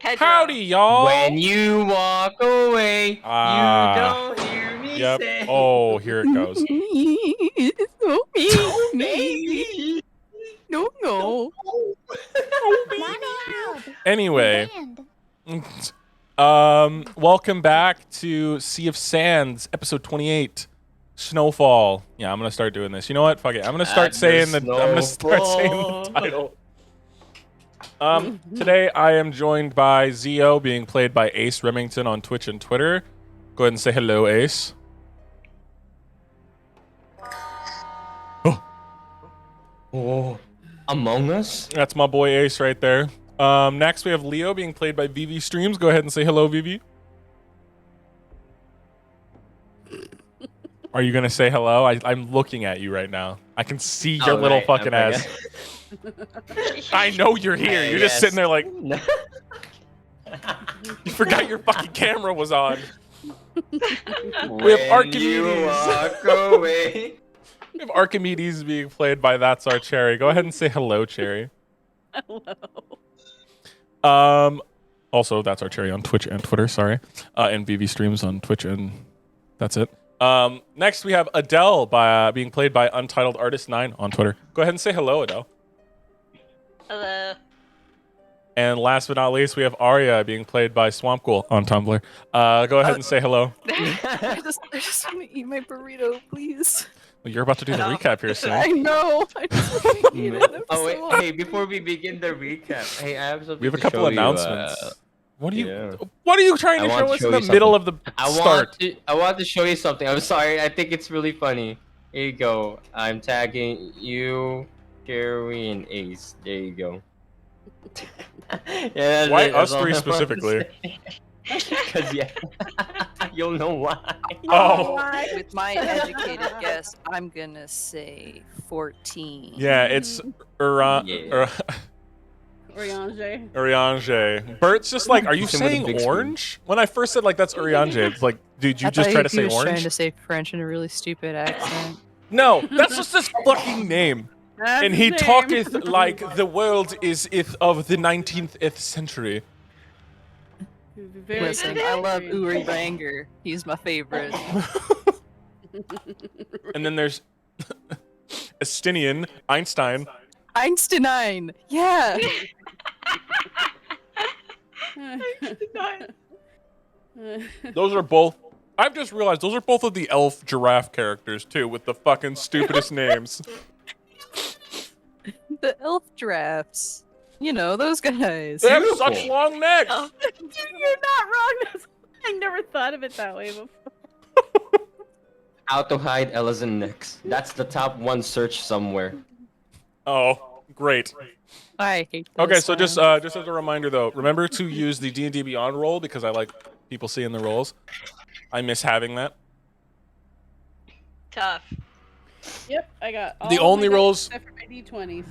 Pedro. Howdy, y'all. When you walk away, you don't hear me Yep. say. Oh, here it goes. No, Oh, baby. No. Anyway, welcome back to Sea of Sands, episode 28, Snowfall. Yeah, I'm gonna start doing this. You know what? Fuck it. I'm gonna start saying the title. Today I am joined by Zio, being played by Ace Remington on Twitch and Twitter. Go ahead and say hello, Ace. Oh, Among Us? That's my boy Ace right there. Next we have Leo, being played by Vivi Streams. Go ahead and say hello, Vivi. Are you gonna say hello? I'm looking at you right now. I can see your little fucking ass. I know you're here. You're just sitting there like you forgot your fucking camera was on. We have Archimedes. We have Archimedes being played by That's Our Cherry. Go ahead and say hello, Cherry. Hello. Also, That's Our Cherry on Twitch and Twitter. Sorry, and VV Streams on Twitch, and that's it. Next we have Adele being played by Untitled Artist 9 on Twitter. Go ahead and say hello, Adele. Hello. And last but not least, we have Arya being played by Swamp Ghoul on Tumblr. Go ahead and say hello. I just want to eat my burrito, please. Well, you're about to do the recap here soon. I know. I just want to eat it. Oh wait, hey! Before we begin the recap, hey, I have something. We have a to couple show announcements. What are you? yeah. What are you trying to show us in the middle of the start? I want to show you something. I'm sorry. I think it's really funny. Here you go. I'm tagging you, Gary, and Ace. There you go. Yeah, Why us three specifically? Because yeah, you'll know why. Oh. With my educated guess, I'm gonna say 14. Yeah, it's Urianger. Bert's just like, are you saying orange? When I first said like that's Urianger, it's like, dude, you just try to say orange? Trying to say French in a really stupid accent. No, that's just his fucking name. And he talketh like the world is of the 19th century. Listen, I love Uri Banger. He's my favorite. And then there's Estinian, Einstein. Einstein! Yeah! Those are both. I've just realized those are both of the elf giraffe characters too, with the fucking stupidest names. The elf giraffes. You know, those guys. They have such long necks! You're not wrong. I never thought of it that way before. How to hide Ellison next. That's the top one search somewhere. Oh, great. I hate those Okay, so sounds. just as a reminder though, remember to use the D&D Beyond roll because I like people seeing the rolls. I miss having that. Tough. Yep, I got all The of only my dice rolls- except for my D20s.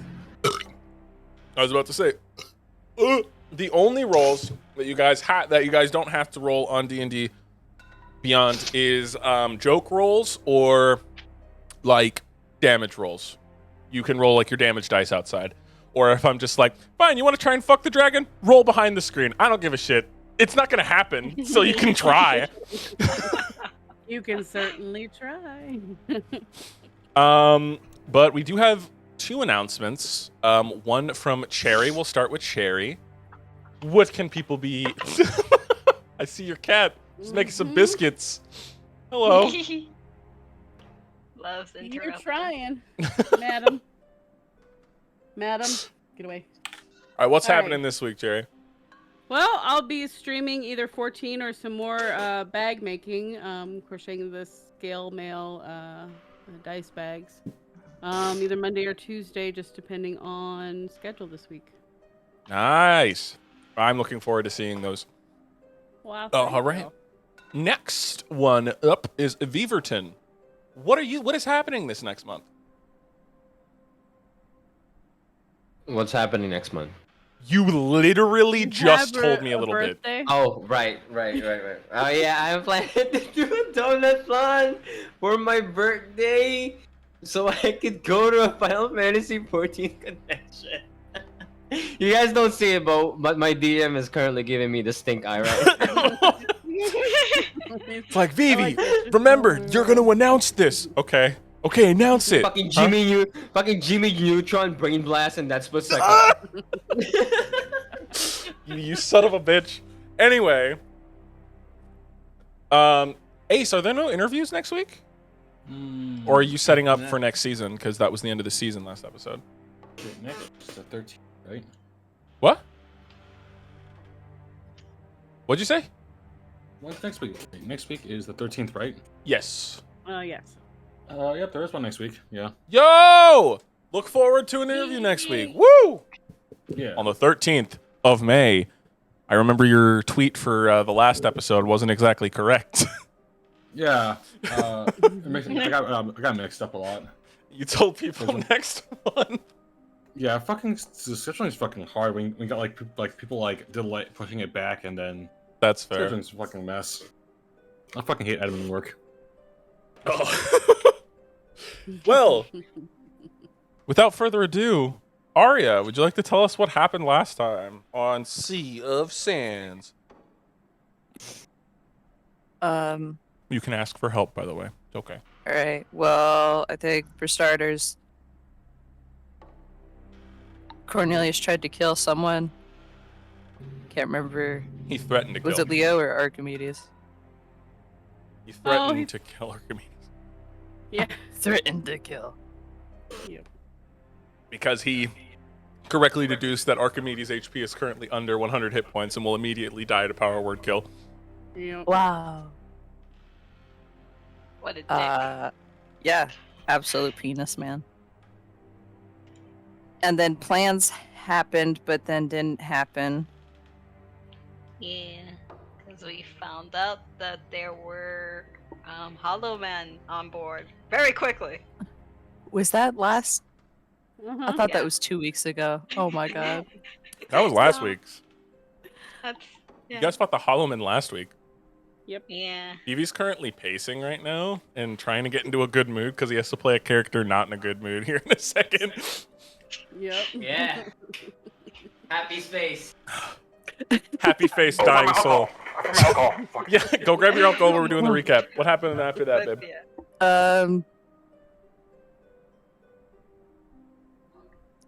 I was about to say, the only rolls that you guys don't have to roll on D&D Beyond is joke rolls or like damage rolls. You can roll like your damage dice outside. Or if I'm just like, fine, you want to try and fuck the dragon? Roll behind the screen. I don't give a shit. It's not gonna happen, so you can try. You can certainly try. But we do have two announcements. One from Cherry. We'll start with Cherry. What can people be? I see your cat. She's making some biscuits. Hello. Loves You're interrupting. trying, madam. Madam, get away. All right, what's All happening right. this week, Jerry? Well, I'll be streaming either 14 or some more bag making, crocheting the scale mail dice bags. Either Monday or Tuesday, just depending on schedule this week. Nice. I'm looking forward to seeing those. Wow. All right. Next one up is Beaverton. What is happening this next month? What's happening next month? You literally just told me a little bit. Oh, right. Oh yeah, I'm planning to do a donut-thon for my birthday, so I could go to a Final Fantasy 14 convention. You guys don't see it, but my DM is currently giving me the stink eye right. It's like, I Vivi, like that shit remember, going you're on. gonna announce this. Okay, announce it. Fucking Huh? Fucking Jimmy Neutron brain blast in that split second. Ah! You son of a bitch. Anyway, Ace, are there no interviews next week? Or are you setting up for next season? Because that was the end of the season last episode. Next is the 13th, right? What? What'd you say? What's next week? Next week is the 13th, right? Yes. Yes. Yep, there is one next week. Yeah. Yo! Look forward to an interview next week. Woo! Yeah. On the 13th of May. I remember your tweet for the last episode wasn't exactly correct. Yeah. I got mixed up a lot. You told people next one. Yeah, fucking description is fucking hard. We got people delay pushing it back, and then That's fair. description's a fucking mess. I fucking hate admin work. Oh. Well, without further ado, Arya, would you like to tell us what happened last time on Sea of Sands? You can ask for help, by the way. It's okay. All right. Well, I think for starters, Cornelius tried to kill someone. Can't remember. He threatened to kill. Was it Leo or Archimedes? He threatened he- to kill Archimedes. Yeah. Threatened to kill. Because he correctly deduced that Archimedes' HP is currently under 100 hit points and will immediately die to power word kill. Yeah. Wow. What a dick. Yeah. Absolute penis, man. And then plans happened, but then didn't happen. Yeah, because we found out that there were Hollow Men on board very quickly. Was that last? I thought Yeah. that was 2 weeks ago. Oh my god. That was last So, week's. That's, yeah. You guys fought the Hollowman last week. Yeah. Evie's currently pacing right now and trying to get into a good mood because he has to play a character not in a good mood here in a second. Yep. Yeah. Happy space. Happy face, dying soul. Yeah, go grab your alcohol while we're doing the recap. What happened after that, But, babe? yeah.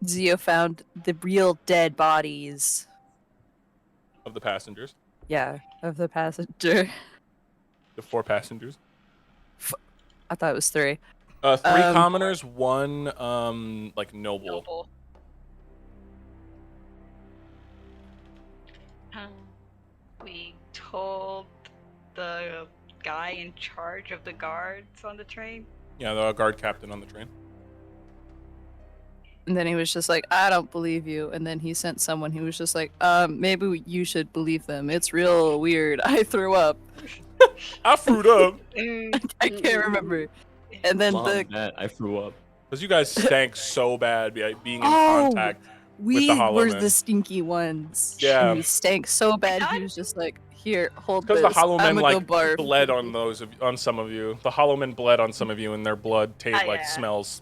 Zio found the real dead bodies. Of the passengers. Yeah, of the passenger. The 4 passengers. I thought it was 3. 3 commoners, 1 noble. Noble. We told the guy in charge of the guards on the train. Yeah, the guard captain on the train. And then he was just like, I don't believe you. And then he sent someone who was just like, maybe you should believe them. It's real weird. I threw up. I fruit up. I can't remember. And then I threw up. Because you guys stank so bad by being in Oh, contact. we the Hollow were Men. the stinky ones. Yeah. And we stank so bad. He was just like, here, hold this. Because the Hollow Men I'ma go barf. bled on on some of you. The Hollow Men bled on some of you, and their blood Yeah. smells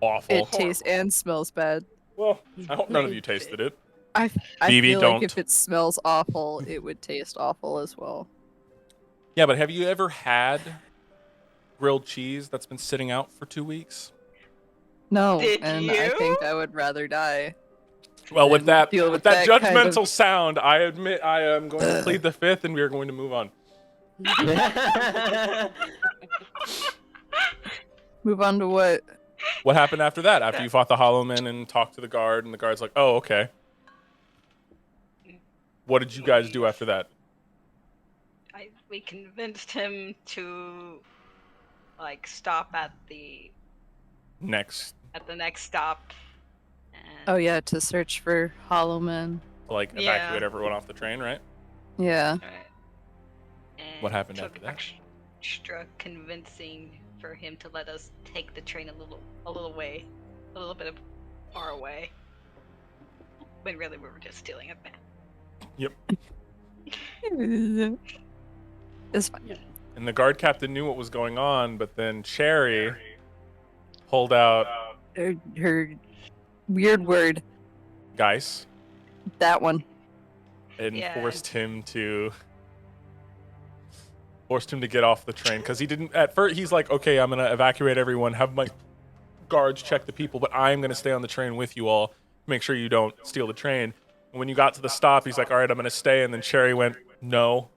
awful. It tastes and smells bad. Well, I hope none of you tasted it. I Phoebe, feel don't. like if it smells awful, it would taste awful as well. Yeah, but have you ever had grilled cheese that's been sitting out for 2 weeks? No, Did and I you? think I would rather die. Well, with And that deal with with that that kind judgmental of- sound, I admit I am going to plead the fifth, and we are going to move on. Move on to what? What happened after that? After you fought the Hollow Men and talked to the guard, and the guard's like, "Oh, okay." What did you guys do after that? We convinced him to stop at the Next, next stop. And Oh yeah, to search for Hollow Men. evacuate Yeah. everyone off the train, right? Yeah. Right. And What happened took after that? Extra convincing for him to let us take the train a little bit of far away. When really we were just stealing it back. Yep. It's fine. And the guard captain knew what was going on, but then Cherry pulled out. Her weird word. Geis That one. and Yeah. forced him to get off the train because he didn't at first. He's like, okay, I'm gonna evacuate everyone, have my guards check the people, but I'm gonna stay on the train with you all, make sure you don't steal the train. And when you got to the stop, he's like, all right, I'm gonna stay. And then Cherry went, no.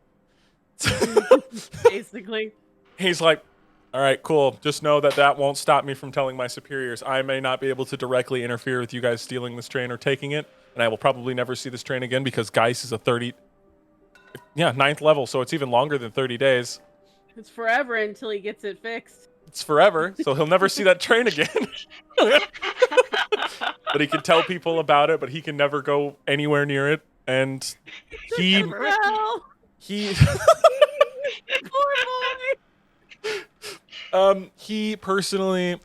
Basically. He's like, all right, cool. Just know that won't stop me from telling my superiors. I may not be able to directly interfere with you guys stealing this train or taking it, and I will probably never see this train again because Geis is a 9th level, so it's even longer than 30 days. It's forever until he gets it fixed. It's forever, so he'll never see that train again. But he can tell people about it, but he can never go anywhere near it. And he Well, poor boy. he personally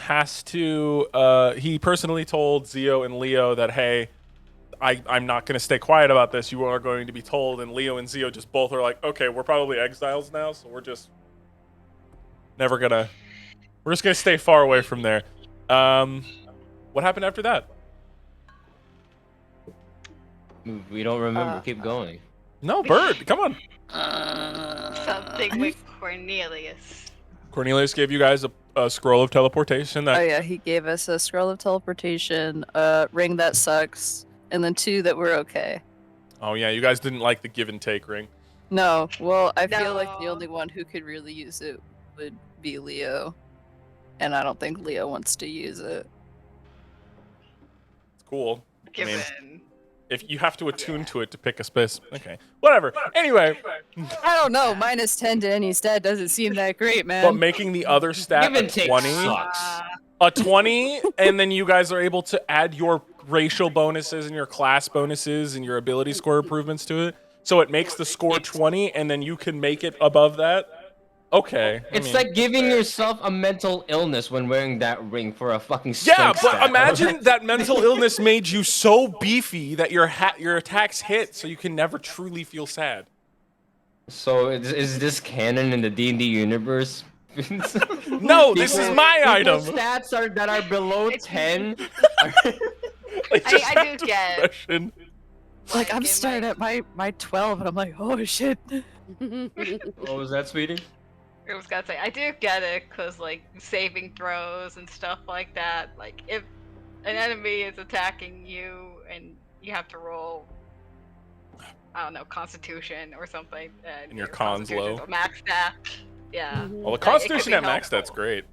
has to he personally told Zio and Leo that, hey, I'm not going to stay quiet about this. You are going to be told. And Leo and Zio just both are like, okay, we're probably exiles now, so we're just never gonna. We're just gonna stay far away from there. What happened after that? We don't remember. Keep going. No, Bird, come on. Something with Cornelius. Cornelius gave you guys a scroll of teleportation. That Oh yeah, he gave us a scroll of teleportation, a ring that sucks, and then 2 that were okay. Oh yeah, you guys didn't like the give and take ring. No, well, I feel like the No. only one who could really use it would be Leo, and I don't think Leo wants to use it. It's cool. Given. If you have to attune to it to pick a space, okay, whatever. Anyway, I don't know. -10 to any stat doesn't seem that great, man. but making the other stat Give a and take 20, sucks. a 20, and then you guys are able to add your racial bonuses and your class bonuses and your ability score improvements to it. So it makes the score 20, and then you can make it above that. Okay. It's like giving yourself a mental illness when wearing that ring for a fucking Yeah, strength but stat. imagine that mental illness made you so beefy that your attacks hit, so you can never truly feel sad. So is this canon in the D&D universe? No, this is my item. People's stats that are below 10. Like, just I that do get- depression. Like, I'm in starting at my 12, and I'm like, oh shit. What was that, sweetie? I was gonna say, I do get it, cause like saving throws and stuff like that. Like if an enemy is attacking you and you have to roll, I don't know, Constitution or something, And your con's Constitution's low. a max stat. Yeah, Well, the It could Constitution be at max, that's helpful. great.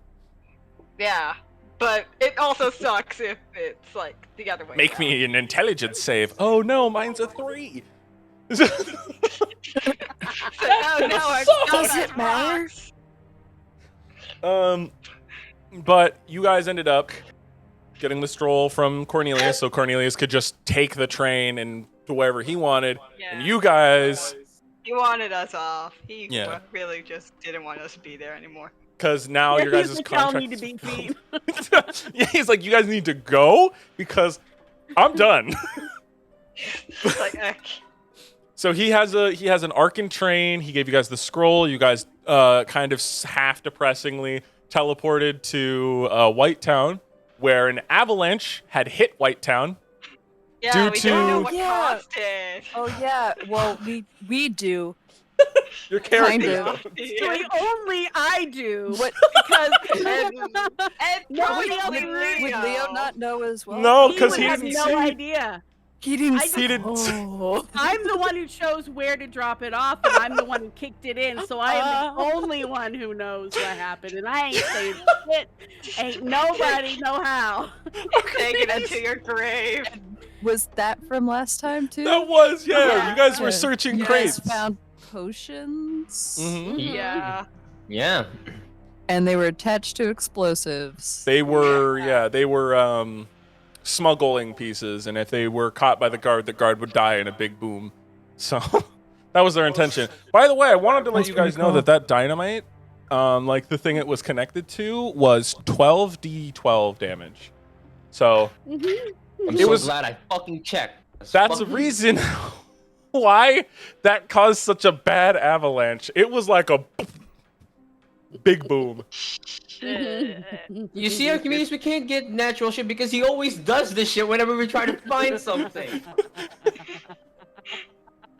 Yeah, but it also sucks if it's like the other way. Make around. me an intelligence save. Oh no, mine's a 3. So, oh no, our Does God, it matter? rocks. But you guys ended up getting the stroll from Cornelius, so Cornelius could just take the train and to wherever he wanted. Yeah. And you guys, He wanted us off. He Yeah. really just didn't want us to be there anymore. because now your He's guys' like, "Y'all contract. need to be feet." Yeah, he's like, you guys need to go because I'm done. It's like, So he has an Arcan train. He gave you guys the scroll. You guys kind of half depressingly teleported to Whitetown, where an avalanche had hit Whitetown. yeah, Due we don't know to- what Yeah. caused it. Oh yeah, well we do. Your character. Kind of. Actually, only I do. What? Because And Nobody probably else Would, would would Leo not know as well? No, he because would he have didn't no see. idea. He didn't. I see- He didn't. Oh. I'm the one who chose where to drop it off, and I'm the one who kicked it in. So I am the only one who knows what happened, and I ain't saying shit. Ain't nobody know how. Take it into your grave. Was that from last time too? That was, yeah. Yeah. You guys were searching You crates. guys found potions, Mhm. Yeah. Yeah. and they were attached to explosives. They were smuggling pieces, and if they were caught by the guard would die in a big boom. So that was their intention. By the way, I wanted to let That's you guys pretty know cool. that dynamite, like the thing it was connected to, was 12d12 damage. So I'm It so was- glad I fucking checked. that's the reason why that caused such a bad avalanche. It was like a Big boom. You see, Archimedes, we can't get natural shit because he always does this shit whenever we try to find something.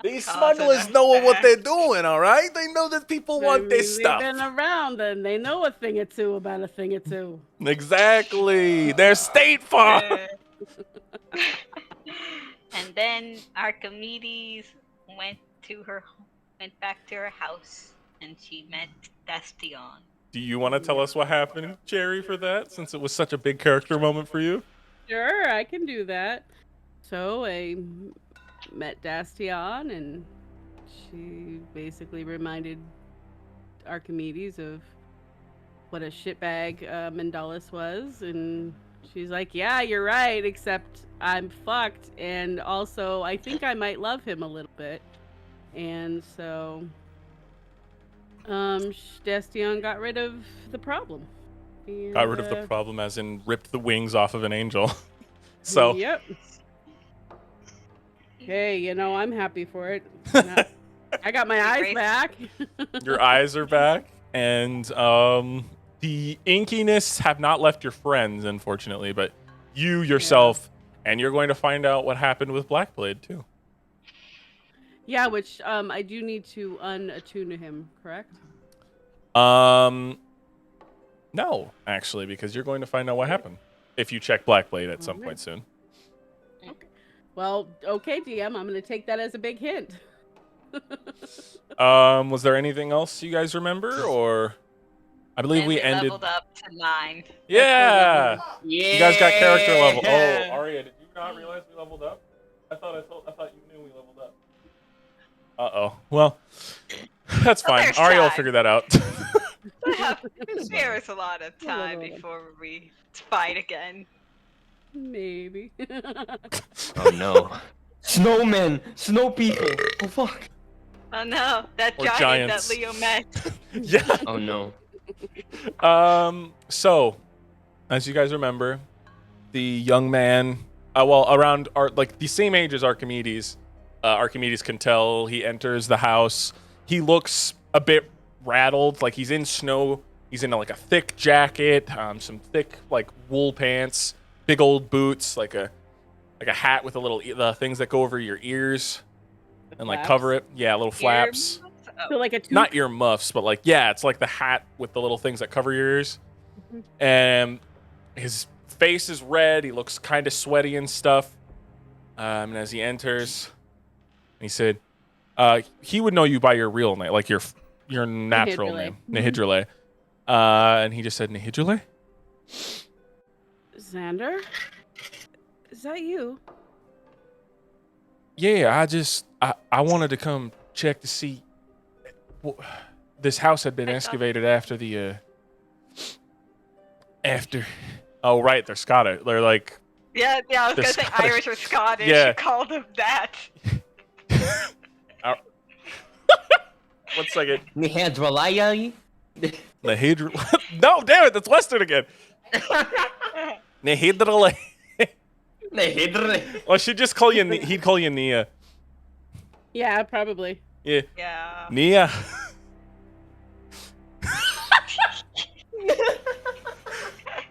These Cause smugglers and know what effect. they're doing, all right? They know that people want this They've been stuff. around and they know a thing or two about a thing or two. Exactly. They're State Farm. And then Archimedes went back to her house, and she met Dastion. Do you want to tell us what happened, Jerry, for that, since it was such a big character moment for you? Sure, I can do that. So I met Dastion, and she basically reminded Archimedes of what a shitbag Mendalis was, and she's like, "Yeah, you're right, except I'm fucked, and also I think I might love him a little bit." And so, Dastion got rid of the problem. And, Got rid of the problem, as in ripped the wings off of an angel. So, Yep. Hey, you know, I'm happy for it. Not- I got my eyes Erase- back. your eyes are back, and the inkiness have not left your friends, unfortunately, but you yourself, and you're going to find out what happened with Blackblade too. Yeah, which I do need to unattune to him, correct? No, actually, because you're going to find out what happened if you check Blackblade at some point soon. Well, okay, DM, I'm going to take that as a big hint. Was there anything else you guys remember, or I believe Then we ended. leveled up to 9. Yeah, Yeah. you guys got character level. Oh, Arya, did you not realize we leveled up? I thought you knew we leveled up. Uh-oh. Well, that's Well, fine. there's Arya will time. figure that out. There's a lot of time before we fight again. Maybe. Oh no. Snowmen! Snow people! Oh fuck! Oh no, that Or giant giants. that Leo met. Yeah. Oh no. So, as you guys remember, the young man, around like the same age as Archimedes, Archimedes can tell he enters the house. He looks a bit rattled, like he's in snow. He's in like a thick jacket, some thick like wool pants, big old boots, like a hat with the things that go over your ears and like cover it. Yeah, little flaps. So like a tooth. Not ear muffs, but like, yeah, it's like the hat with the little things that cover your ears. And his face is red. He looks kind of sweaty and stuff. And as he enters, he said, he would know you by your real name, like your natural Nihidrile. name, Nihidrile. And he just said, Nihidrile? Xander? Is that you? Yeah, I wanted to come check to see. This house had been excavated after the after. Oh right, they're Scottish. They're like. Yeah, I was They're gonna say Scottish. Irish or Scottish. Yeah. You called them that. 1 second. Nihadrolaya? Nihidrile. No, damn it, that's Western again. Nihidrile. Nihidre. Well, she'd just call you. He'd call you Nia. Yeah, probably. Yeah. Yeah. Nia.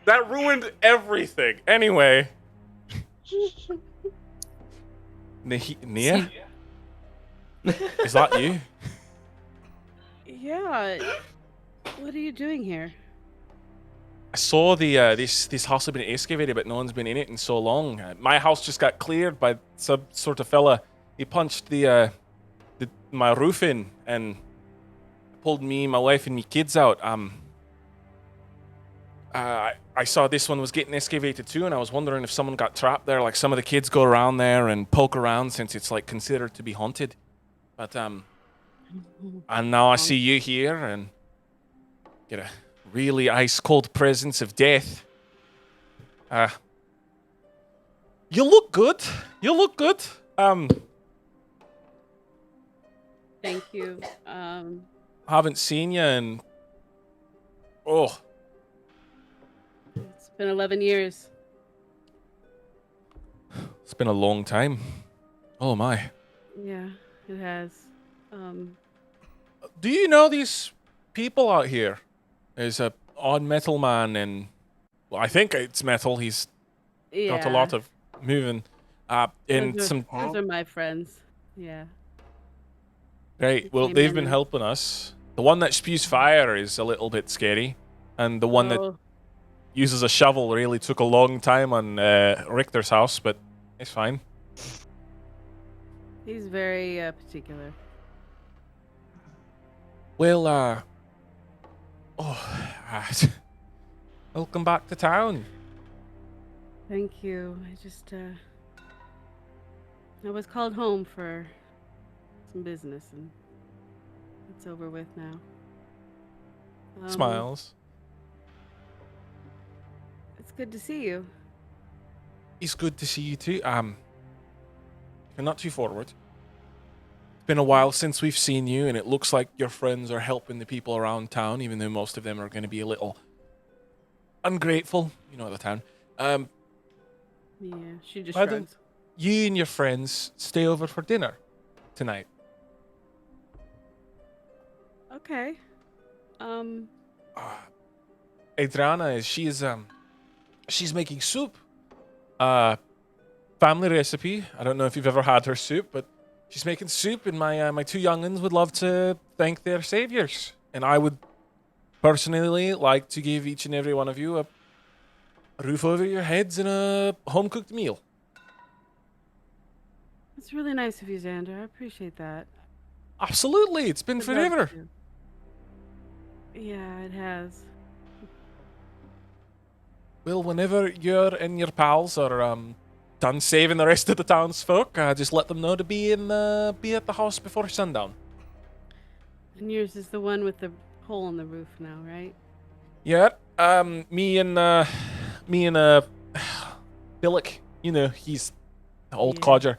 That ruined everything. Anyway. Nia? Is that you? Yeah. What are you doing here? I saw the this house had been excavated, but no one's been in it in so long. My house just got cleared by some sort of fella. He punched my roof in and pulled me, my wife, and me kids out. I saw this one was getting excavated too, and I was wondering if someone got trapped there. Like some of the kids go around there and poke around since it's like considered to be haunted. But and now I see you here and get a really ice cold presence of death. You look good. You look good. Thank you. Haven't seen you in It's been 11 years. it's been a long time. Oh my. Yeah, it has. Do you know these people out here? There's a odd metal man, and well, I think it's metal. He's got a lot of moving. And some Those are my friends. Yeah. right. They Well, came they've in been and- helping us. The one that spews fire is a little bit scary, and the one that Oh, uses a shovel really took a long time on Richter's house, but it's fine. he's very particular. Well, welcome back to town. Thank you. I just I was called home for some business, and it's over with now. Smiles. It's good to see you. It's good to see you too. You're not too forward. It's been a while since we've seen you, and it looks like your friends are helping the people around town, even though most of them are going to be a little ungrateful. You know the town. Yeah, she just Why don't shrugs. you and your friends stay over for dinner tonight? Okay. Adriana she's making soup. Family recipe. I don't know if you've ever had her soup, but she's making soup, and my two young'uns would love to thank their saviors. And I would personally like to give each and every one of you a roof over your heads and a home cooked meal. It's really nice of you, Xander. I appreciate that. Absolutely, it's been Would love forever. to. Yeah, it has. Well, whenever you and your pals are done saving the rest of the townsfolk, just let them know to be at the house before sundown. And yours is the one with the hole in the roof now, right? Yeah. Me and Billick, you know, he's the old Yeah. codger.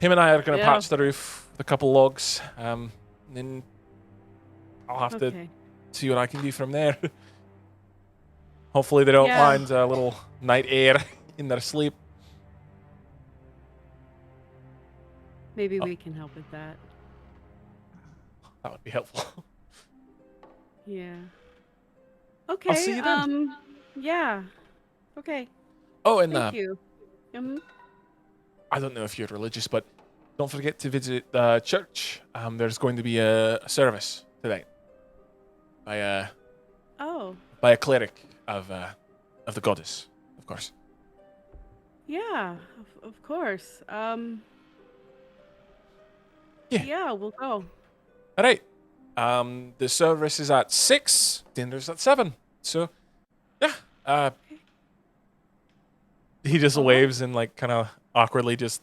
Him and I are gonna Yeah. patch the roof with a couple logs. And then I'll have to Okay. see what I can do from there. Hopefully they don't Yeah. mind a little night air in their sleep. Maybe we can help with that. That would be helpful. Yeah. Okay. see you then. Yeah. Okay. Oh, and Thank you. I don't know if you're religious, but don't forget to visit the church. There's going to be a service today by Oh, a cleric of the goddess, of course. yeah. Of course. Yeah. Yeah, we'll go. All right. The service is at 6. Dinner's at 7. So, yeah. He just All right. waves and like kind of awkwardly just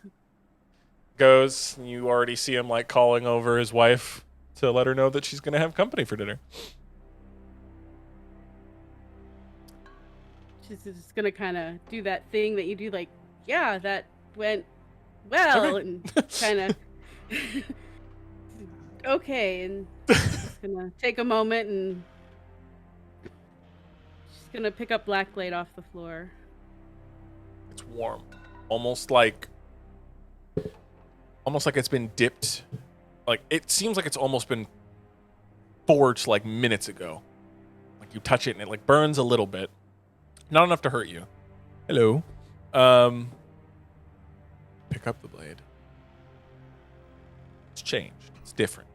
goes. You already see him like calling over his wife to let her know that she's gonna have company for dinner. She's just gonna kind of do that thing that you do, like, yeah, that went well, Okay. and kind of okay, and just gonna take a moment, and she's gonna pick up Blackblade off the floor. It's warm, almost like it's been dipped. Like it seems like it's almost been forged like minutes ago. Like you touch it and it like burns a little bit, not enough to hurt you. Hello. Pick up the blade. It's changed. It's different.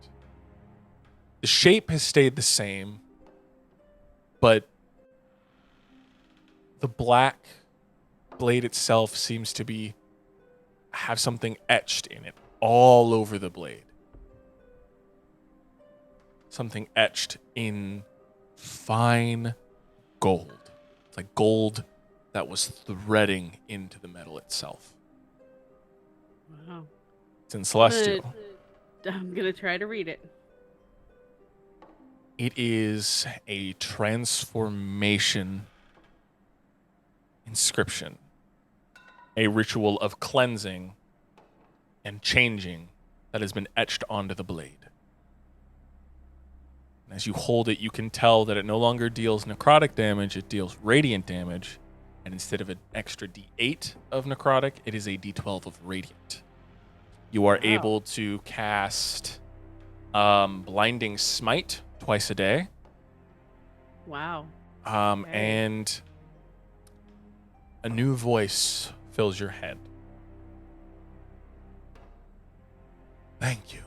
The shape has stayed the same, but the black blade itself seems to have something etched in it all over the blade. Something etched in fine gold. It's like gold that was threading into the metal itself. Wow. It's in Celestial. I'm gonna try to read it. It is a transformation inscription, a ritual of cleansing and changing that has been etched onto the blade. And as you hold it, you can tell that it no longer deals necrotic damage, it deals radiant damage. And instead of an extra d8 of necrotic, it is a d12 of radiant. You are Wow. able to cast Blinding Smite twice a day. Wow. Okay. And a new voice fills your head. Thank you.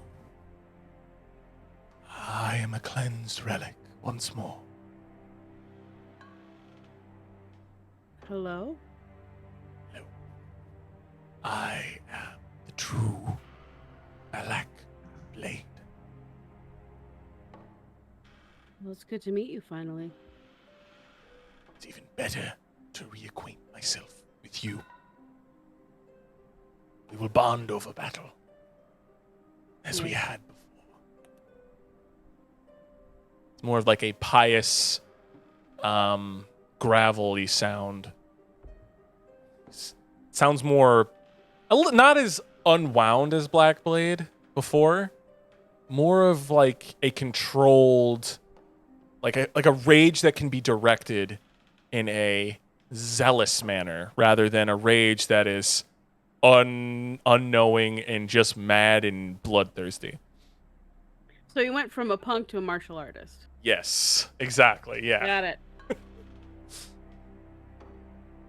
I am a cleansed relic once more. Hello? I am the true Black Blade. Well, it's good to meet you finally. It's even better to reacquaint myself with you. We will bond over battle, as we Yeah. had before. It's more of like a pious, gravelly sound. Sounds more, not as unwound as Black Blade before. More of like a controlled, like a rage that can be directed in a zealous manner, rather than a rage that is unknowing and just mad and bloodthirsty. So you went from a punk to a martial artist. Yes, exactly. Yeah. Got it.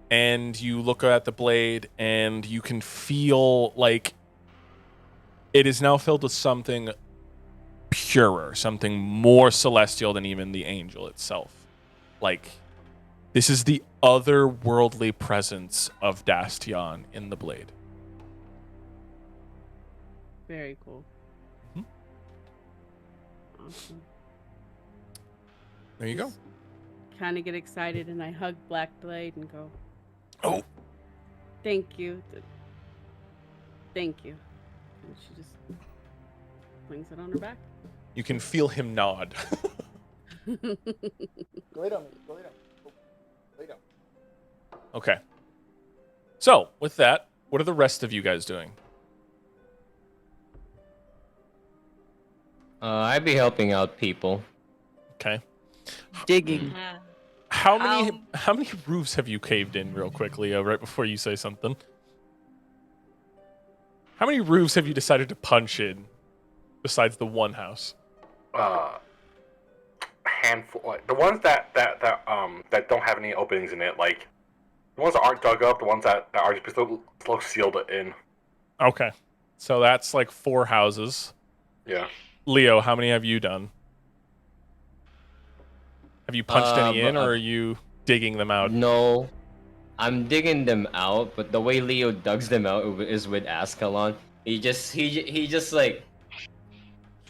And you look at the blade and you can feel like it is now filled with something purer, something more celestial than even the angel itself. Like, this is the otherworldly presence of Dastion in the blade. Very cool. Mhm. Awesome. There you go. Kind of get excited, and I hug Black Blade and go, Oh, "Thank you, thank you." And she just flings it on her back. you can feel him nod. Okay. So, with that, what are the rest of you guys doing? I'd be helping out people. Okay. Digging. Yeah. How many roofs have you caved in real quick, Leo, right before you say something? How many roofs have you decided to punch in besides the one house? Handful, like the ones that don't have any openings in it, like the ones that aren't dug up, the ones that are just still sealed in. Okay. So that's like 4 houses. Yeah. Leo, how many have you done? Have you punched any in, but, or are you digging them out? No, I'm digging them out, but the way Leo digs them out is with Ascalon. He just like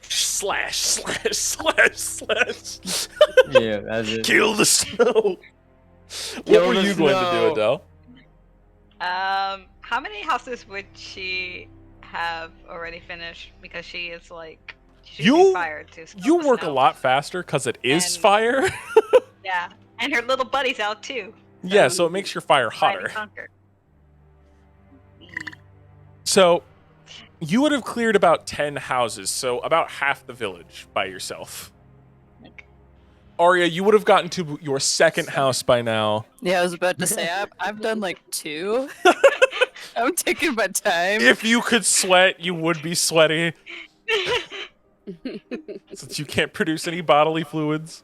Slash, slash, slash, slash. yeah, that's it. Kill the snow. Kill What were the you going to do, snow. Adele? How many houses would she have already finished? Because she is like shooting fire to stop You the work a snow. lot faster because it is And- fire. Yeah, and her little buddy's out too. Yeah, so it makes your fire Divide and hotter. conquer. So you would have cleared about 10 houses, so about half the village by yourself. Okay. Arya, you would have gotten to your second house by now. Yeah, I was about to say I've done like 2. I'm taking my time. If you could sweat, you would be sweaty, since you can't produce any bodily fluids.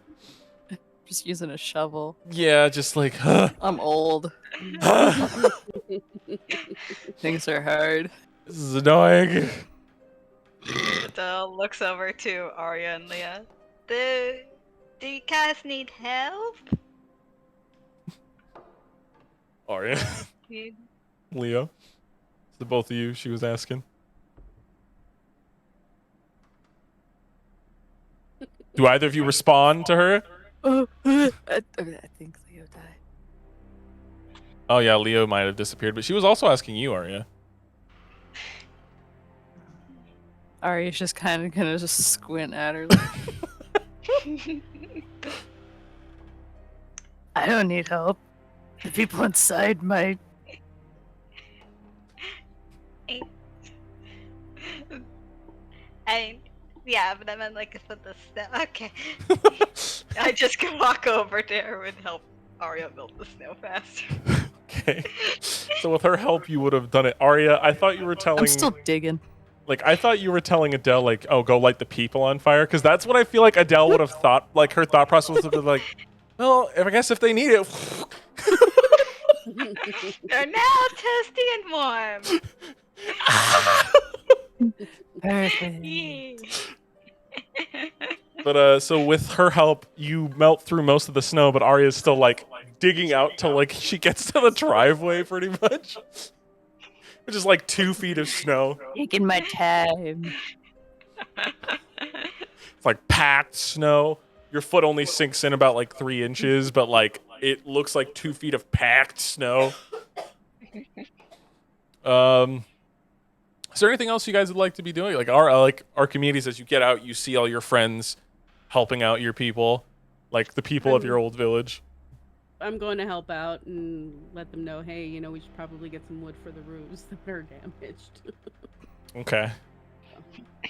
Just using a shovel. Yeah, just like, I'm old. this Things are hard. is annoying. Adele looks over to Arya and Leah. Do you guys need help? Arya, You- Leo, it's the both of you she was asking. Do either of you respond to her? I think Leo died. Oh yeah, Leo might have disappeared, but she was also asking you, Arya. Arya's just kind of gonna just squint at her. Like, I don't need help. The people inside might. Yeah, but I meant like for the snow. Okay. I just can walk over to her and help Arya build the snow faster. Okay. So with her help, you would have done it. Arya, I thought you were telling, I'm still digging. like, I thought you were telling Adele, like, oh, go light the people on fire, because that's what I feel like Adele would have thought. Like, her thought process would have been like, Well, I guess if they need it. They're now toasty and warm. Perfect. Yay. But so with her help, you melt through most of the snow, but Arya's still like digging out till like she gets to the driveway, pretty much, which is like 2 feet of snow. Taking my time. It's like packed snow. Your foot only sinks in about like 3 inches, but like it looks like 2 feet of packed snow. Is there anything else you guys would like to be doing? Like Archimedes, as you get out, you see all your friends helping out your people, like the people of your old village. I'm going to help out and let them know, hey, you know, we should probably get some wood for the roofs that are damaged. Okay.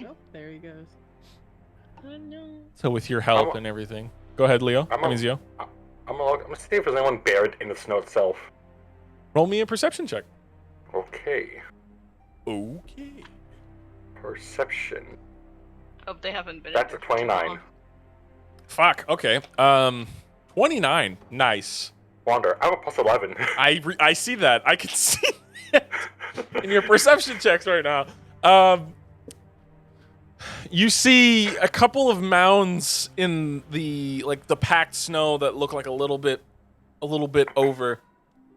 Oh, there he goes. Oh no. So with your help and everything, go ahead, Leo. Zio. I'm gonna see if there's anyone buried in the snow itself. Roll me a perception check. Okay. Okay. Perception. Hope they haven't been. That's in a there for too 29. long. Fuck. Okay. 29. Nice. Wander. I have a plus 11. I see that. I can see it in your perception checks right now. You see a couple of mounds in the packed snow that look like a little bit over.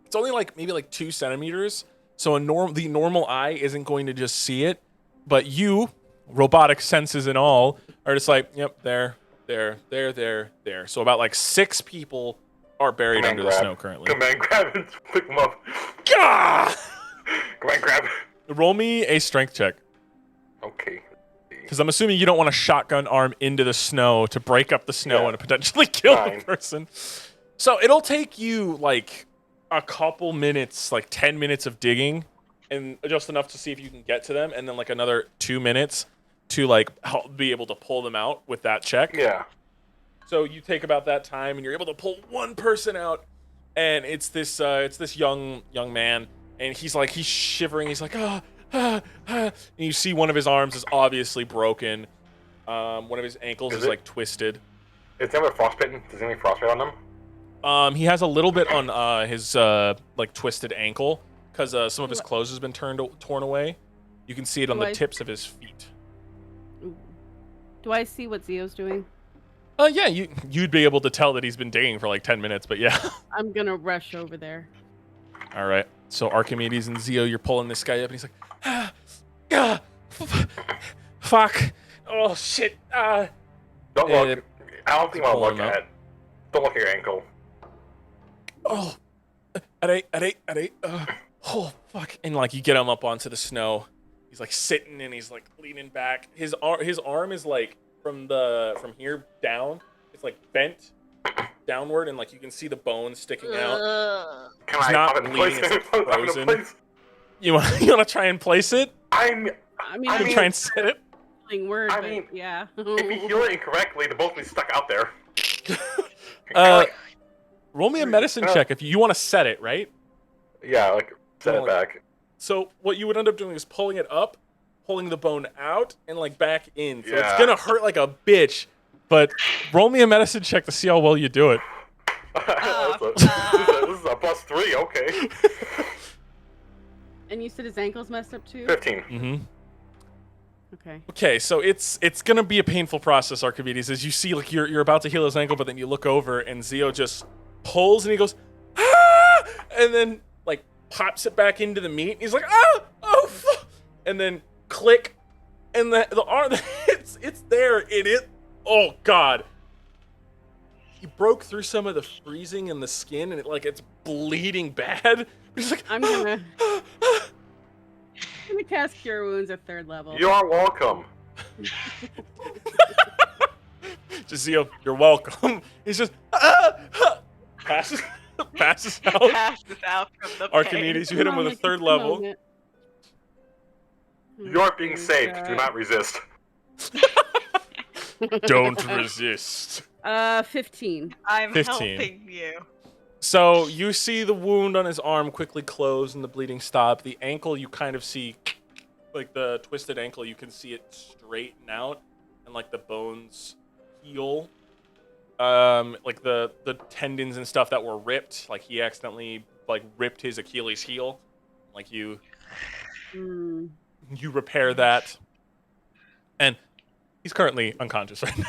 It's only like maybe like 2 centimeters, so the normal eye isn't going to just see it, but you, robotic senses and all, are just like, yep, there. So about like 6 people are buried under the snow currently. Come on, grab it. Pick them up. Gah! Come on, grab it. Roll me a strength check. Okay. Because I'm assuming you don't want to shotgun arm into the snow to break up the snow and potentially kill the person. So it'll take you like a couple minutes, like 10 minutes of digging, and just enough to see if you can get to them, and then like another 2 minutes to like be able to pull them out with that check. Yeah. So you take about that time, and you're able to pull one person out, and it's this young man, and he's shivering. He's like, and you see one of his arms is obviously broken. One of his ankles is like twisted. Is there a frostbitten? Does he have any frostbite on him? He has a little bit on his like twisted ankle because some of his clothes has been torn away. You can see it on the tips of his feet. Do I see what Zio's doing? Yeah, you'd be able to tell that he's been digging for like 10 minutes, but yeah. I'm gonna rush over there. All right. So Archimedes and Zio, you're pulling this guy up, and he's like, fuck, oh shit. Don't look. I don't think I want to look at. Don't look at your ankle. Oh, oh fuck! And like you get him up onto the snow. He's like sitting and he's like leaning back. His arm is like from here down. It's like bent downward, and like you can see the bones sticking out. Can He's I not pop it in bleeding. place? It's Pop it in frozen. place? You want to try and place it? I mean, Try and set it. Word, I mean, but yeah. if you heal it incorrectly, they'll both be stuck out there. Roll me a medicine check if you want to set it, right? Yeah, like set it back. So what you would end up doing is pulling it up, pulling the bone out, and like back in. So it's gonna hurt like a bitch. But roll me a medicine check to see how well you do it. This is a +3, okay. And you said his ankle's messed up too? 15. Mm-hmm. Okay. Okay, so it's gonna be a painful process, Archimedes, as you see like you're about to heal his ankle, but then you look over and Zio just pulls and he goes, ah! And then like pops it back into the meat. And he's like, ah, oh, fuck. And then click, and the arm it's there, and it, oh god. He broke through some of the freezing in the skin, and it's bleeding bad. He's like, I'm gonna cast Cure Wounds at 3rd level. You are welcome. Zio, you're welcome. He's just passes out. Passes out from the Archimedes, pain. you hit him with a 3rd level. You are being saved. Do not resist. Don't resist. 15. I'm 15. helping you. So you see the wound on his arm quickly close and the bleeding stop. The ankle, you kind of see, like the twisted ankle, you can see it straighten out and like the bones heal. like the tendons and stuff that were ripped. Like he accidentally like ripped his Achilles heel. Like you repair that, and he's currently unconscious right now.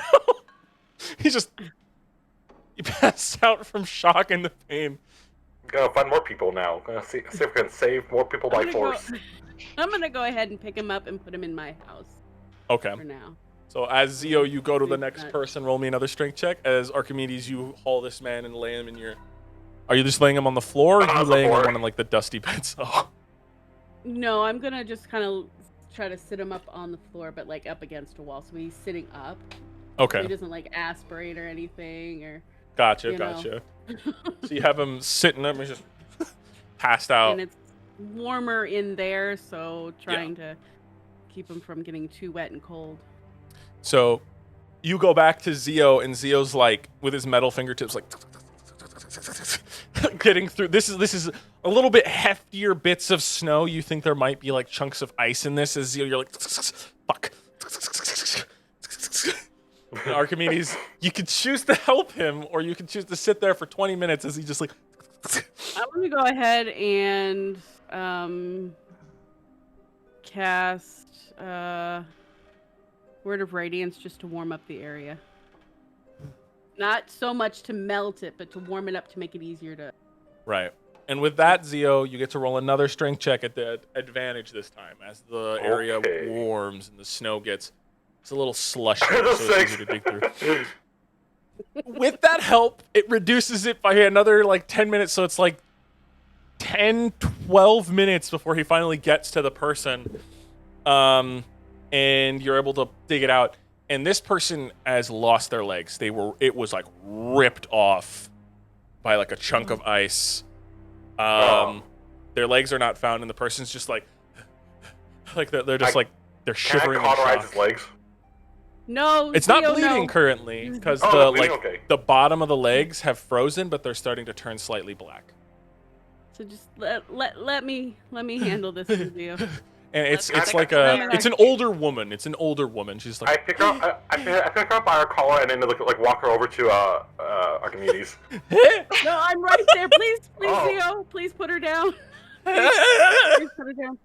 He passed out from shock and the pain. Gotta find more people now. Gonna see if we can save more people by force. I'm gonna go ahead and pick him up and put him in my house Okay. for now. So as Zio, you go to the Please next not. person. Roll me another strength check. As Archimedes, you haul this man and lay him in your. Are you just laying him on the floor? Or are you On the laying him floor. on like the dusty beds? Oh. No, I'm gonna just kind of try to sit him up on the floor, but like up against a wall, so he's sitting up. So Okay. he doesn't like aspirate or anything, or Gotcha. you know. Gotcha. So you have him sitting up and he's just passed out. And it's warmer in there, so trying to keep him from getting too wet and cold. So you go back to Zio, and Zio's like with his metal fingertips, like getting through. This is a little bit heftier bits of snow. You think there might be like chunks of ice in this. As Zio, you're like, fuck. And Archimedes, you could choose to help him, or you could choose to sit there for 20 minutes as he just like. I'm gonna go ahead and cast Word of Radiance just to warm up the area. Not so much to melt it, but to warm it up to make it easier to. Right. And with that, Zio, you get to roll another strength check at the advantage this time, as the area Okay. warms and the snow gets. It's a little slushy, The so it's six. easier to dig through. With that help, it reduces it by another like 10 minutes, so it's like 10, 12 minutes before he finally gets to the person. And you're able to dig it out. And this person has lost their legs. It was like ripped off by like a chunk of ice. Their legs are not found, and the person's just like they're just like they're Can I shivering in cauterize shock. his legs? No, It's not Theo, bleeding no. currently because Oh, the not bleeding, like okay. the bottom of the legs have frozen, but they're starting to turn slightly black. So just let me handle this with you. And it's Let's- like I- it's an older woman. It's an older woman. She's I like, pick her up. I pick her up by her collar and then like walk her over to Archimedes. No, I'm right there. Please, Oh. Theo, please put her down. Please put her down.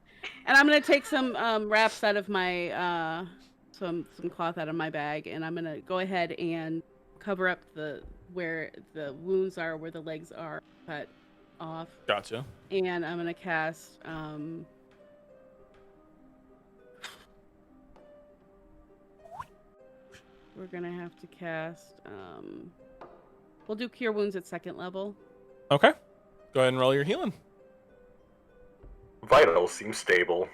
And I'm gonna take some wraps out of my some cloth out of my bag, and I'm gonna go ahead and cover up where the wounds are, where the legs are cut off, Gotcha. and I'm gonna cast we're gonna have to cast we'll do Cure Wounds at second level. Okay. Go ahead and roll your healing. Vitals seem stable.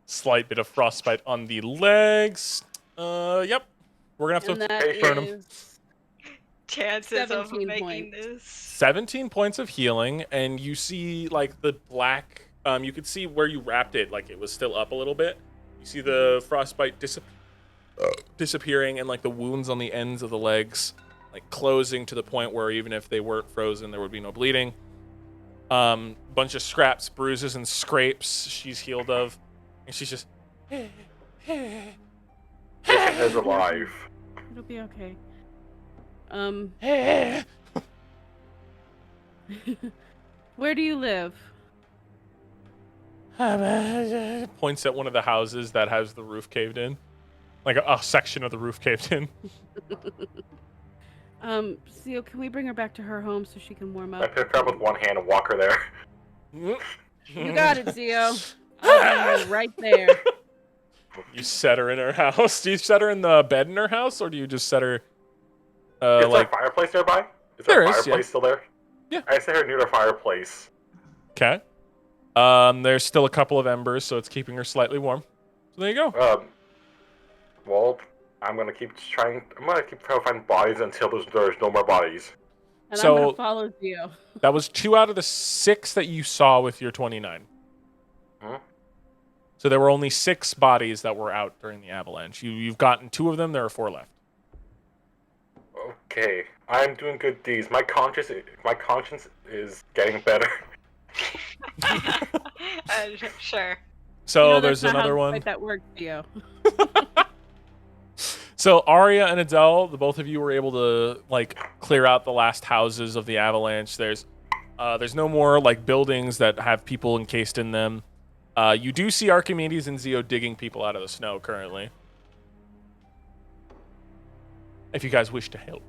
Slight bit of frostbite on the legs. Yep. We're gonna have And to that burn 'em. is Chances of 17 making points. this. 17 points of healing, and you see like the black. You could see where you wrapped it, like it was still up a little bit. You see the frostbite disappearing, and like the wounds on the ends of the legs, like closing to the point where even if they weren't frozen, there would be no bleeding. Bunch of scraps, bruises, and scrapes she's healed of, and she's just. Patient is alive. It'll be okay. Where do you live? Points at one of the houses that has the roof caved in, like a section of the roof caved in. Theo, can we bring her back to her home so she can warm I up? pick her up with one hand and walk her there. You got it, Theo. I'll be right there. You set her in her house. Do you set her in the bed in her house, or do you just set her? Is there Like a fireplace nearby? Is There there a is, fireplace still there? Yeah. I set her near the fireplace. okay. There's still a couple of embers, so it's keeping her slightly warm. So there you go. Well, I'm gonna keep trying to find bodies until there's no more bodies. And So- I'm gonna follow Theo. That was 2 out of the 6 that you saw with your 29. Huh? So there were only 6 bodies that were out during the avalanche. You've gotten 2 of them. There are 4 left. Okay, I'm doing good deeds. My conscience is getting better. Sure. So You know, there's that's not how another one. quite that works, Theo. So Arya and Adele, the both of you were able to like clear out the last houses of the avalanche. There's no more like buildings that have people encased in them. You do see Archimedes and Zio digging people out of the snow currently. If you guys wish to help.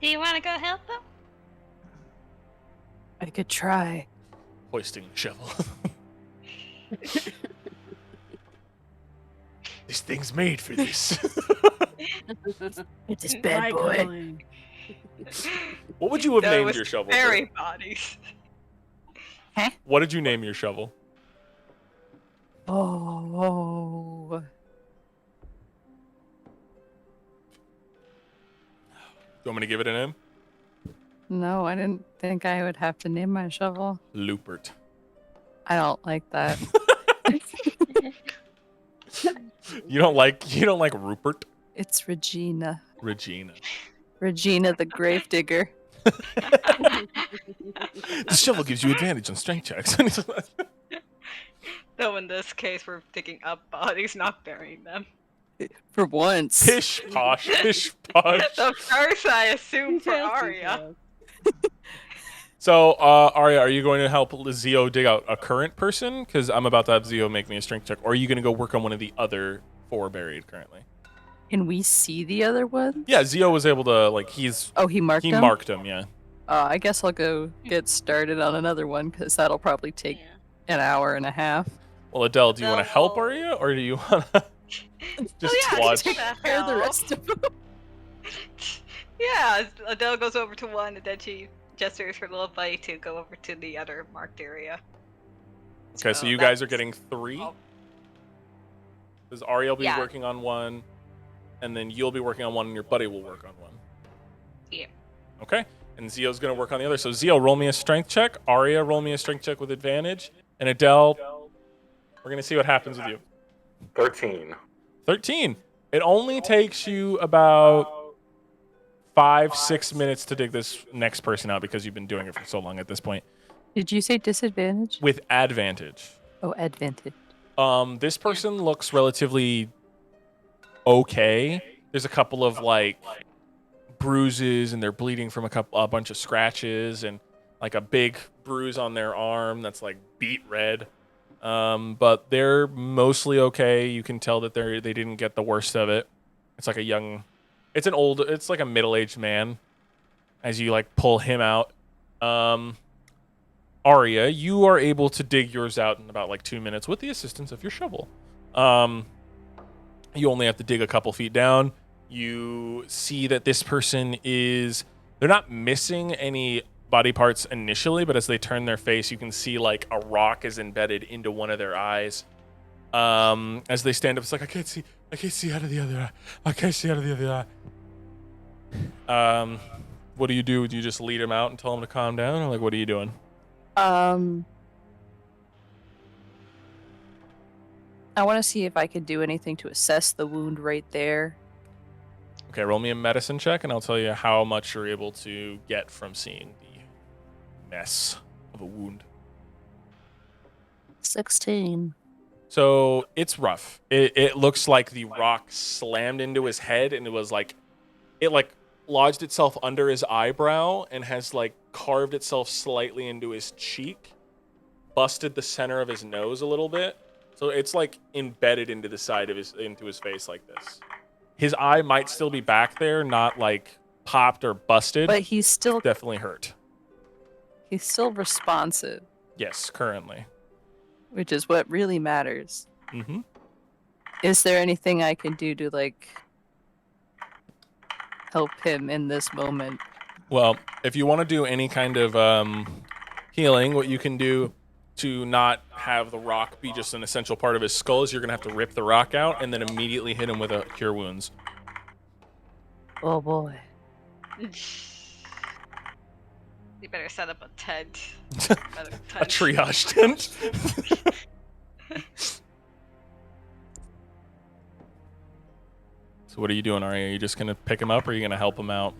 Do you want to go help them? I could try. Hoisting the shovel. This thing's made for this. It's this bad boy. What would you have That named was your shovel? fairy bodies. What did you name your shovel? Oh. You want me to give it a name? No, I didn't think I would have to name my shovel. Lupert. I don't like that. You don't like Rupert? It's Regina. Regina. Regina the Gravedigger. The shovel gives you advantage on strength checks. Though in this case, we're digging up bodies, not burying them. For once. Pish posh, pish posh. The first, I assume, for Details, Arya. details. So, Arya, are you going to help Zio dig out a current person? Because I'm about to have Zio make me a strength check. Or are you going to go work on one of the other 4 buried currently? Can we see the other one? Yeah, Zio was able to, like, he Marked them? marked him, yeah. I guess I'll go get started on another one because that'll probably take an hour and a half. Well, Adele, do you want to help No. Arya? Or do you want to just yeah, watch? take Take care of the rest of them. Yeah, Adele goes over to one, and then she gestures her little buddy to go over to the other marked area. Okay, so you guys are that's- getting 3? oh. Because Arya will be Yeah. working on one, and then you'll be working on one, and your buddy will work on one. Yeah. Okay, and Zio's going to work on the other. So Zio, roll me a strength check. Arya, roll me a strength check with advantage. And Adele, we're going to see what happens with you. 13. 13. It only takes you about 5-6 minutes to dig this next person out because you've been doing it for so long at this point. Did you say disadvantage? With advantage. Oh, advantage. This person looks relatively okay. There's a couple of like bruises and they're bleeding from a bunch of scratches and like a big bruise on their arm that's like beet red. But they're mostly okay. You can tell that they didn't get the worst of it. It's like it's like a middle-aged man as you like pull him out. Arya, you are able to dig yours out in about like 2 minutes with the assistance of your shovel. You only have to dig a couple feet down. You see that this person they're not missing any body parts initially, but as they turn their face, you can see like a rock is embedded into one of their eyes. As they stand up, it's like, I can't see out of the other eye. I can't see out of the other eye. What do? Do you just lead him out and tell him to calm down? Or like, what are you doing? I want to see if I could do anything to assess the wound right there. Okay, roll me a medicine check, and I'll tell you how much you're able to get from seeing the mess of a wound. 16. So it's rough. It looks like the rock slammed into his head, and it lodged itself under his eyebrow and has like carved itself slightly into his cheek, busted the center of his nose a little bit. So it's like embedded into the side of into his face like this. His eye might still be back there, not like popped or busted. But he's still Definitely hurt. responsive, Yes, currently. which is what really matters. Mm-hmm. Is there anything I can do to like help him in this moment? Well, if you want to do any kind of healing, what you can do to not have the rock be just an essential part of his skull is you're going to have to rip the rock out and then immediately hit him with a cure wounds. Oh boy. You better set up a tent. A triage tent. So what are you doing, Arya? Are you just going to pick him up or are you going to help him out?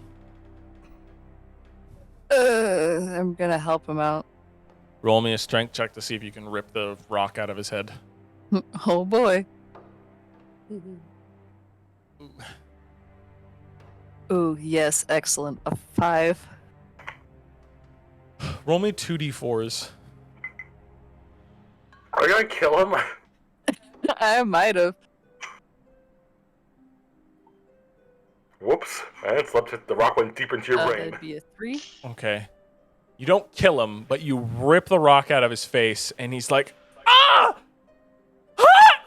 I'm gonna help him out. Roll me a strength check to see if you can rip the rock out of his head. Oh boy. Oh, yes, excellent. A 5. Roll me 2d4s. Are you gonna kill him? I might have. Whoops. I slept. The rock went deeper into your brain. That'd be a 3. Okay. You don't kill him, but you rip the rock out of his face, and he's like, ah! Ah!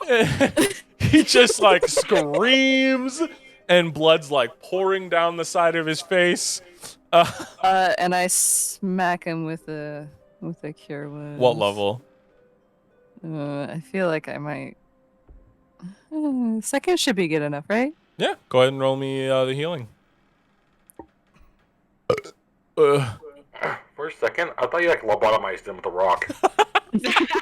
He just like screams, and blood's like pouring down the side of his face. And I smack him with a cure wounds. What level? I feel like I might. Second should be good enough, right? Yeah, go ahead and roll me the healing. For a second, I thought you like lobotomized him with a rock.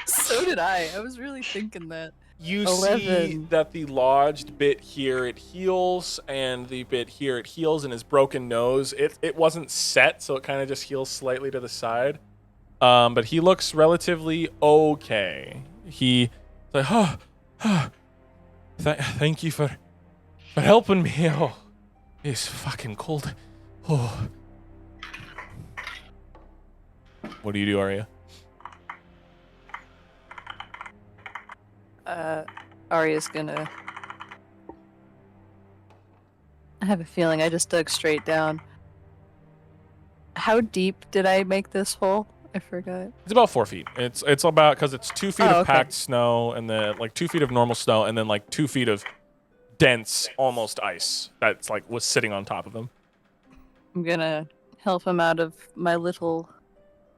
So did I. I was really thinking that. You 11. see that the lodged bit here it heals, and the bit here it heals, and his broken nose it wasn't set, so it kind of just heals slightly to the side. But he looks relatively okay. He's like, thank you for helping me. Oh, it's fucking cold. Oh. What do you do, Arya? Arya's gonna. I have a feeling I just dug straight down. How deep did I make this hole? I forgot. It's about 4 feet. It's about, because it's 2 feet of okay. packed snow, and then like 2 feet of normal snow, and then like 2 feet of dense, almost ice that's like was sitting on top of him. I'm gonna help him out of my little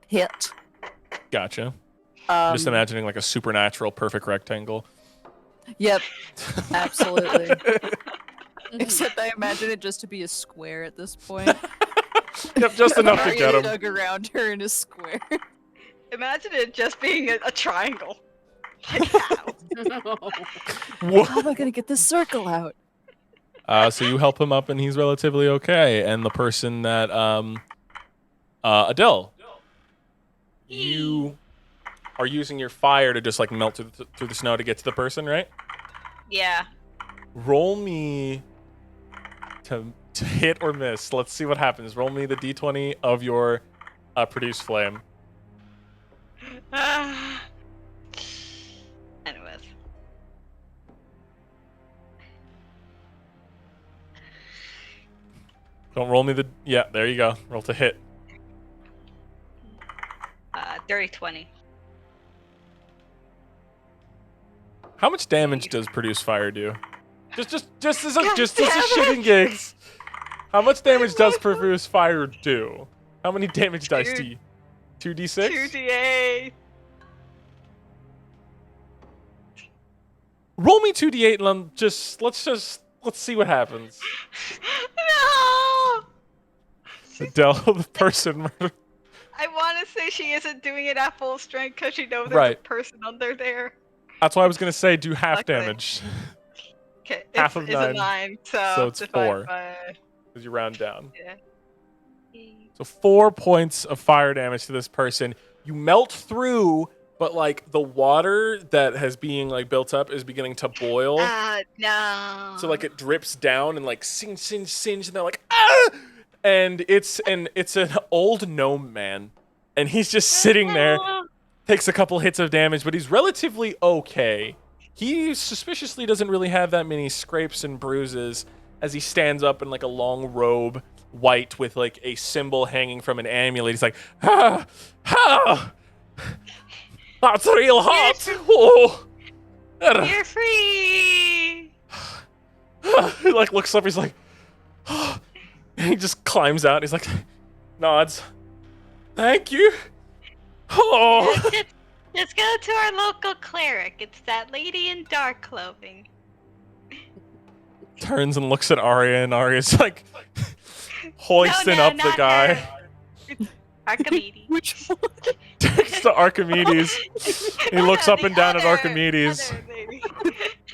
pit. Gotcha. Just imagining like a supernatural perfect rectangle. Yep, absolutely. Except I imagine it just to be a square at this point. Yep, just enough to Arya get him. dug around her in a square. Imagine it just being a triangle. Like how? How am I gonna get this circle out? So you help him up, and he's relatively okay. And the person that Adele, you are using your fire to just like melt through the snow to get to the person, right? Yeah. Roll me to hit or miss. Let's see what happens. Roll me the d20 of your produce flame. Anyways. Don't roll me the... Yeah, there you go. Roll to hit. Dirty 20. How much damage does produce fire do? Just as a shitting gigs. How much damage does produce fire do? How many damage dice do you? 2d6? 2d8. Roll me 2d8 and let's see what happens. No! Adele, the person murdered. I want to say she isn't doing it at full strength because she knows there's Right. a person under there. That's why I was gonna say do half Luckily. damage. Okay, Half it's of 9. a 9, So it's divide 4. by- Because you round down. Yeah. So 4 points of fire damage to this person. You melt through, but like the water that has being like built up is beginning to boil. No. So like it drips down and like singe, and they're like, ah! And it's an old gnome man, and he's just sitting there, takes a couple hits of damage, but he's relatively okay. He suspiciously doesn't really have that many scrapes and bruises as he stands up in like a long robe, white with like a symbol hanging from an amulet. He's like, that's real hot. Oh. You're free. He like looks up. He's like, and he just climbs out. And he's like, nods. Thank you. Oh. Let's go to our local cleric. It's that lady in dark clothing. Turns and looks at Arya, and Arya's like hoisting up the not guy. her. It's Archimedes. Which one? Takes to Archimedes. He looks up and down at Archimedes,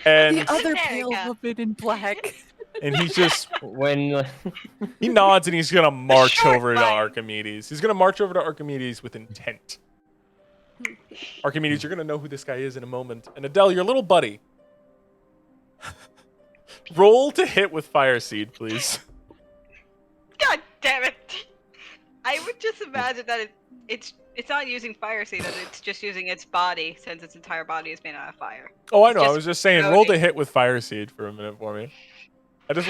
and The other There we pale go. woman in black. and he just When he nods, and he's gonna march short over to one. Archimedes. He's gonna march over to Archimedes with intent. Archimedes, you're gonna know who this guy is in a moment. And Adele, your little buddy. Roll to hit with Fire Seed, please. God damn it! I would just imagine that it's not using fire seed, that it's just using its body, since its entire body is made out of fire. Oh, I It's know. I just was just saying, roll to floating. hit with Fire Seed for a minute for me. I just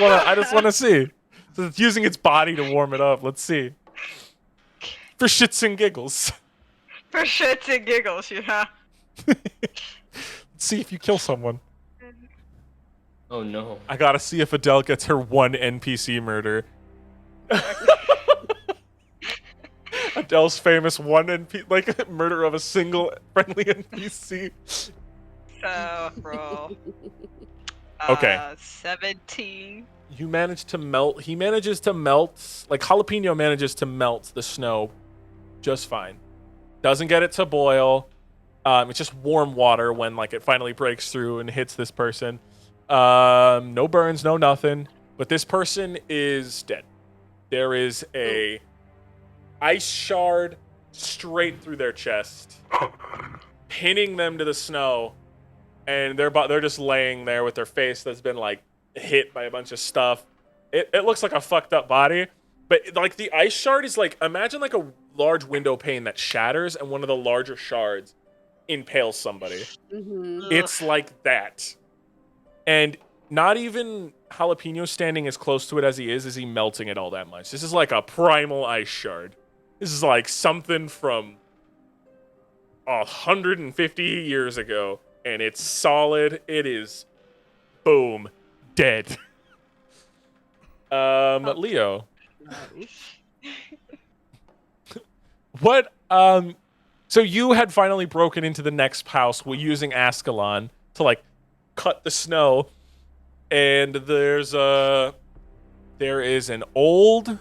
wanna see. So it's using its body to warm it up. Let's see. For shits and giggles. For shits and giggles, yeah. Let's see if you kill someone. Oh no. I gotta see if Adele gets her one NPC murder. Adele's famous one murder of a single friendly NPC. So roll. Okay. 17. You manage to melt. He manages to melt. Like Jalapeno manages to melt the snow just fine. Doesn't get it to boil. It's just warm water when like it finally breaks through and hits this person. No burns, no nothing. But this person is dead. There is a ice shard straight through their chest, pinning them to the snow, and they're just laying there with their face that's been like hit by a bunch of stuff. It looks like a fucked up body, but like the ice shard is like, imagine like a large window pane that shatters and one of the larger shards impales somebody. Mm-hmm. It's like that. And not even Jalapeno standing as close to it as he melting it all that much. This is like a primal ice shard. This is like something from 150 years ago, and it's solid. It is, boom, dead. Leo. Nice. What, so you had finally broken into the next house using Ascalon to, like, cut the snow, and there is an old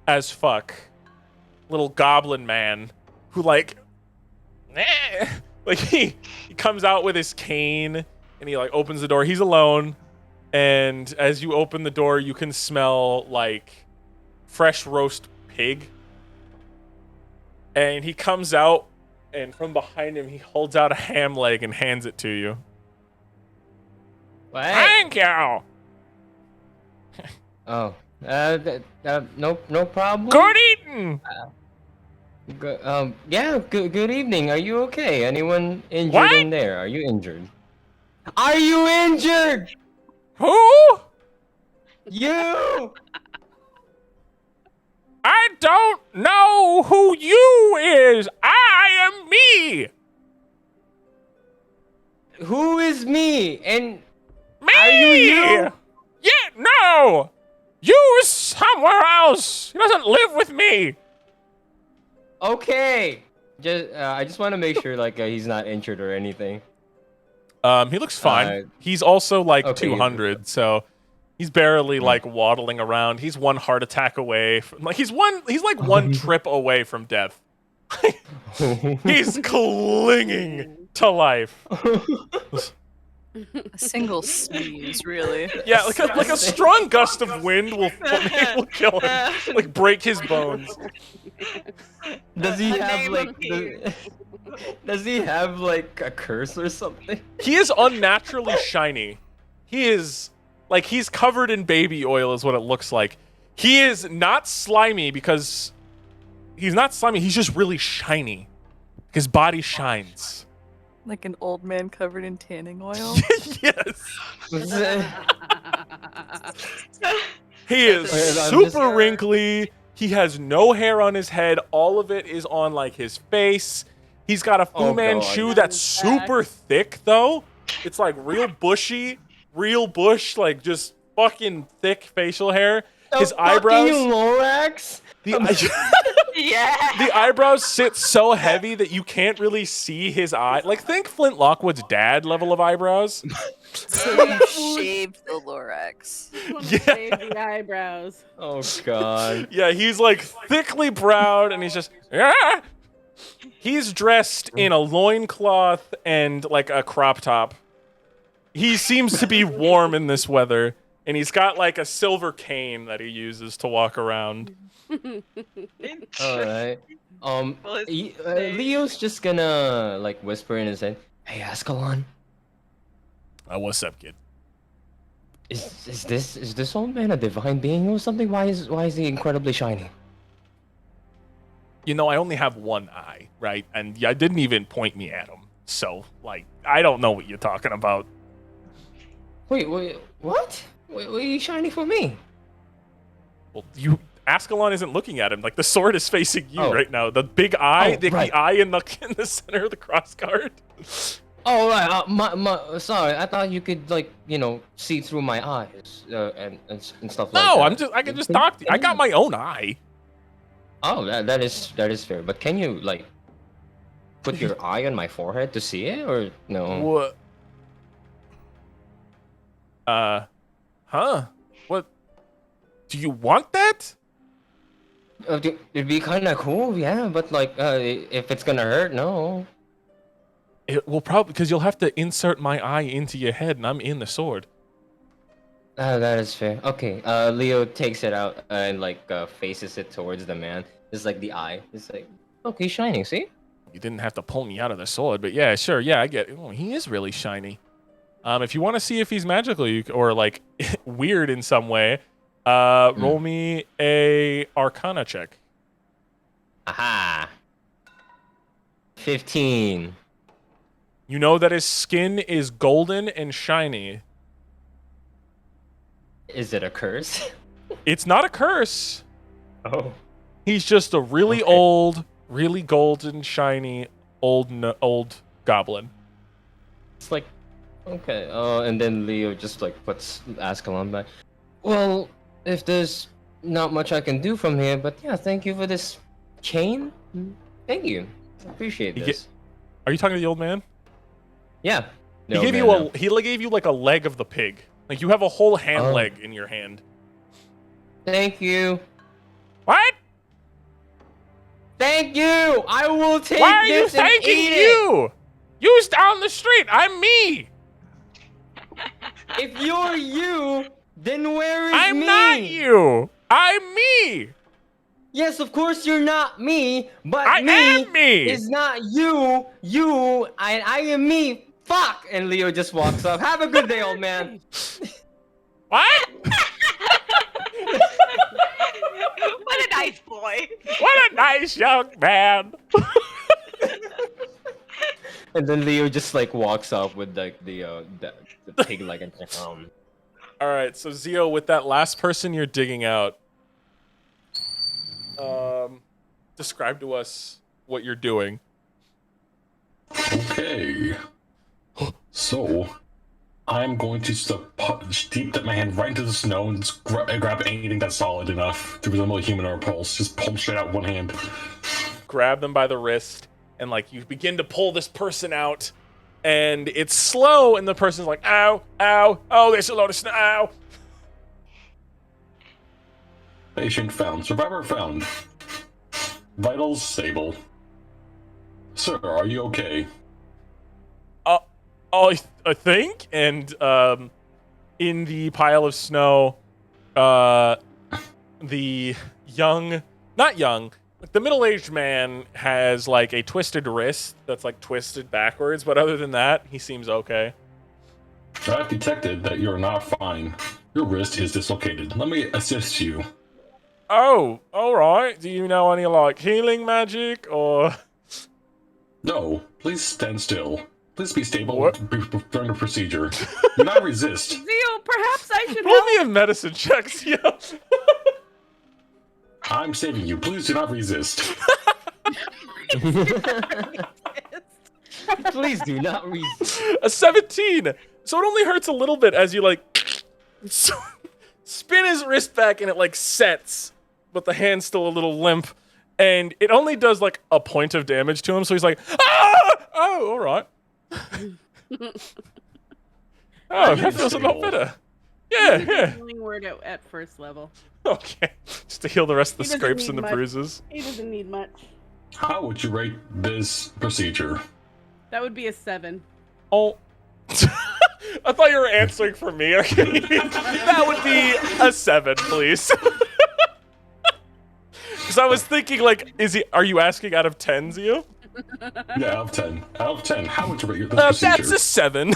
as fuck little goblin man who, like, he comes out with his cane, and he, like, opens the door. He's alone, and as you open the door, you can smell, like, fresh roast pig. And he comes out, and from behind him, he holds out a ham leg and hands it to you. What? Thank you. Oh. No problem. Good eating. Yeah. Good evening. Are you okay? Anyone injured What? in there? Are you injured? Are you injured? Who? You. I don't know who you is. I am me. Who is me? And Me. are you? Yeah, no. You is somewhere else. He doesn't live with me. Okay. I just want to make sure like he's not injured or anything. He looks fine. He's also like okay, 200, so he's barely like waddling around. He's one heart attack away from, like he's like one trip away from death. He's clinging to life. A single sneeze, really. Yeah, like a strong gust of wind will kill him, like break his bones. Does he A have name like appears. Does he have like a curse or something? He is unnaturally shiny. He is like, he's covered in baby oil is what it looks like. He is not slimy because he's not slimy. He's just really shiny. His body shines. Like an old man covered in tanning oil. Yes. Okay, He is I'm super just- wrinkly. He has no hair on his head. All of it is on like his face. He's got a Fu Oh, Manchu God. that's His back. super thick though. It's like real bushy, real bush, like just fucking thick facial hair. His eyebrows. You Lorax? The, Yeah. the eyebrows sit so heavy that you can't really see his eye. Like, think Flint Lockwood's dad level of eyebrows. So you shaved the Lorax. Yeah. Save the eyebrows. Oh god. Yeah, he's like thickly browed, and he's just, ah! He's dressed in a loincloth and like a crop top. He seems to be warm in this weather, and he's got like a silver cane that he uses to walk around. Alright. Well, it's Leo's just gonna like whisper in his head, "Hey, Ascalon, What's up, kid? Is this old man a divine being or something? Why is he incredibly shiny? You know, I only have one eye, right? And I didn't even point me at him. So, like, I don't know what you're talking about. Wait, what? Wait, are you shiny for me? Well, Ascalon isn't looking at him. Like, the sword is facing you Oh. right now. The big eye, Oh, right. the eye in the center of the cross guard. Oh, right. Sorry, I thought you could like see through my eyes and stuff like that. No, I can just talk to you. I got my own eye. Oh, that is fair. But can you like put your eye on my forehead to see it or no? What? Huh? What? Do you want that? It'd be kind of cool, yeah. But like, if it's gonna hurt, no. It will probably because you'll have to insert my eye into your head, and I'm in the sword. That is fair. Okay. Leo takes it out and like faces it towards the man. It's like the eye. It's like, okay, shining. See? You didn't have to pull me out of the sword, but yeah, sure, yeah, I get. Oh, he is really shiny. If you want to see if he's magical or like weird in some way, roll me a Arcana check. Aha. 15. You know that his skin is golden and shiny. Is it a curse? It's not a curse. Oh. He's just a really Okay. old, really golden, shiny, old goblin. It's like, okay. And then Leo just like puts Ascalon back. Well, if there's not much I can do from here, but yeah, thank you for this chain. Thank you. I appreciate this. Are you talking to the old man? Yeah. He gave you like a leg of the pig. Like you have a whole hand Oh. leg in your hand. Thank you. What? Thank you. I will take Why are you this and thanking eat it. you? You's down the street. I'm me. If you're you, then where is I'm me? not you. I'm me. Yes, of course you're not me, but I me am me. is not you. I am me. Fuck! And Leo just walks up. Have a good day, old man. What? What a nice boy. What a nice young man. And then Leo just like walks up with like the pig leg and All right, so Zio, with that last person you're digging out, describe to us what you're doing. Okay. So, I'm going to just deep dip my hand right into the snow and just grab anything that's solid enough to resemble a human or a pulse. Just pull them straight out with one hand. Grab them by the wrist, and like you begin to pull this person out, and it's slow, and the person's like, ow, ow, oh, there's a lot of snow, ow. Patient found. Survivor found. Vitals stable. Sir, are you okay? I think, and in the pile of snow, the the middle-aged man has like a twisted wrist that's like twisted backwards, but other than that, he seems okay. I've detected that you're not fine. Your wrist is dislocated. Let me assist you. Oh, all right. Do you know any like healing magic or? No, please stand still. Please be stable What? during the procedure. Do not resist. Zio, perhaps I should Roll help. me a medicine check, yeah. I'm saving you. Please do not resist. Please do not resist. A 17. So it only hurts a little bit as you like spin his wrist back and it like sets, but the hand's still a little limp, and it only does like a point of damage to him. So he's like, ah! Oh, all right. Oh, that feels a lot better. Yeah, yeah. Healing word at first level. Okay, just to heal the rest of the He doesn't scrapes need and the much. bruises. He doesn't need much. How would you rate this procedure? That would be a 7. Oh. I thought you were answering for me. Okay. That would be a 7, please. Because I was thinking, like, are you asking out of 10, Zio? Yeah, out of 10. Out of 10, how would you rate this procedure? That's a 7.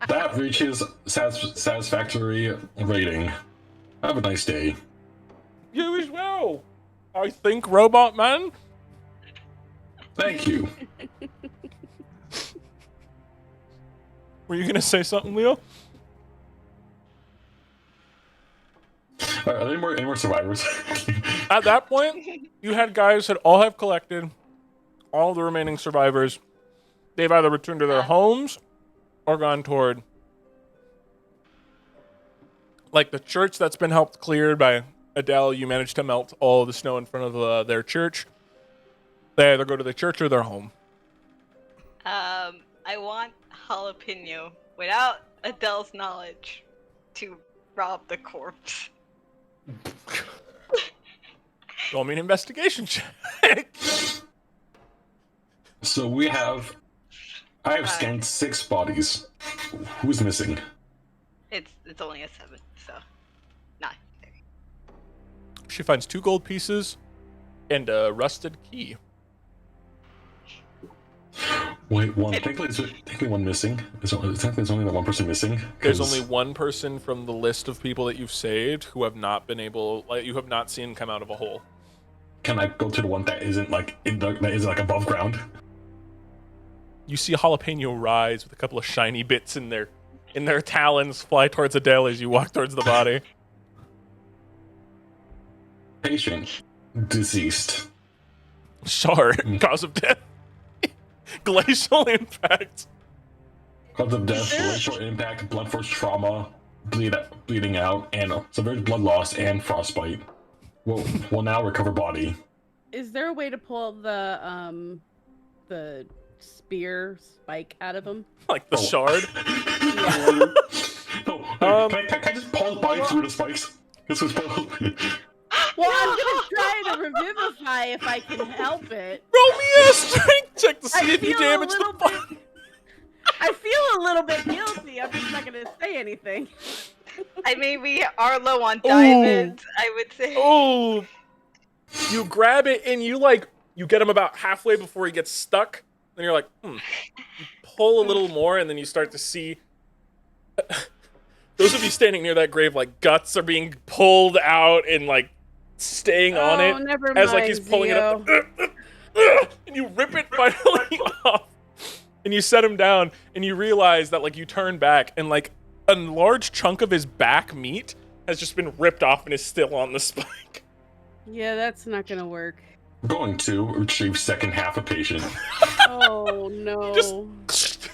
That reaches satisfactory rating. Have a nice day. You as well. I think, Robot Man. Thank you. Were you gonna say something, Leo? Are there any more survivors? At that point, you had guys that all have collected all the remaining survivors. They've either returned to their homes or gone toward, like, the church that's been helped cleared by Adele. You managed to melt all the snow in front of their church. They either go to the church or their home. I want Jalapeno, without Adele's knowledge, to rob the corpse. Roll me an investigation check. So I have scanned 6 bodies. Who's missing? It's only a 7, so not. She finds 2 gold pieces and a rusted key. Wait, one. Technically one missing. Technically there's only that one person missing. There's only one person from the list of people that you've saved who have not been able, like, you have not seen come out of a hole. Can I go to the one that isn't like that isn't like above ground? You see Jalapeno rise with a couple of shiny bits in their talons, fly towards Adele as you walk towards the body. Patient deceased. Sure. Cause of death. Glacial impact. Cause of death, glacial impact, blood force trauma, bleeding out, and severe blood loss and frostbite. Will now recover body. Is there a way to pull the spear spike out of him? Like the shard. Can I just pull his body through the spikes? This was Well, I'm gonna try to revivify if I can help it. Roll me a strength check to see if you damage the body. I feel a little bit guilty. I'm just not gonna say anything. I mean, we are low on diamonds, I would say. Oh, you grab it and you get him about halfway before he gets stuck. Then you're like, You pull a little more, and then you start to see. Those of you standing near that grave, like, guts are being pulled out and like staying on it never as like mind, he's pulling Zio. it up, and you rip it finally off, and you set him down, and you realize that like you turn back and like a large chunk of his back meat has just been ripped off and is still on the spike. Yeah, that's not gonna work. I'm going to retrieve second half of patient. Oh no. Just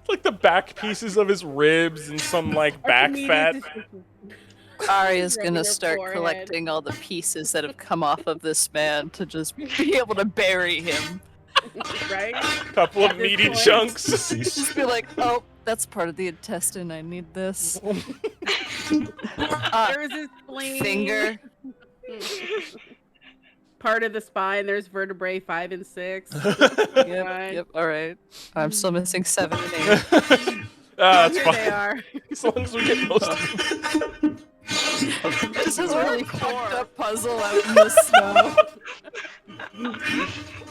like the back pieces of his ribs and some like back fat. Arya's gonna Regular start forehead. collecting all the pieces that have come off of this man to just be able to bury him. Right? Couple of At this meaty point. chunks. Deceased. Just be like, oh, that's part of the intestine. I need this. There's his spleen. Finger. Part of the spine. There's vertebrae 5 and 6. Yep. All right. I'm still missing 7 and 8. That's Here fine. they are. As long as we get most of them. This is a really fucked up puzzle out in the snow.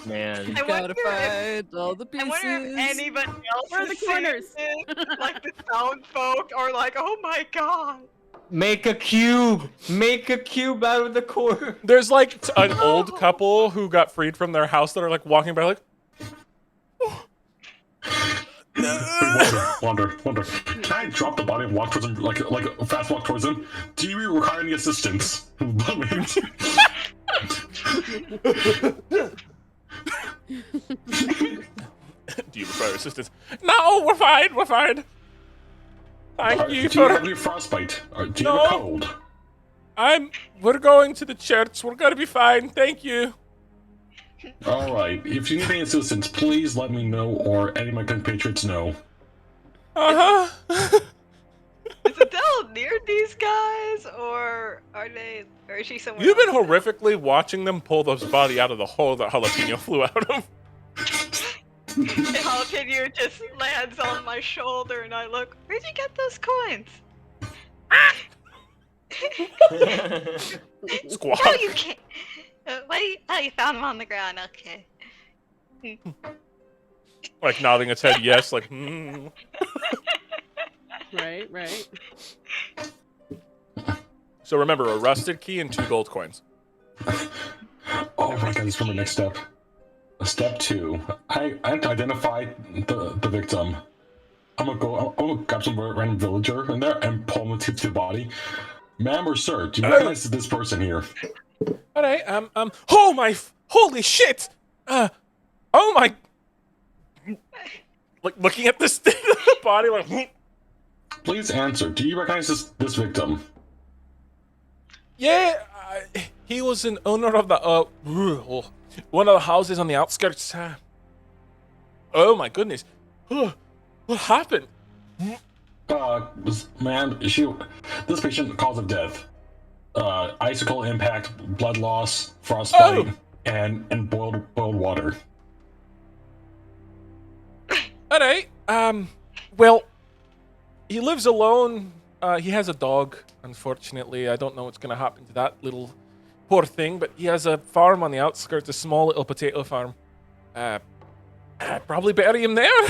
Man. I wonder Gotta if, find all the I pieces. wonder if anybody else Where are the is seeing corners? this, like the sound folk, or like, oh my god. Make a cube! Make a cube out of the core! There's like an old couple who got freed from their house that are like walking by like, Wonder. Can I drop the body and walk towards him, like a fast walk towards him? Do you require any assistance? do you require assistance? No, we're fine. Thank you Do you have for. any frostbite? Or do you have a No. cold? We're going to the church. We're gonna be fine. Thank you. All right. If you need any assistance, please let me know, or any of my compatriots know. Uh-huh. Is Adele near these guys, or is she somewhere You've been else? horrifically watching them pull this body out of the hole that Jalapeno flew out of. And Jalapeno just lands on my shoulder, and I look, where'd you get those coins? Squawk. No, you can't. You found them on the ground. Okay. like nodding its head yes, like hmm. Right, right. So remember, a rusted key and 2 gold coins. Oh my god, this is for my next step. Step 2. I have to identify the victim. I'm gonna grab some random villager in there and pull him to the body. Ma'am or sir, do you recognize this person here? All right. Oh my! Holy shit! Oh my! Like looking at this thing, the body, like. Please answer. Do you recognize this victim? Yeah, he was an owner of the one of the houses on the outskirts. Oh my goodness! What happened? Ma'am, this patient cause of death. Icicle impact, blood loss, frostbite, and boiled water. All right. Well, he lives alone. He has a dog. Unfortunately, I don't know what's gonna happen to that little poor thing. But he has a farm on the outskirts, a small little potato farm. I'd probably bury him there.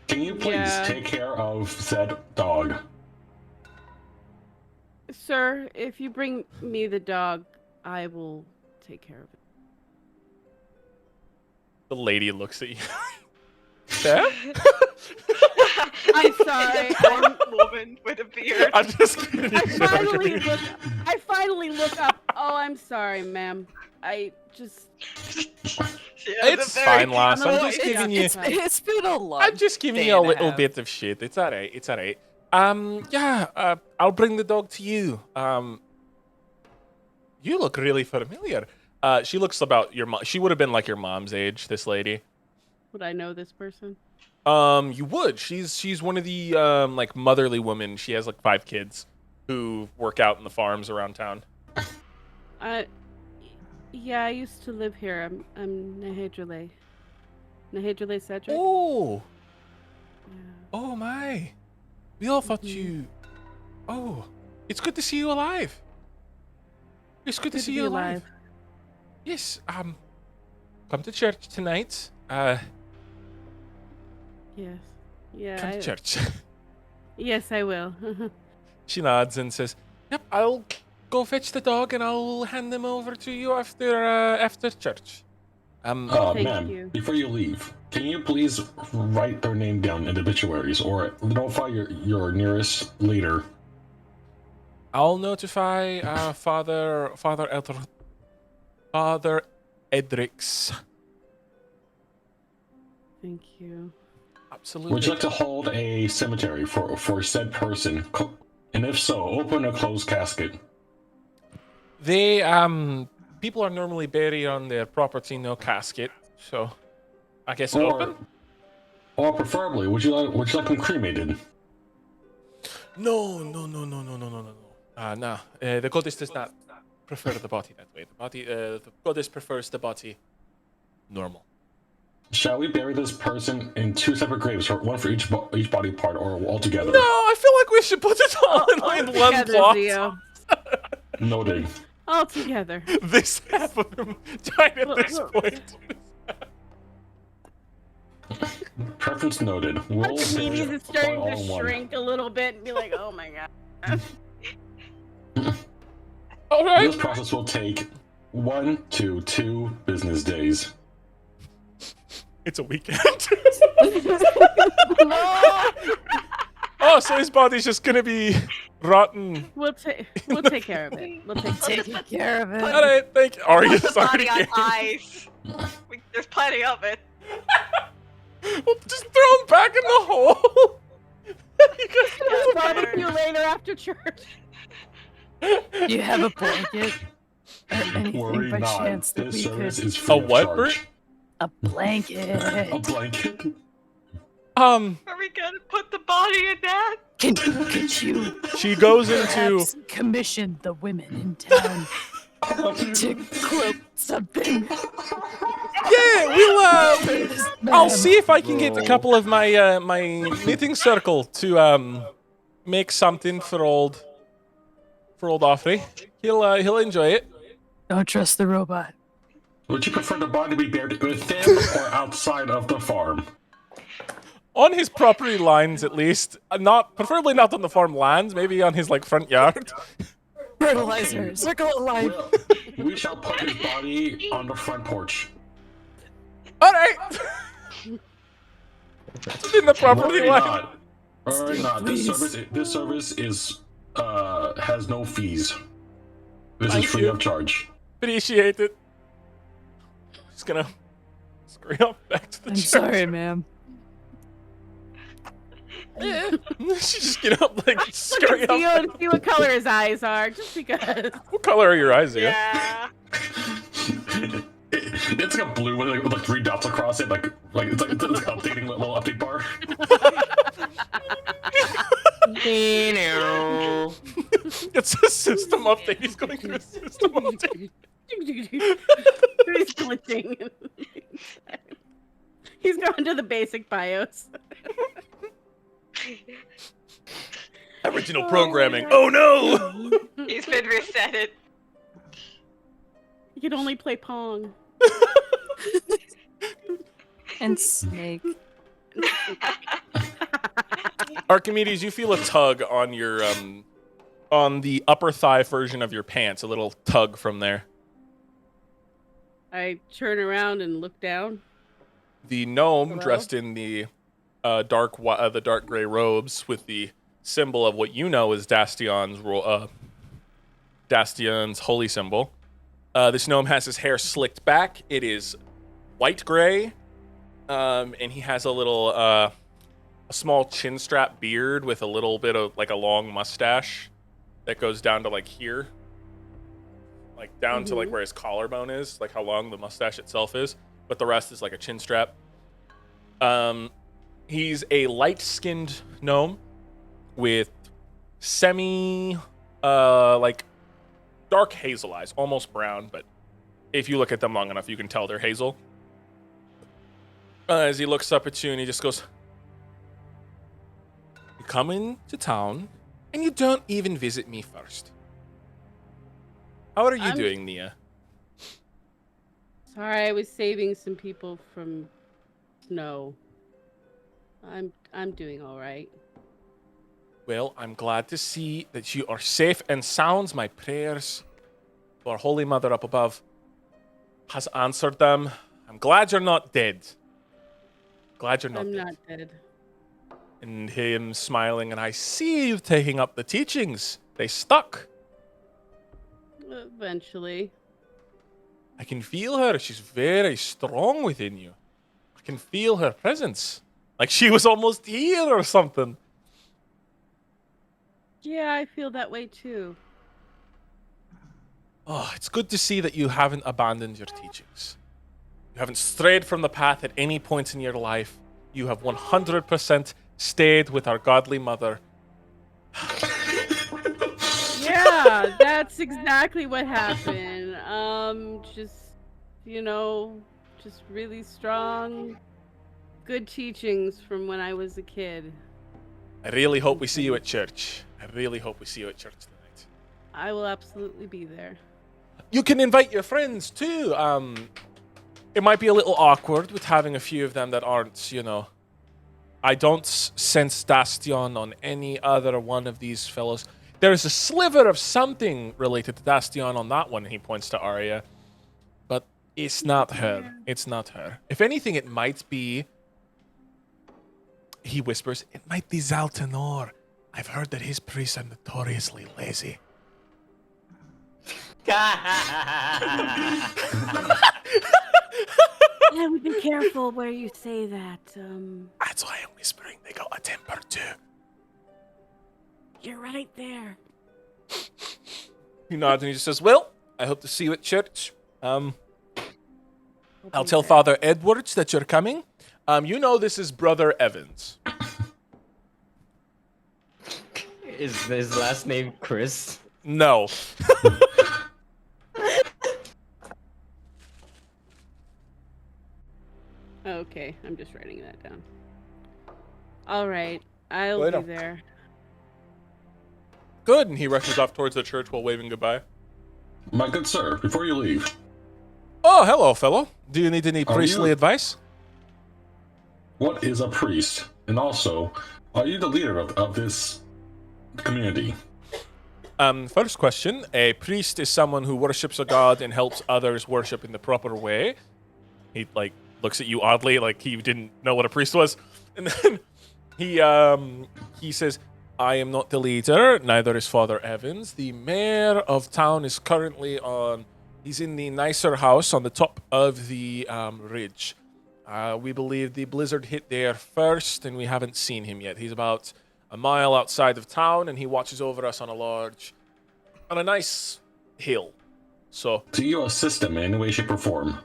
Can you please take care of said dog? Sir, if you bring me the dog, I will take care of it. The lady looks at you. Yeah? I'm sorry. Short woman with a beard. I'm just kidding. I finally look up. Oh, I'm sorry, ma'am. I just. It's fine, lass. I'm just giving you. It's been a long. I'm just giving you a little bit of shit. It's alright. It's alright. Yeah. I'll bring the dog to you. You look really familiar. She looks about your mom. She would have been like your mom's age. This lady. Would I know this person? You would. She's one of the like motherly women. She has like 5 kids who work out in the farms around town. Yeah, I used to live here. I'm Nahedrele. Nahedrele Cedric. Oh. Yeah. Oh my. We all thought you. Oh, it's good to see you alive. It's good to see you alive. Yes. Come to church tonight. Yes. Yeah. Come to church. Yes, I will. She nods and says, "Yep, I'll go fetch the dog and I'll hand them over to you after church." Ma'am, you. before you leave, can you please write their name down in the obituaries or notify your nearest leader? I'll notify Father Edrix. Thank you. Absolutely. Would you like to hold a cemetery for said person? And if so, open a closed casket. They people are normally buried on their property, no casket. So I guess open. Or preferably, would you like them cremated? No. The goddess does not prefer the body that way. The goddess prefers the body normal. Shall we bury this person in 2 separate graves, or one for each body part, or all together? No, I feel like we should put it all in one Together, plot. Zio. Noted. All together. This half of them died at this point. Preference noted. We'll Memes bury is it starting all to in one. shrink a little bit and be like, oh my god. All right. This process will take 1 to 2 business days. It's a weekend. Oh, so his body's just gonna be rotten. We'll take care of it. We'll take care of it. All right, thank you. Are you Put the sorry? body on ice. There's plenty of it. Well, just throw him back in the hole. You guys Barbecue later after church. You have a blanket? Or anything Worry by not. chance that This we service could... is free of what, charge. Bert? A blanket. A blanket? Are we gonna put the body in that? Could you She goes into. perhaps commission the women in town to quote something? Yeah, we'll. I'll see if I can get a couple of my my knitting circle to make something for old Offrey. He'll enjoy it. Don't trust the robot. Would you prefer the body to be buried within or outside of the farm? On his property lines, at least. Preferably not on the farm lands. Maybe on his front yard. Fertilizer. Okay. Circle of life. Well, we shall put his body on the front porch. All right. Within the property Worry line. not. Worry not. This service is has no fees. This Thank is free you. of charge. Appreciate it. Just gonna scurry up back to the I'm church. sorry, ma'am. She just get up, scurry See, up. see what color his eyes are, just because. What color are your eyes again? Yeah. It's like a blue one with 3 dots across it, it's like updating little update bar. It's a system update. He's going through a system update. He's glitching. He's going to the basic BIOS. Original Oh programming. my Oh no! He's been resetted. You can only play Pong. And Snake. Archimedes, you feel a tug on your on the upper thigh version of your pants. A little tug from there. I turn around and look down. The gnome Hello? dressed in the dark gray robes with the symbol of what you know is Dastion's holy symbol. This gnome has his hair slicked back. It is white gray, and he has a small chin strap beard with a little bit of a long mustache that goes down to here, down to where his collarbone is, how long the mustache itself is, but the rest is a chin strap. He's a light-skinned gnome with dark hazel eyes, almost brown, but if you look at them long enough, you can tell they're hazel. As he looks up at you and he just goes, "You come into town and you don't even visit me first. How are you doing, Nia?" Sorry, I was saving some people from snow. I'm doing all right. Well, I'm glad to see that you are safe and sound. My prayers to our Holy Mother up above has answered them. I'm glad you're not dead. Glad you're not I'm dead. not dead. And him smiling, and I see you taking up the teachings. They stuck. Eventually. I can feel her. She's very strong within you. I can feel her presence. Like she was almost here or something. Yeah, I feel that way too. Oh, it's good to see that you haven't abandoned your teachings. You haven't strayed from the path at any point in your life. You have 100% stayed with our godly mother. Yeah, that's exactly what happened. Just really strong, good teachings from when I was a kid. I really hope we see you at church. I really hope we see you at church tonight. I will absolutely be there. You can invite your friends too. It might be a little awkward with having a few of them that aren't, I don't sense Dastion on any other one of these fellows. There's a sliver of something related to Dastion on that one, and he points to Arya. But it's not her. It's not her. If anything, it might be... He whispers, it might be Zaltanor. I've heard that his priests are notoriously lazy. Yeah, be careful where you say that. That's why I'm whispering. They got a temper too. You're right there. He nods and he just says, well, I hope to see you at church. I'll tell there. Father Edwards that you're coming. This is Brother Evans. Is his last name Chris? No. Okay, I'm just writing that down. All right, I'll Later. be there. Good. And he rushes off towards the church while waving goodbye. My good sir, before you leave, Oh, hello, fellow. Do you need any Are priestly you- advice? What is a priest? And also, are you the leader of this community? First question. A priest is someone who worships a god and helps others worship in the proper way. He, like, looks at you oddly, like he didn't know what a priest was. And then he says, I am not the leader, neither is Father Evans. The mayor of town is currently he's in the nicer house on the top of the ridge. We believe the blizzard hit there first, and we haven't seen him yet. He's about a mile outside of town, and he watches over us on a nice hill. So, Do you assist him in any way, shape, or form?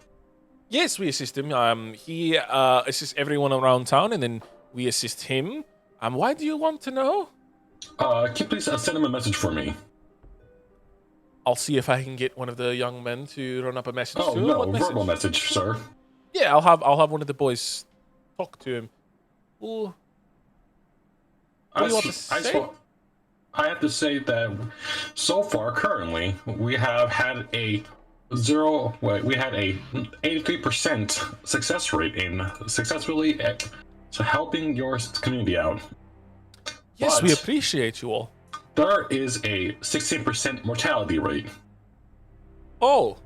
yes, we assist him. He assists everyone around town, and then we assist him. Why do you want to know? Can you please send him a message for me? I'll see if I can get one of the young men to run up a message Oh to him. no, What message? verbal message, sir. Yeah, I'll have one of the boys talk to him. Ooh. What do you want to say? I have to say that so far, currently, we have had a 83% success rate in successfully helping your community out. Yes, But we appreciate you all. there is a 16% mortality rate. Oh,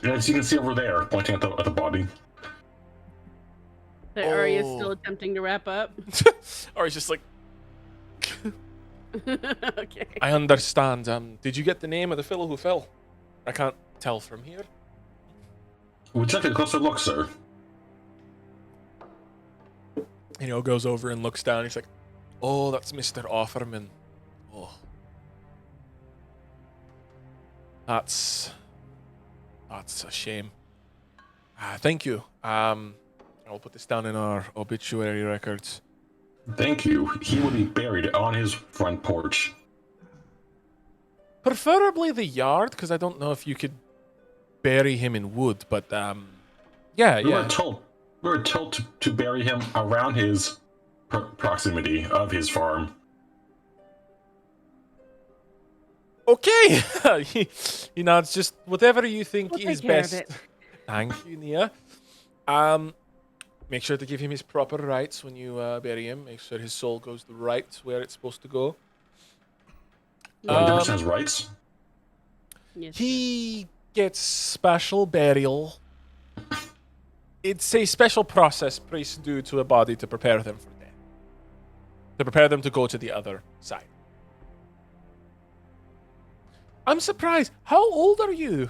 And as you can see over there, pointing at the body. That Arya's Oh. still attempting to wrap up. or he's just like, Okay. I understand. Did you get the name of the fellow who fell? I can't tell from here. Would you like a closer look, sir? Goes over and looks down. He's like, oh, that's Mr. Offerman. Oh. That's a shame. Thank you. I'll put this down in our obituary records. Thank you. He will be buried on his front porch. Preferably the yard, because I don't know if you could bury him in wood, but yeah. We were told to bury him around his proximity of his farm. Okay. It's just whatever you think We'll is take care of best. it. Thank you, Nia. Make sure to give him his proper rights when you bury him. Make sure his soul goes right where it's supposed to go. 100% has rights. Yes, He gets special burial. It's a special process priests do to a body to prepare them for death. To prepare them to go to the other side. I'm surprised. How old are you?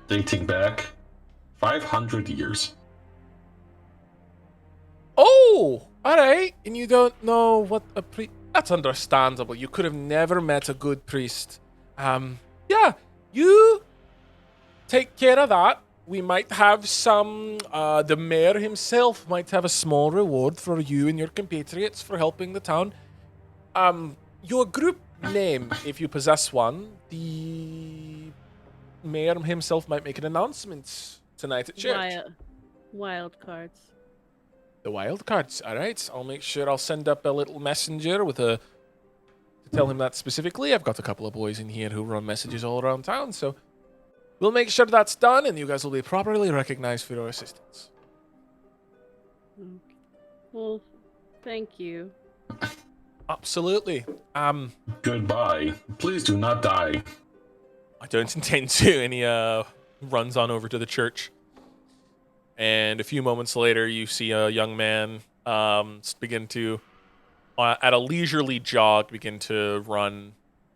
Dating back 500 years. Oh, all right. And you don't know what a priest... That's understandable. You could have never met a good priest. Yeah, you take care of that. We might have some... the mayor himself might have a small reward for you and your compatriots for helping the town. Your group name, if you possess one, the mayor himself might make an announcement tonight at church. Wild cards. The wild cards. All right. I'll make sure I'll send up a little messenger to tell him that specifically. I've got a couple of boys in here who run messages all around town, so we'll make sure that's done, and you guys will be properly recognized for your assistance. Okay. Well, thank you. Absolutely. Goodbye. Please do not die. I don't intend to. And he runs on over to the church. And a few moments later, you see a young man begin to, at a leisurely jog, begin to run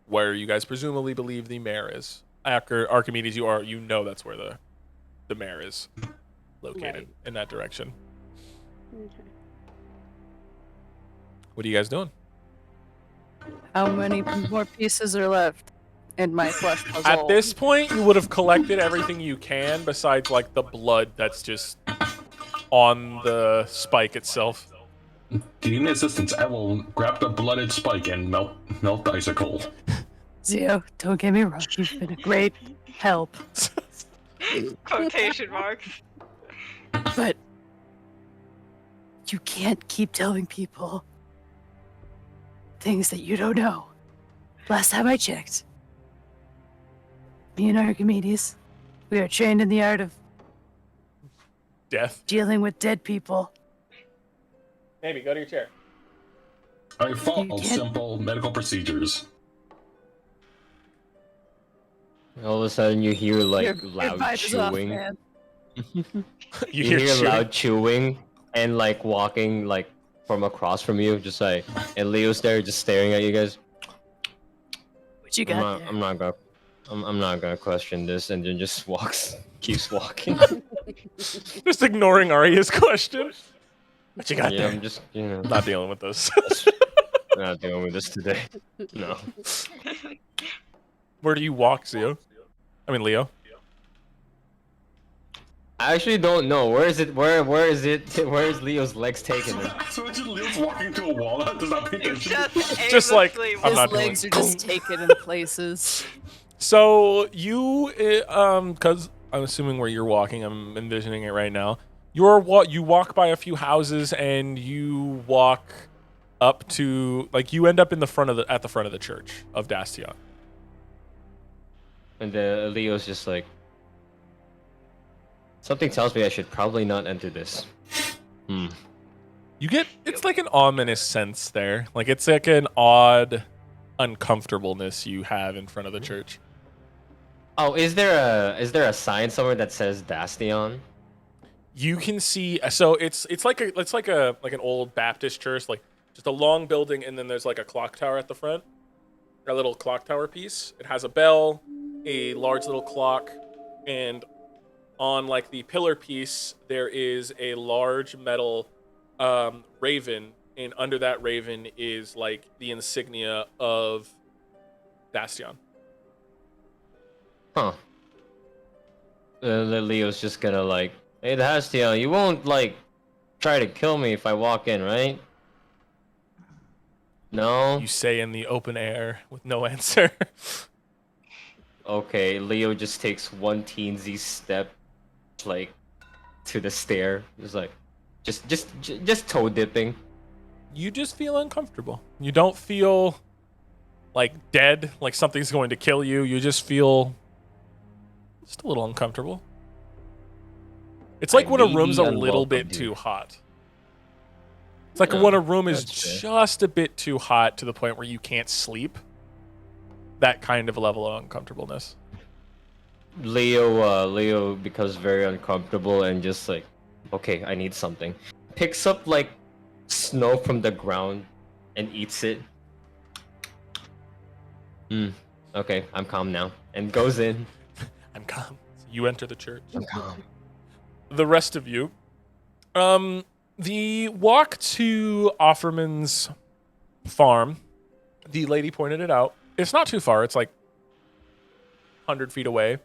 where you guys presumably believe the mayor is. Archimedes, you know that's where the mayor is located, Right. in that direction. Okay. What are you guys doing? How many more pieces are left in my flesh puzzle? At this point, you would have collected everything you can besides like the blood that's just on the spike itself. Do you need assistance? I will grab the blooded spike and melt the icicle. Zio, don't get me wrong. You've been a great help, Quotation marks. but you can't keep telling people things that you don't know. Last time I checked, Me and Archimedes, we are trained in the art of Death. dealing with dead people. Maybe go to your chair. I follow You can't- simple medical procedures. All of a sudden, you hear like Your loud vibe is off, chewing. man. You hear shooting. Loud chewing and like walking like from across from you, just like, and Leo's there, just staring at you guys. What you got there? I'm not gonna question this, and then just keeps walking. Just ignoring Arya's question. What you got Yeah, there? I'm just Not dealing with this. we're not dealing with this today. No. Where do you walk, Leo? Leo. I actually don't know. Where is it? Where is it? Where is Leo's legs taking him? So it's just Leo's walking to a wall. That does not pay He's attention. Just like, aimlessly I'm His not doing legs it. are just taken in places. So you, because I'm assuming where you're walking, I'm envisioning it right now. You walk by a few houses and you walk up to you end up in the front of at the front of the church of Dastion. And Leo's just like, something tells me I should probably not enter this. It's like an ominous sense there. Like it's like an odd uncomfortableness you have in front of the church. Oh, is there a sign somewhere that says Dastion? You can see, so it's like an old Baptist church, like just a long building, and then there's like a clock tower at the front, a little clock tower piece. It has a bell, a large little clock, and on like the pillar piece there is a large metal raven, and under that raven is like the insignia of Dastion. Huh. Leo's just gonna like, hey, Dastion, you won't like try to kill me if I walk in, right? No? You say in the open air with no answer. Okay, Leo just takes one teensy step, like, to the stair. Just like, just toe dipping. You just feel uncomfortable. You don't feel like dead, like something's going to kill you. You just feel just a little uncomfortable. It's like when a room's a little bit too hot. It's like when a room is just a bit too hot to the point where you can't sleep. That kind of level of uncomfortableness. Leo becomes very uncomfortable and just like, okay, I need something. Picks up like snow from the ground and eats it. Okay, I'm calm now. And goes in. I'm calm. You enter the church. I'm calm. The rest of you, the walk to Offerman's farm, the lady pointed it out. It's not too far. It's like 100 feet away,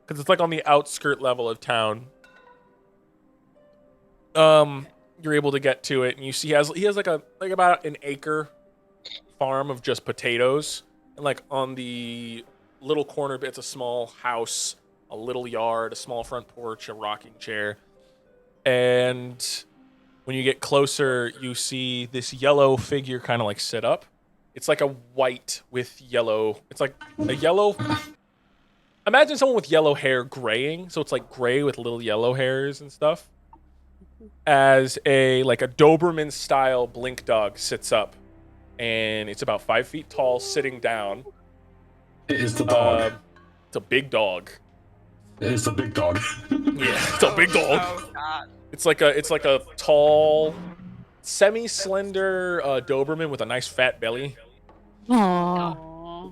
because it's like on the outskirt level of town. You're able to get to it, and you see he has like about an acre farm of just potatoes, and like on the little corner, it's a small house, a little yard, a small front porch, a rocking chair, and when you get closer, you see this yellow figure kind of like sit up. It's like a white with yellow. It's like a yellow. Imagine someone with yellow hair graying. So it's like gray with little yellow hairs and stuff. As a Doberman style blink dog sits up, and it's about 5 feet tall, sitting down. It is the dog. It's a big dog. It is the big dog. Yeah, it's a big dog. Oh god. It's like a tall, semi-slender Doberman with a nice fat belly, Aww. Aw.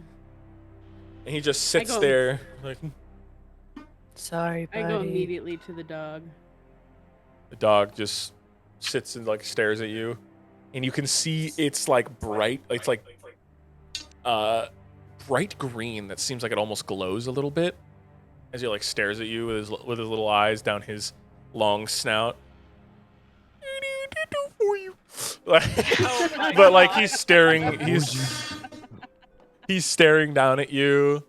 and he just sits go- there like Sorry, I buddy. go immediately to the dog. the dog just sits and like stares at you, and you can see it's like bright. It's like bright green that seems like it almost glows a little bit as he like stares at you with his little eyes down his long snout. For you. Oh my But like God. he's staring staring down at you.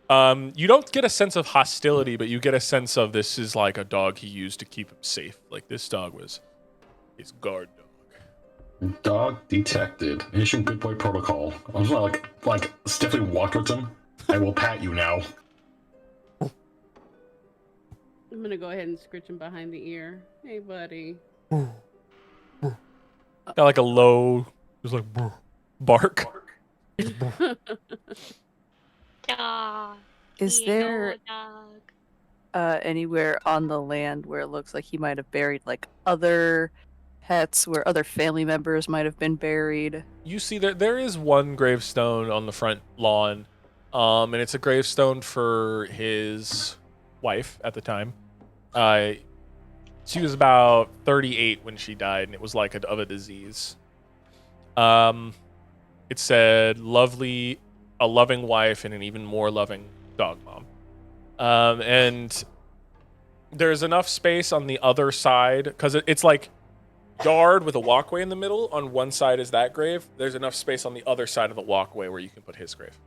You don't get a sense of hostility, but you get a sense of this is like a dog he used to keep him safe. Like this dog was his guard dog. Dog detected. Mission good boy protocol. I was gonna like stiffly walk towards him. I will pat you now. I'm gonna go ahead and scritch him behind the ear. Hey, buddy. Got like a low, just like bark. Dog. Is You there know, dog. anywhere on the land where it looks like he might have buried like other pets, where other family members might have been buried? You see that there is one gravestone on the front lawn, and it's a gravestone for his wife at the time. She was about 38 when she died, and it was like of a disease. It said, "Lovely, a loving wife, and an even more loving dog mom." And there's enough space on the other side because it's like yard with a walkway in the middle. On one side is that grave. There's enough space on the other side of the walkway where you can put his grave.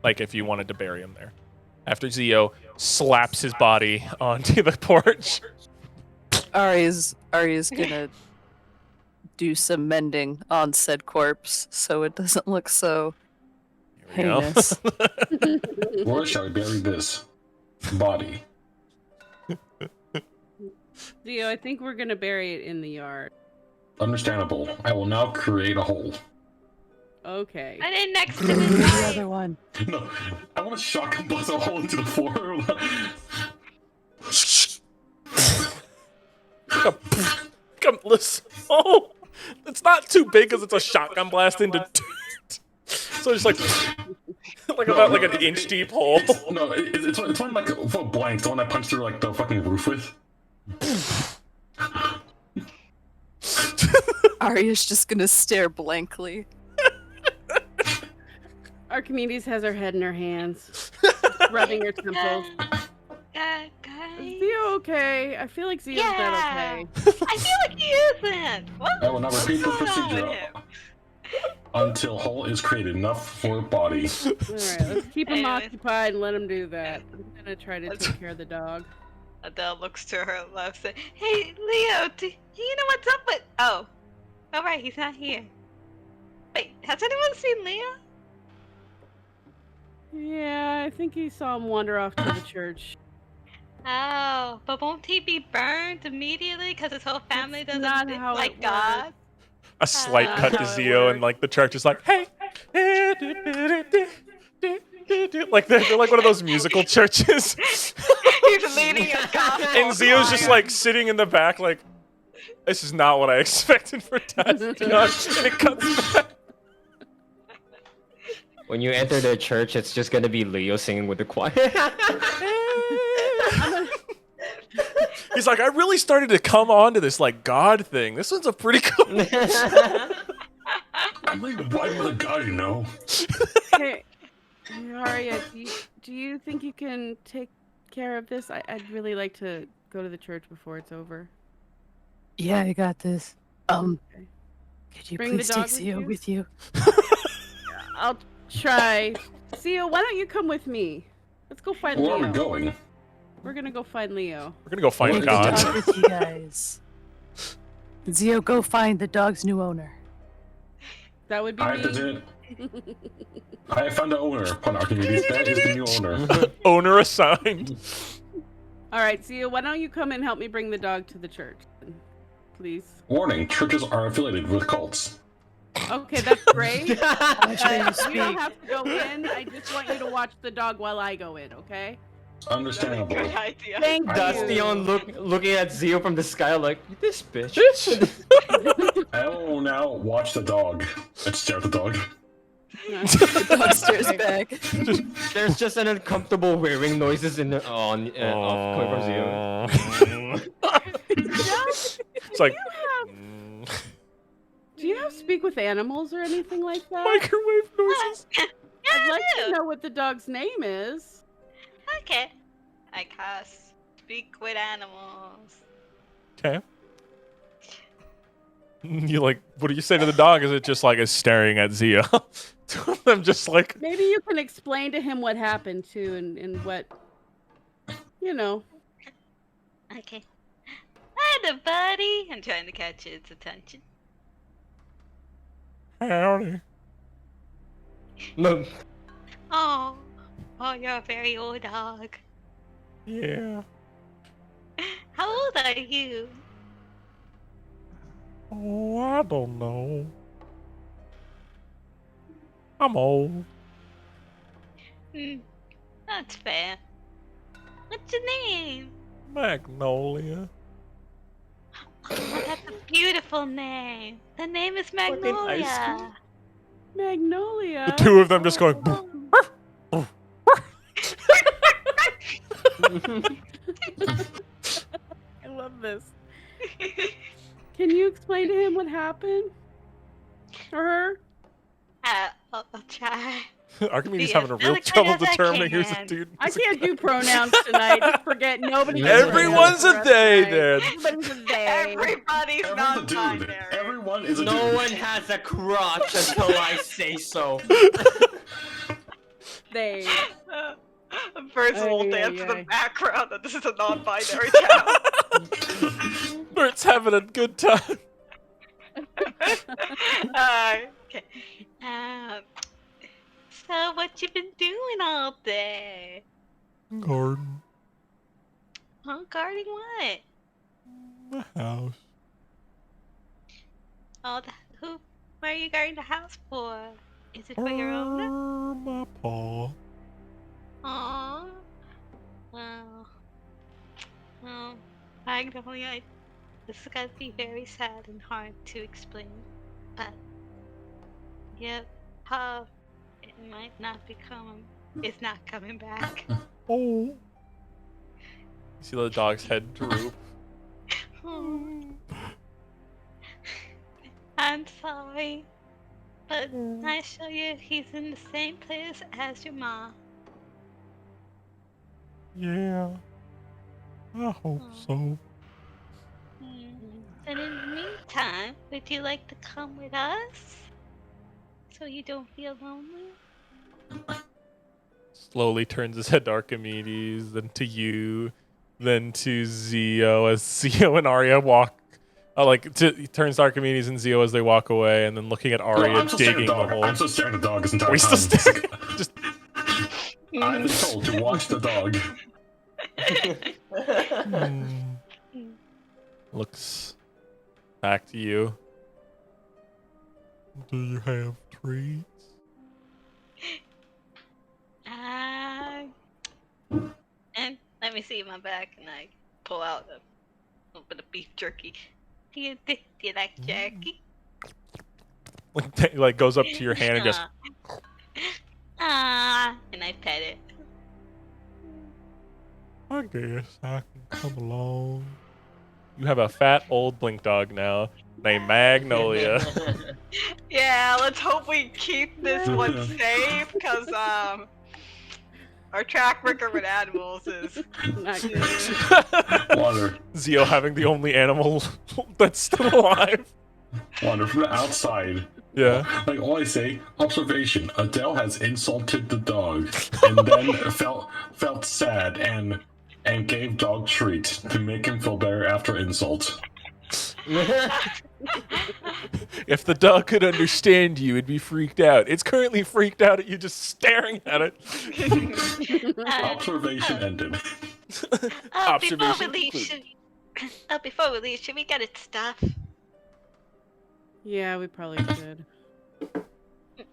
Like if you wanted to bury him there. After Zio slaps his body onto the porch. Ari's gonna do some mending on said corpse so it doesn't look so Here we go. heinous. Where shall we bury this body? Theo, I think we're gonna bury it in the yard. Understandable. I will now create a hole. Okay. And then next to the the other one. No, I want to shotgun blast a hole into the floor. Listen. Oh, it's not too big because it's a shotgun blast into. So just like about like an inch deep hole. It's one like for blank, the one I punched through like the fucking roof with. Arya's just gonna stare blankly. Archimedes has her head in her hands, rubbing her temples. guys. Is Theo okay? I feel like Zio's not okay. I feel like he isn't. I will now repeat the What's going on with procedure him? until hole is created enough for a body. Alright, let's keep him Anyways. occupied and let him do that. I'm gonna try to take care of the dog. Adele looks to her left, saying, "Hey, Leo, do you know what's up with?" Oh, all right, he's not here. Wait, has anyone seen Leo? Yeah, I think he saw him wander off to the church. Oh, but won't he be burned immediately because his whole family That's doesn't not how like it God? works. A slight That's cut to how it Zio, and works. like the church is like, hey. Like they're like one of those musical churches. He's leading a gospel And Zio's just choir. like sitting in the back, like, this is not what I expected for Dad to be on. And it cuts back. When you enter the church, it's just gonna be Leo singing with the choir. He's like, I really started to come on to this like God thing. This one's a pretty cool. I'm like the blind mother god, you know. Hey, Arya, do you think you can take care of this? I'd really like to go to the church before it's over. Yeah, I got this. Okay. Could you Bring the please dog take with Zio you? with you? I'll try. Zio, why don't you come with me? Let's go find Where Leo. are we going? We're gonna go find Leo. We're gonna go find Take the God. dog with you guys. Zio, go find the dog's new owner. That would be I me. did. I found the owner upon Archimedes. That is the new owner. Owner assigned. All right, Zio, why don't you come and help me bring the dog to the church, please? Warning: churches are affiliated with cults. Okay, that's great. sure you You speak. don't have to go in. I just want you to watch the dog while I go in, okay? Understandable. Good idea. Thank you. Dusty on looking at Zio from the sky like, this bitch. I will now watch the dog. And stare at the dog. The dog stares back. There's just an uncomfortable whirring noises in the on off coming from Zio. It's like Do you have speak with animals or anything like that? microwave noises. Yeah, I'd I like do. to know what the dog's name is. Okay. I cast speak with animals. Okay. You like, what do you say to the dog? Is it just like is staring at Zio? I'm just like, Maybe you can explain to him what happened too, and what, you know. Okay. Hi, buddy. I'm trying to catch its attention. howdy. No, Oh, you're a very old dog. Yeah. about you? Oh, I don't know. I'm old. Hmm, that's fair. What's your name? Magnolia. Oh, that's a beautiful name. The name is Fucking ice cream. Magnolia. Magnolia. The two of them just going. Oh. I love this. Can you explain to him what happened? Or her? I'll try. Archimedes Be having as a real delicate trouble as I determining who's a can. dude. I who's a can't guy. do pronouns tonight. Just forget nobody. gets Everyone's pronouns for a the rest they, of the night. then. Everybody's a they. Everybody's Everyone's a not dude. binary. Everyone is a No dude. one has a crotch until I say so. They. A person will Ay, dance ay, in the ay. background that this is a non-binary town. Bert's having a good time. Okay. So what you been doing all day? Garden. Huh? Guarding what? The house. Oh, who? Why are you guarding the house for? Is it for your own? My paw. Aww. Well, well, Magnolia, this is gonna be very sad and hard to explain, but yep, it might not become. It's not coming back. Oh. You see the dog's head droop. I'm sorry, but I assure you he's in the same place as your mom. Yeah. I hope so. And in the meantime, would you like to come with us? So you don't feel lonely? Slowly turns his head to Archimedes, then to you, then to Zio as Zio and Arya walk. He turns to Archimedes and Zio as they walk away, and then looking at Arya I'm still staring digging at the the dog. hole. I'm still staring at the dog this entire We time. still stare. Just I've been told to watch the dog. looks back to you. Do you have treats? And let me see my bag, and I pull out a little bit of beef jerky. Do you like jerky? Like goes up to your hand and just. And I pet it. I guess I can come along. You have a fat old blink dog now named Magnolia. Yeah, let's hope we keep this one safe, cause our track record with animals is Not good. Wander. Zio having the only animal that's still alive. Wander from the outside. Yeah. Like all I say, observation. Adele has insulted the dog, and then felt sad and gave dog treat to make him feel better after insult. If the dog could understand you, it'd be freaked out. It's currently freaked out at you just staring at it. Observation ended. Observation Before we leave, should we get its stuff? Yeah, we probably should.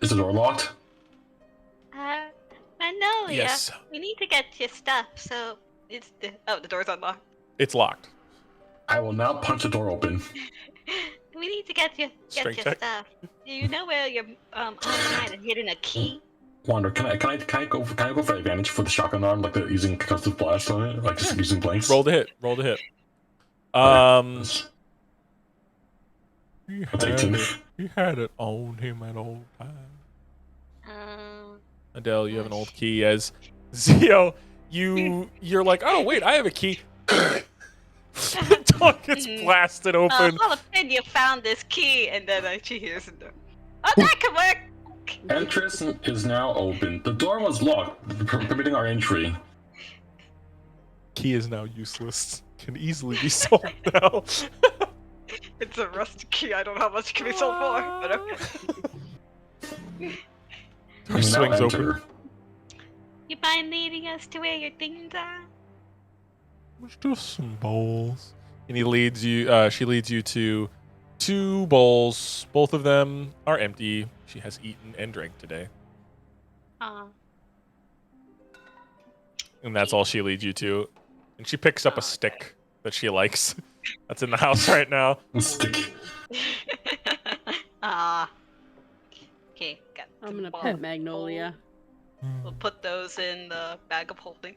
Is the door locked? Magnolia, Yes. we need to get your stuff, so the door's unlocked. It's locked. I will now punch the door open. We need to get your Strength check. stuff. Do you know where your owner might have hidden a key? Wander, can I go for advantage for the shotgun arm, like using concussive blast on it, like just using blanks? Roll the hit. Roll the hit. That's 18. He had it on him at all times. Adele, you have an old key. As Zio, you're like, oh wait, I have a key. The dog gets blasted open. All of a sudden you found this key, and then she hears it. Oh, that could work! Entrance is now open. The door was locked, permitting our entry. Key is now useless. Can easily be sold now. It's a rusty key. I don't know how much it can be sold for, but okay. Door We now swings open. enter. You mind leading us to where your things are? It's just some balls. and he leads you. She leads you to 2 bowls. Both of them are empty. She has eaten and drank today, and that's all she leads you to. And she picks up a stick that she likes. That's in the house right now. Stick. Okay, got I'm the gonna ball. pet Magnolia. We'll put those in the bag of holding.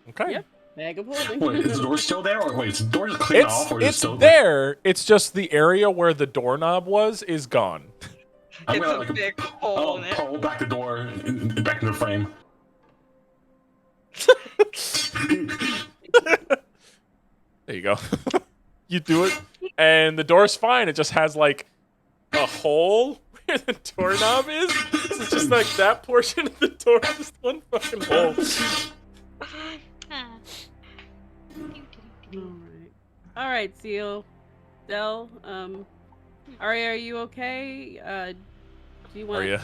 Okay. Yep. Bag of holding. Wait, is the door still there? Or wait, is the door just cleaned off? Or is it It's still there. It's just the area where the doorknob was is gone. I'm It's gonna a like big hole in it. pull back the door and back in the frame. There you go. You do it, and the door's fine. It just has like a hole where the doorknob is. So it's just like that portion of the door, just one fucking hole. All right, Seal. Del, Arya, are you okay? Do you want? Are you?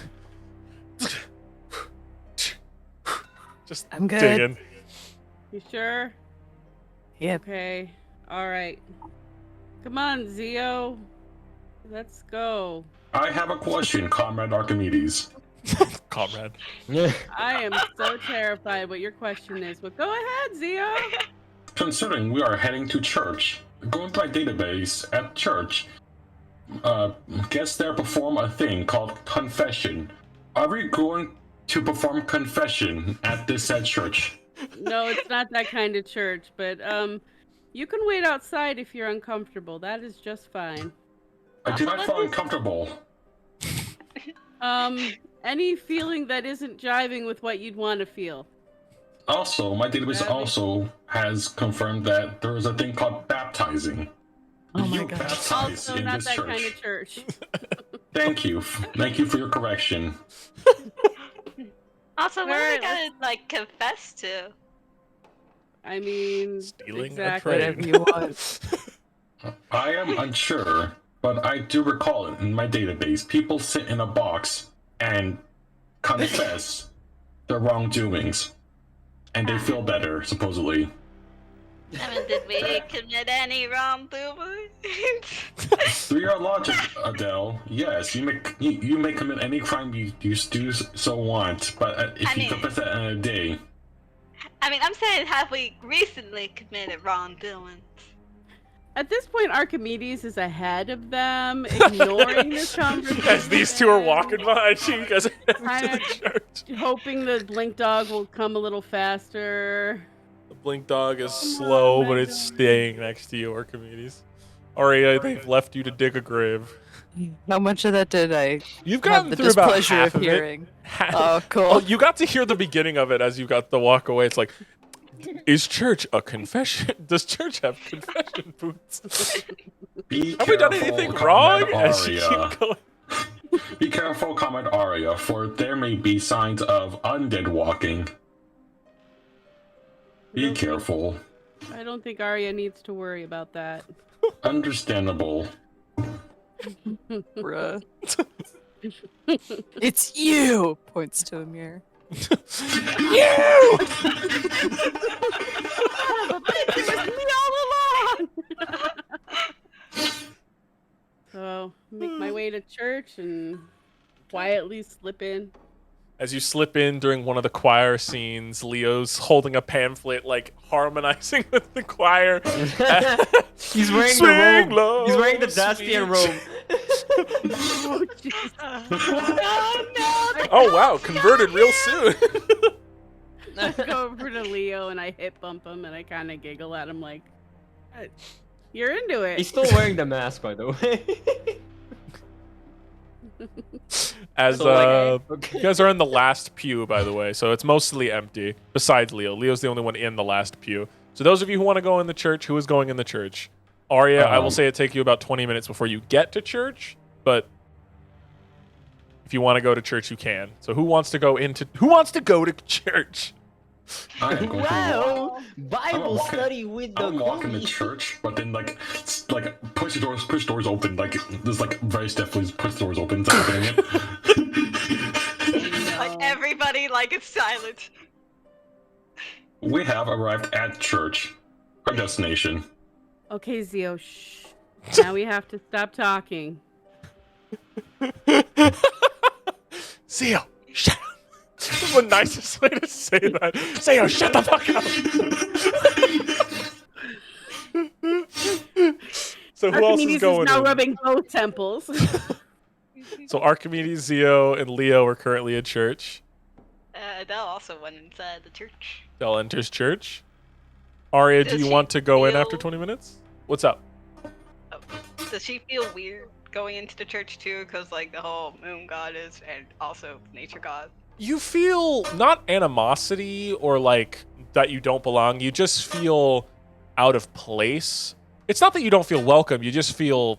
Just I'm good. digging. You sure? Yep. Okay. All right. Come on, Zio. Let's go. I have a question, Comrade Archimedes. Comrade. Yeah. I am so terrified what your question is, but go ahead, Zio. Considering we are heading to church, going to my database at church, guests there perform a thing called confession. Are we going to perform confession at this said church? No, it's not that kind of church, but you can wait outside if you're uncomfortable. That is just fine. I do not feel uncomfortable. Any feeling that isn't jiving with what you'd want to feel. Also, my database also has confirmed that there is a thing called baptizing. Oh my You God. baptize Also, in not this that church. kind of church. Thank you. Thank you for your correction. Also, what Alright, do I gotta like confess to? I mean, Stealing exactly. a Whatever train. you want. I am unsure, but I do recall it in my database. People sit in a box and confess their wrongdoings, and they feel better, supposedly. I mean, did we commit any wrongdoings? Through your logic, Adele, yes, you may commit any crime you do so want, but if you confess at the end of the day, I mean, I'm saying, have we recently committed wrongdoings? At this point, Archimedes is ahead of them, ignoring this conversation. As these 2 are walking behind you, you guys are heading to Kinda- the church. hoping the blink dog will come a little faster. The blink dog is Come on, slow, but it's Magnolia. staying next to you, Archimedes. Arya, they've left you to dig a grave. How much of that did I You've have gotten the through about displeasure half of of it. hearing? Half- Oh, cool. Oh, you got to hear the beginning of it as you got the walk away. It's like, is church a confession? Does church have confession booths? be Have we done careful, anything Comrade wrong? As you Arya. keep going. Be careful, Comrade Arya, for there may be signs of undead walking. Be Nope. careful. I don't think Arya needs to worry about that. Understandable. Bruh. It's you! Points to a mirror. You! It was me all along! So, make my way to church and quietly slip in. As you slip in during one of the choir scenes, Leo's holding a pamphlet, like harmonizing with the choir. He's wearing Swing the robe. low, He's wearing the Dastian sweet- robe. Oh, jeez. Oh no! Oh wow, converted real soon. I go over to Leo and I hip bump him and I kind of giggle at him like, "You're into it." He's still wearing the mask, by the way. As So, like, you okay. guys are in the last pew, by the way, so it's mostly empty. Besides Leo, Leo's the only one in the last pew. So those of you who want to go in the church, who is going in the church? Arya, I will say it take you about 20 minutes before you get to church, but if you want to go to church, you can. So who wants to go to church? I am going to Wow! walk. Bible walking- study with the I'm walking the queen. church, but then push doors open, like just like very stiffly push doors open, to opening it. Like everybody, like it's silent. We have arrived at church, our destination. Okay, Zio, shh. Now we have to stop talking. Zio, shut up. That's the nicest way to say that. Zio, shut the fuck up. So who else is Archimedes going now in? rubbing both temples. So Archimedes, Zio, and Leo are currently at church. Adele also went inside the church. Del enters church. Arya, do Does you she want to go in after feel- 20 minutes? What's up? Oh, does she feel weird going into the church too? Because like the whole moon goddess and also nature god. You feel not animosity or like that you don't belong. You just feel out of place. It's not that you don't feel welcome. You just feel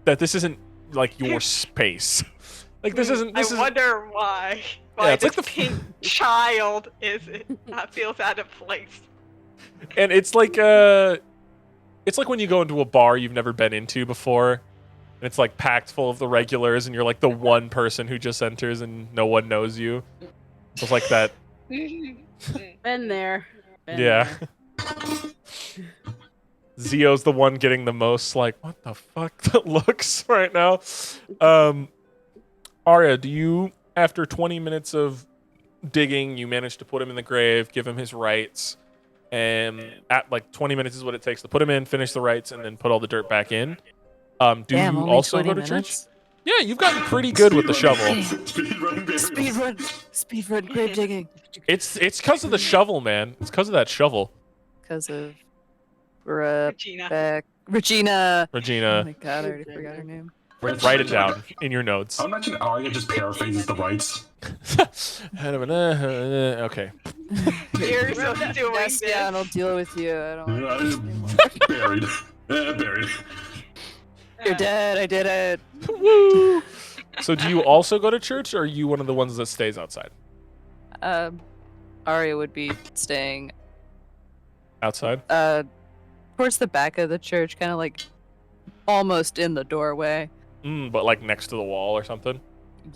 that this isn't like your space. Like this isn't. This I is. wonder why. Why it's this like the- pink child is it that feels out of place? And it's like when you go into a bar you've never been into before, and it's like packed full of the regulars, and you're like the one person who just enters and no one knows you. It's like that. Been there. Been Yeah. there. Zio's the one getting the most like what the fuck looks right now. Arya, do you after 20 minutes of digging, you manage to put him in the grave, give him his rights, and at like 20 minutes is what it takes to put him in, finish the rites, and then put all the dirt back in. Do Damn, you only also 20 go to church? minutes? Yeah, you've gotten pretty good with the shovel. Speedrun burials. Speedrun grave digging. It's because of the shovel, man. It's because of that shovel, Because of Regina. Regina. Oh Regina. my god, I already forgot her name. Write it down in your notes. I imagine Arya just paraphrases the rights. Okay. Years of doing Yes, this. yeah, and I'll deal with you. I don't want this anymore. Buried. Buried. You're dead. I did it. Woo! So do you also go to church, or are you one of the ones that stays outside? Arya would be staying Outside? towards the back of the church, kind of like almost in the doorway. But like next to the wall or something?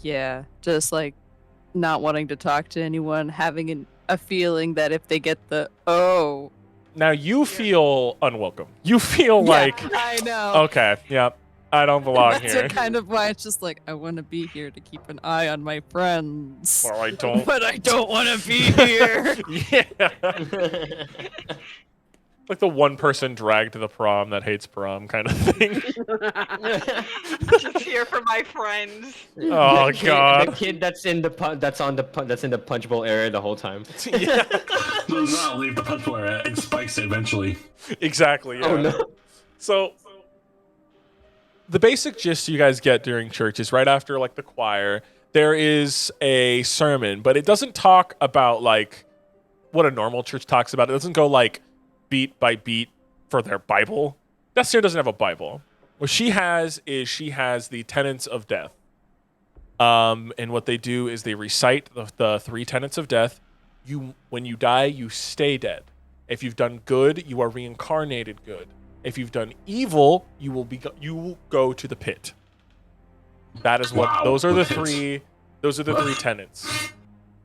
Yeah, just like not wanting to talk to anyone, having a feeling that if they get the Now you feel unwelcome. You feel like, I know. okay, yep, I don't belong That's here. kind of why it's just like I want to be here to keep an eye on my friends, Or I don't. but I don't want to be here. Yeah. Like the one person dragged to the prom that hates prom kind of thing. Just here for my friends. Oh god. The kid that's in the punch bowl area the whole time. Yeah. Does not leave the punch bowl area and spikes it eventually. Exactly. Yeah. Oh no. So the basic gist you guys get during church is right after like the choir, there is a sermon, but it doesn't talk about like what a normal church talks about. It doesn't go like beat by beat for their Bible. That sister doesn't have a Bible. What she has is she has the tenets of death. And what they do is they recite the 3 tenets of death. When you die, you stay dead. If you've done good, you are reincarnated good. If you've done evil, you will go to the pit. That is what Wow, those are the the pit. those are the 3 tenets.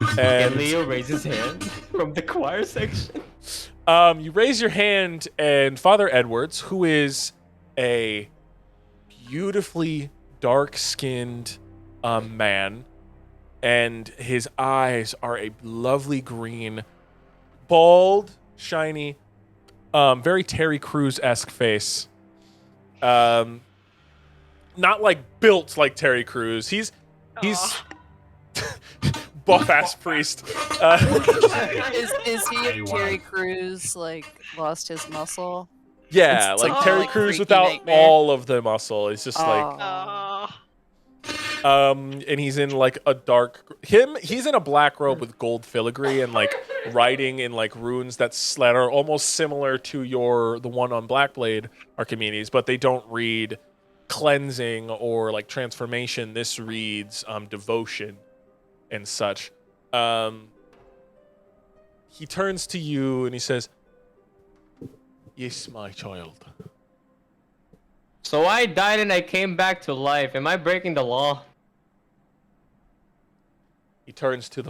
And And Leo raises his hand from the choir section. you raise your hand, and Father Edwards, who is a beautifully dark-skinned man, and his eyes are a lovely green, bald, shiny, very Terry Crews-esque face. Not like built like Terry Crews. He's buff-ass priest. Is he Hey, a wow. Terry Crews like lost his muscle? Yeah, It's like like- Terry like Crews Freaky without Nightmare. all of the muscle. It's just like Oh. and he's in like a he's in a black robe with gold filigree and like writing in like runes that are almost similar to the one on Blackblade, Archimedes, but they don't read cleansing or like transformation. This reads devotion and such. He turns to you and he says, "Yes, my child." So I died and I came back to life. Am I breaking the law? He turns to the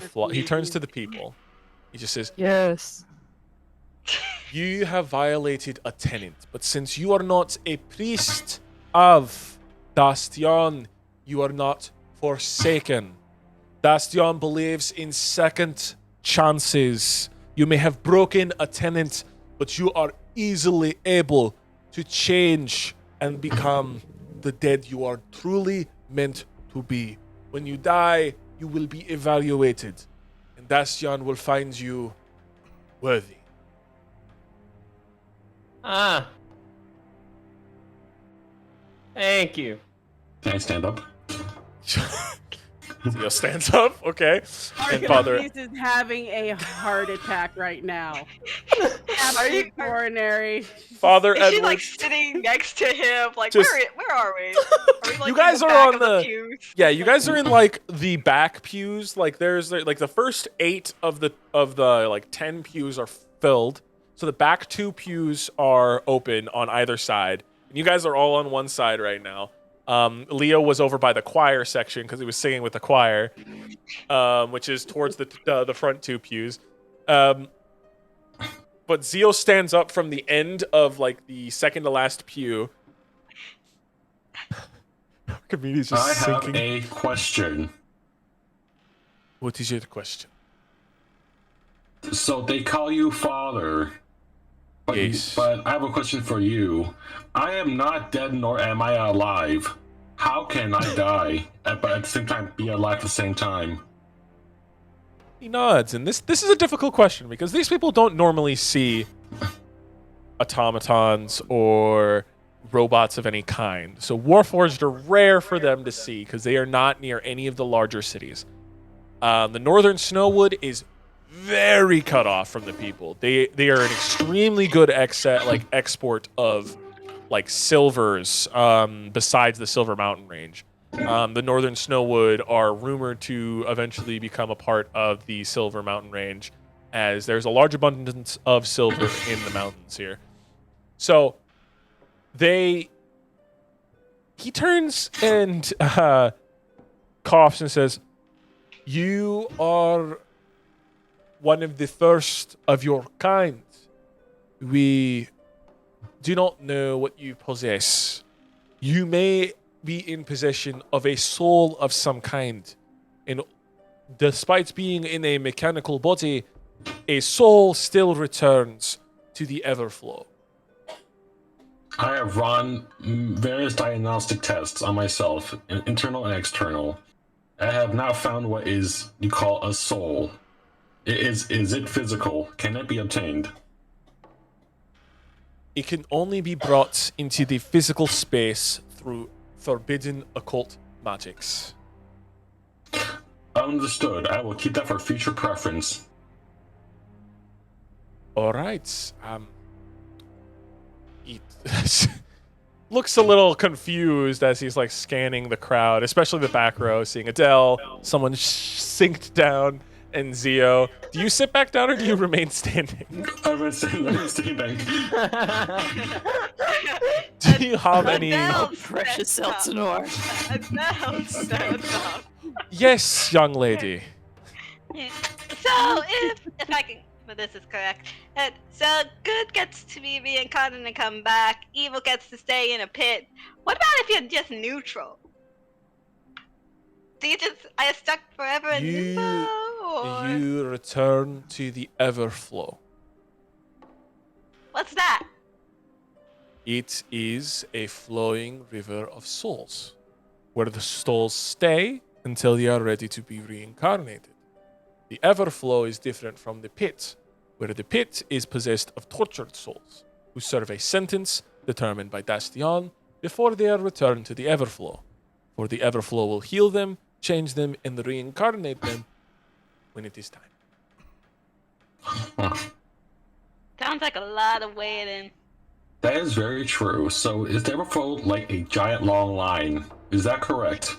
people. He just says, Yes. You have violated a tenant, but since you are not a priest of Dastion, you are not forsaken. Dastion believes in second chances. You may have broken a tenant, but you are easily able to change and become the dead you are truly meant to be. When you die, you will be evaluated, and Dastion will find you worthy. Ah. Thank you. Can I stand up? Theo stands up, okay. And Father, Archibald is having a heart attack right now. Are you? Absolutely coronary. Father Is she Edward. like sitting next to him? Like, Just- where are we? Are we like You guys in the are back on of the- pews? Yeah, you guys are in like the back pews. Like there's like the first 8 of the like 10 pews are filled. So the back 2 pews are open on either side. And you guys are all on one side right now. Leo was over by the choir section because he was singing with the choir, which is towards the front 2 pews. But Zio stands up from the end of like the second to last pew. Comedian's just I have sinking. a question. What is your question? So they call you father. But, Yes. but I have a question for you. I am not dead nor am I alive. How can I die, but at the same time be alive at the same time? He nods, and this is a difficult question because these people don't normally see automatons or robots of any kind. So Warforged are rare for them to see because they are not near any of the larger cities. The northern Snowwood is very cut off from the people. They are an extremely good export of like silvers besides the Silver Mountain range. The northern Snowwood are rumored to eventually become a part of the Silver Mountain range, as there's a large abundance of silver in the mountains here. So he turns and coughs and says, "You are one of the first of your kind. We do not know what you possess. You may be in possession of a soul of some kind. And despite being in a mechanical body, a soul still returns to the Everflow." I have run various diagnostic tests on myself, internal and external. I have now found what you call a soul. Is it physical? Can it be obtained? It can only be brought into the physical space through forbidden occult magics. Understood. I will keep that for future preference. All right. He looks a little confused as he's like scanning the crowd, especially the back row, seeing Adele, someone synced down, and Zio. Do you sit back down or do you remain standing? I'm standing. Do you have any? Adele Precious stands up. Elsinore. Adele stands up. Yes, young lady. So if I can, if this is correct, so good gets to be reincarnated and come back. Evil gets to stay in a pit. What about if you're just neutral? Do you just are stuck forever in limbo? Or You return to the Everflow. what's that? It is a flowing river of souls, where the souls stay until they are ready to be reincarnated. The Everflow is different from the pit, where the pit is possessed of tortured souls, who serve a sentence determined by Dastion before they are returned to the Everflow. For the Everflow will heal them, change them, and reincarnate them when it is time. Sounds like a lot of waiting. That is very true. So is the Everflow like a giant long line? Is that correct?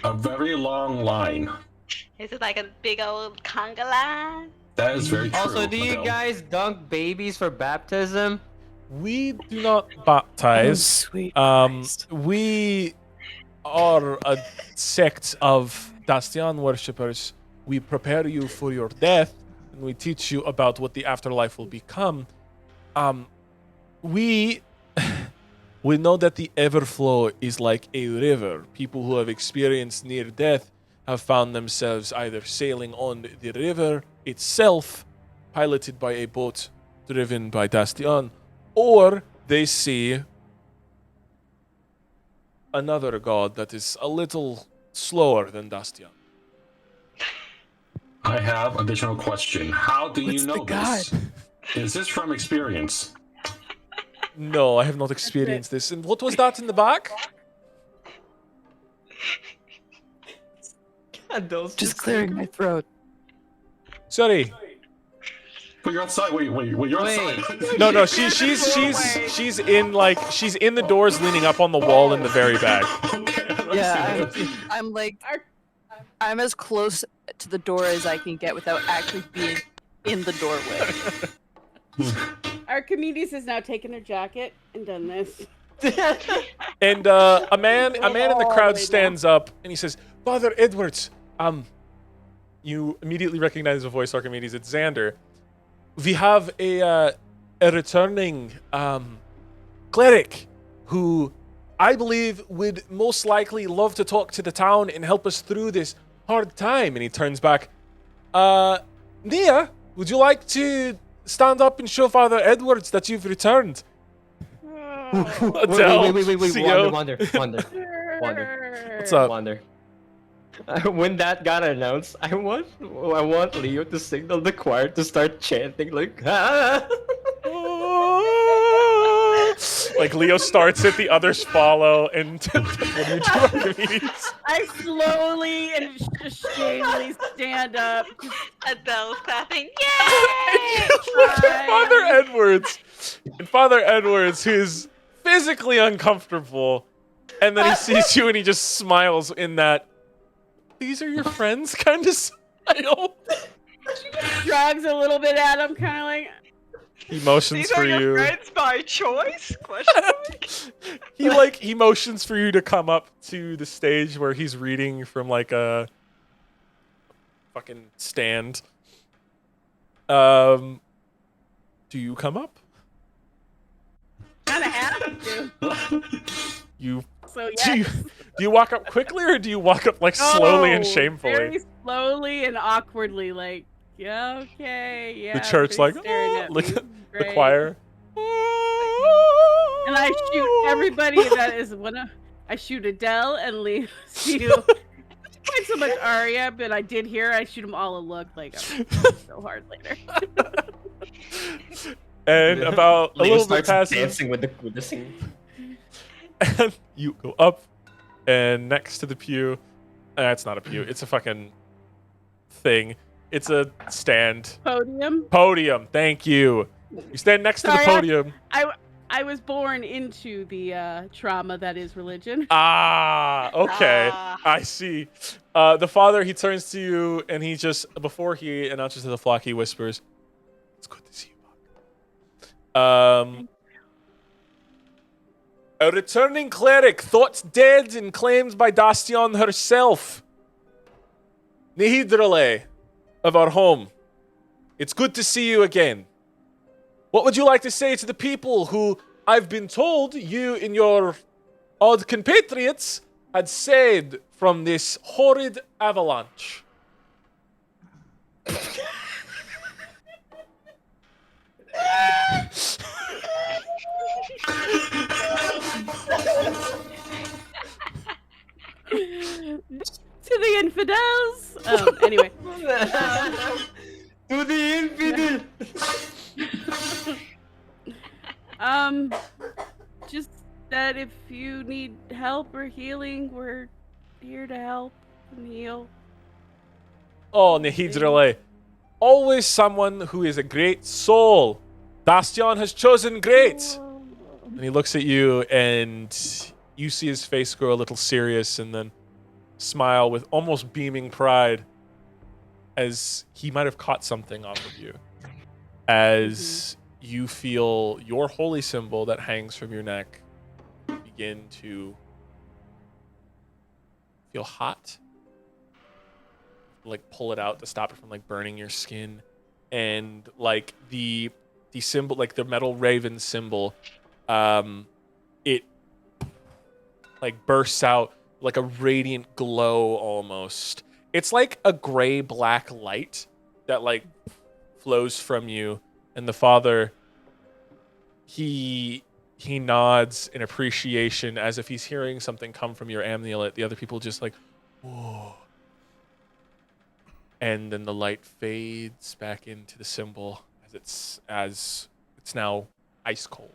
A very long line. Is it like a big old conga line? That is very true. Also, do you Adele. guys dunk babies for baptism? We do not baptize. Sweet Christ. We are a sect of Dastion worshippers. We prepare you for your death, and we teach you about what the afterlife will become. We know that the Everflow is like a river. People who have experienced near death have found themselves either sailing on the river itself, piloted by a boat driven by Dastion, or they see another god that is a little slower than Dastion. I have additional question. How do you What's the know this? god? Is this from experience? No, I have not experienced this. And what was that in the back? God, those Just clearing my throat. Sorry. But you're outside. Wait, you're outside. No, she's in like she's in the doors leaning up on the wall in the very back. Yeah, I'm like, I'm as close to the door as I can get without actually being in the doorway. Archimedes has now taken her jacket and done this. And a man in the crowd stands up and he says, "Father Edwards, you immediately recognize the voice, Archimedes. It's Xander. We have a returning cleric who I believe would most likely love to talk to the town and help us through this hard time." And he turns back. Nia, would you like to stand up and show Father Edwards that you've returned? Adele, Wait, CEO. Wander. What's up? Wander. When that got announced, I want Leo to signal the choir to start chanting like ah! Like Leo starts it, the others follow, and what do you do, Archimedes? I slowly and shamefully stand up. Adele's clapping. And Yay! you look at Father Edwards, and Father Edwards, who's physically uncomfortable, and then he sees you and he just smiles in that "these are your friends" kind of smile. Shrugs a little bit at him, kind of like. He motions These for are your you. friends by choice? Question mark. He motions for you to come up to the stage where he's reading from like a fucking stand. Do you come up? Kind of have to. You So do yes. you walk up quickly or do you walk up like slowly and Oh, shamefully? Very slowly and awkwardly, like, yeah, okay, yeah. The church everybody's like staring "Ah," at look me. at the Great. choir. And I shoot everybody that is I shoot Adele and Leo. Quite so much Arya, but I did hear I shoot them all a look like I'm so hard later. And about a Leo little bit starts passes, dancing with the scene. and you go up, and next to the pew, it's not a pew, it's a fucking thing. It's a stand. Podium. Thank you. You stand next to the Sorry, podium. I was born into the trauma that is religion. Ah, okay. Ah. I see. The father, he turns to you, and he just, before he announces to the flock, he whispers, "It's good to see you, Buck." A returning cleric, thought dead and claimed by Dastion herself. Nihidrale of our home. It's good to see you again. What would you like to say to the people who, I've been told, you and your odd compatriots had saved from this horrid avalanche? To the infidels. Anyway. To the infidel. Just that if you need help or healing, we're here to help and heal. Oh, Nihidrale. Always someone who is a great soul. Dastion has chosen great. And he looks at you, and you see his face grow a little serious, and then smile with almost beaming pride as he might have caught something off of you. As you feel your holy symbol that hangs from your neck begin to feel hot. Like pull it out to stop it from like burning your skin. And like the the symbol, like the metal raven symbol, it like bursts out like a radiant glow almost. It's like a gray black light that like flows from you, and the father he nods in appreciation as if he's hearing something come from your amulet. The other people just like, whoa. And then the light fades back into the symbol as it's now ice cold.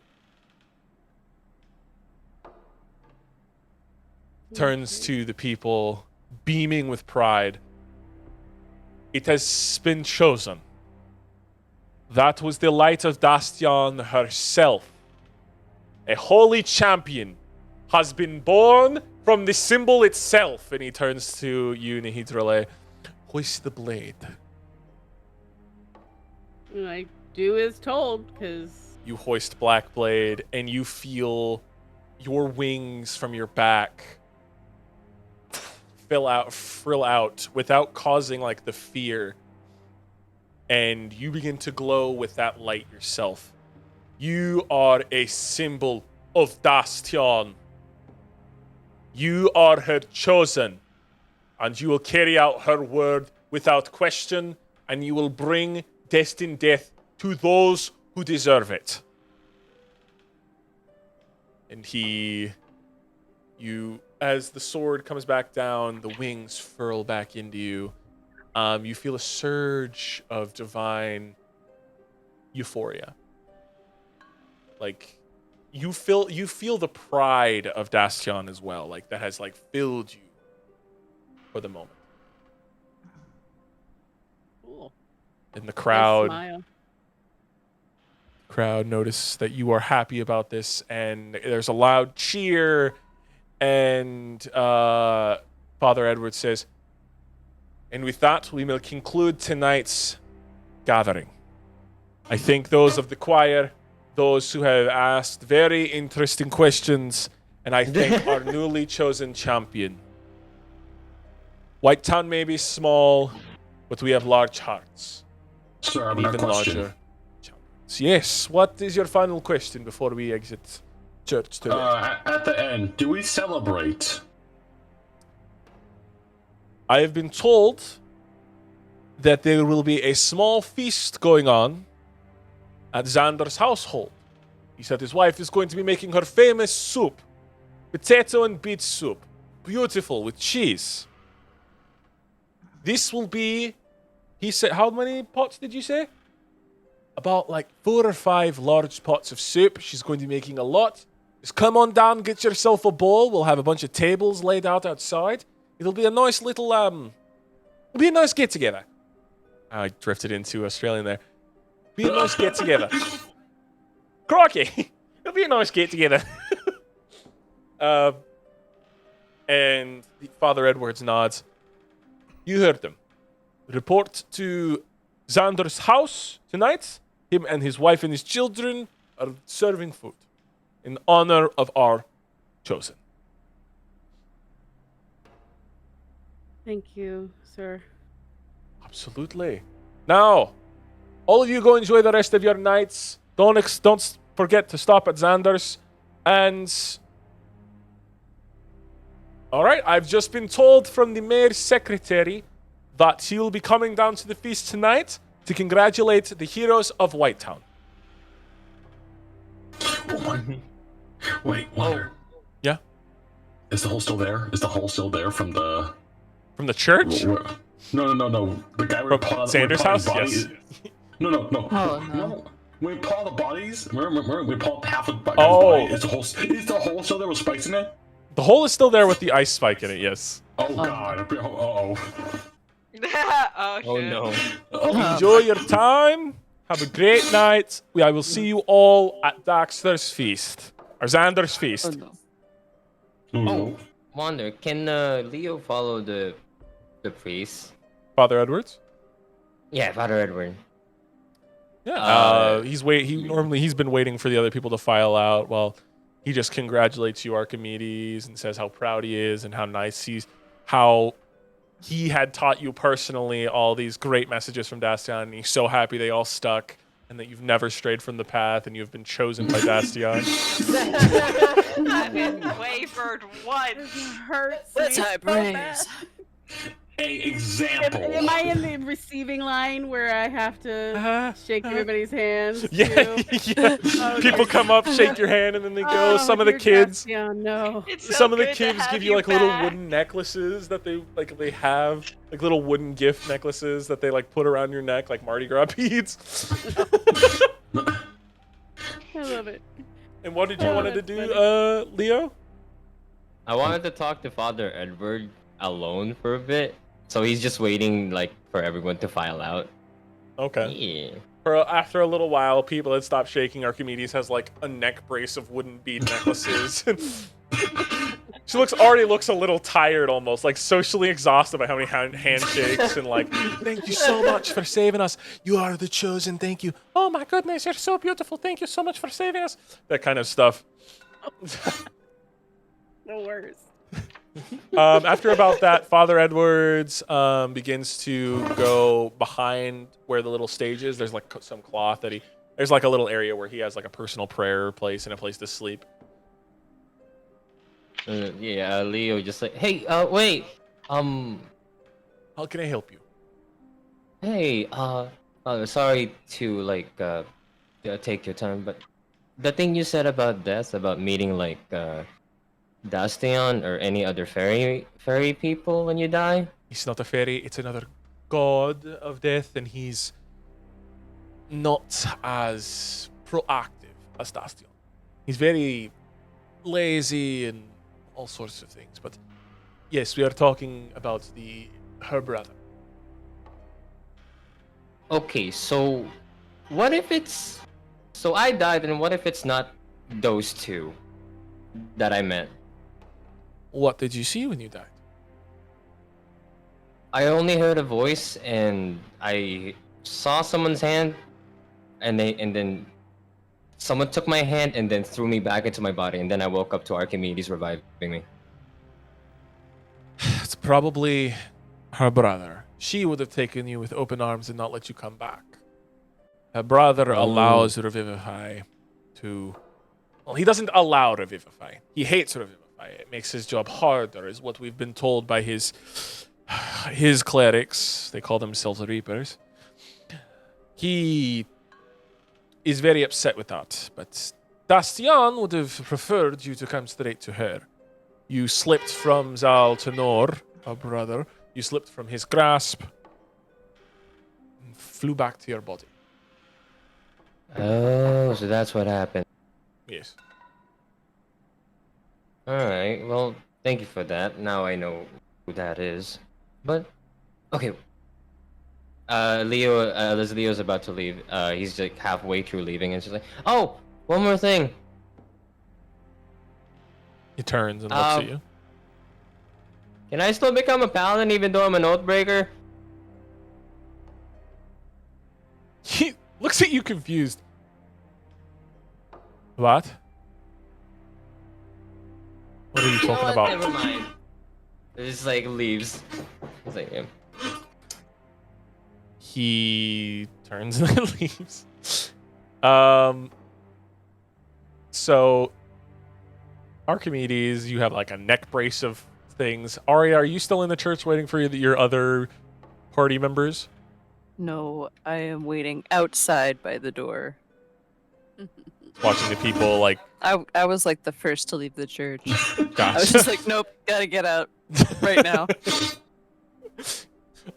Turns to the people, beaming with pride. It has been chosen. That was the light of Dastion herself. A holy champion has been born from the symbol itself. And he turns to you, Nihidrole. Hoist the blade. I do as told, because... You hoist Black Blade, and you feel your wings from your back frill out without causing like the fear. And you begin to glow with that light yourself. You are a symbol of Dastion. You are her chosen. And you will carry out her word without question, and you will bring destined death to those who deserve it. And as the sword comes back down, the wings furl back into you. You feel a surge of divine euphoria. Like, you feel the pride of Dastion as well, like that has like filled you for the moment. Cool. And the Nice crowd smile. notice that you are happy about this, and there's a loud cheer. And Father Edward says, and with that, we will conclude tonight's gathering. I thank those of the choir, those who have asked very interesting questions, and I thank our newly chosen champion. Whitetown may be small, but we have large hearts. Sir, I have And another even question. larger champions. Yes, what is your final question before we exit church today? At the end, do we celebrate? I have been told that there will be a small feast going on at Xander's household. He said his wife is going to be making her famous soup. Potato and beet soup. Beautiful, with cheese. This will be, he said, how many pots did you say? About like 4 or 5 large pots of soup. She's going to be making a lot. Just come on down, get yourself a bowl. We'll have a bunch of tables laid out outside. It'll be a nice little, it'll be a nice get-together. I drifted into Australian there. Be a nice get-together. Crikey! It'll be a nice get-together. And Father Edwards nods. You heard them. Report to Xander's house tonight. Him and his wife and his children are serving food in honor of our chosen. Thank you, sir. Absolutely. Now, all of you go enjoy the rest of your nights. Don't forget to stop at Xander's. And all right, I've just been told from the mayor's secretary that he will be coming down to the feast tonight to congratulate the heroes of Whitetown. Wait, Wonder. Yeah? Is the hole still there? Is the hole still there from the... From the church? No. The guy From Xander's house? Yes. No. Oh, no. When we pull out the bodies, remember we pull out half of the guy's Oh. body. Is the hole still there with spikes in it? The hole is still there with the ice spike in it, yes. Oh god. Uh-oh. Oh shit. Oh no. Enjoy your time. Have a great night. I will see you all at Daxter's feast. Or Xander's feast. Oh, no. Oh. Wonder, can Leo follow the priest? Father Edwards? Yeah, Father Edward. Yeah. He's been waiting for the other people to file out. Well, he just congratulates you, Archimedes, and says how proud he is and how he had taught you personally all these great messages from Dastan, and he's so happy they all stuck. and that you've never strayed from the path, and you've been chosen by Dastion. I've been wavered once. This hurts Let's me high so praise. bad. A example. Am I in the receiving line where I have to shake everybody's hands? Yeah, too? yeah. Oh, People dear. come up, shake your hand, and then they go. Oh, Some of the dear kids, Dastion, no. It's so some of the good to kids have give you like back. little wooden necklaces that they have like little wooden gift necklaces that they like put around your neck like Mardi Gras beads. I love it. And what did you Oh, wanted to that's do, Leo? I wanted to talk to Father Edward alone for a bit, so he's just waiting like for everyone to file out. Okay. Yeah. After a little while, people had stopped shaking. Archimedes has like a neck brace of wooden bead necklaces. She already looks a little tired, almost like socially exhausted by how many handshakes and like, thank you so much for saving us. You are the chosen. Thank you. Oh my goodness, you're so beautiful. Thank you so much for saving us. That kind of stuff. The worst. After about that, Father Edwards begins to go behind where the little stage is. There's like some cloth that there's like a little area where he has like a personal prayer place and a place to sleep. Yeah, Leo just like, hey, wait, How can I help you? hey, sorry to like, take your time, but the thing you said about death, about meeting like, Dastion or any other fairy people when you die? He's not a fairy. It's another god of death, and he's not as proactive as Dastion. He's very lazy and all sorts of things. But yes, we are talking about her brother. Okay, so what if it's... So I died, and what if it's not those two that I met? What did you see when you died? I only heard a voice, and I saw someone's hand, and then someone took my hand and then threw me back into my body, and then I woke up to Archimedes reviving me. It's probably her brother. She would have taken you with open arms and not let you come back. Her brother allows Revivify to... Well, he doesn't allow Revivify. He hates Revivify. It makes his job harder, is what we've been told by his clerics. They call themselves Reapers. He is very upset with that, but Dastion would have preferred you to come straight to her. You slipped from Zal to Nor, her brother. You slipped from his grasp and flew back to your body. Oh, so that's what happened. Yes. Alright, well, thank you for that. Now I know who that is. But, okay. Leo, as Leo's about to leave, he's like halfway through leaving, and she's like, oh, one more thing. He turns and looks at you. Can I still become a paladin even though I'm an oathbreaker? He looks at you confused. What? What are you know talking what? about? Never mind. It just like leaves. It's like, yeah. He turns and then leaves. So Archimedes, you have like a neck brace of things. Arya, are you still in the church waiting for your other party members? No, I am waiting outside by the door. Watching the people like... I was like the first to leave the church. Gotcha. I was just like, nope, gotta get out right now.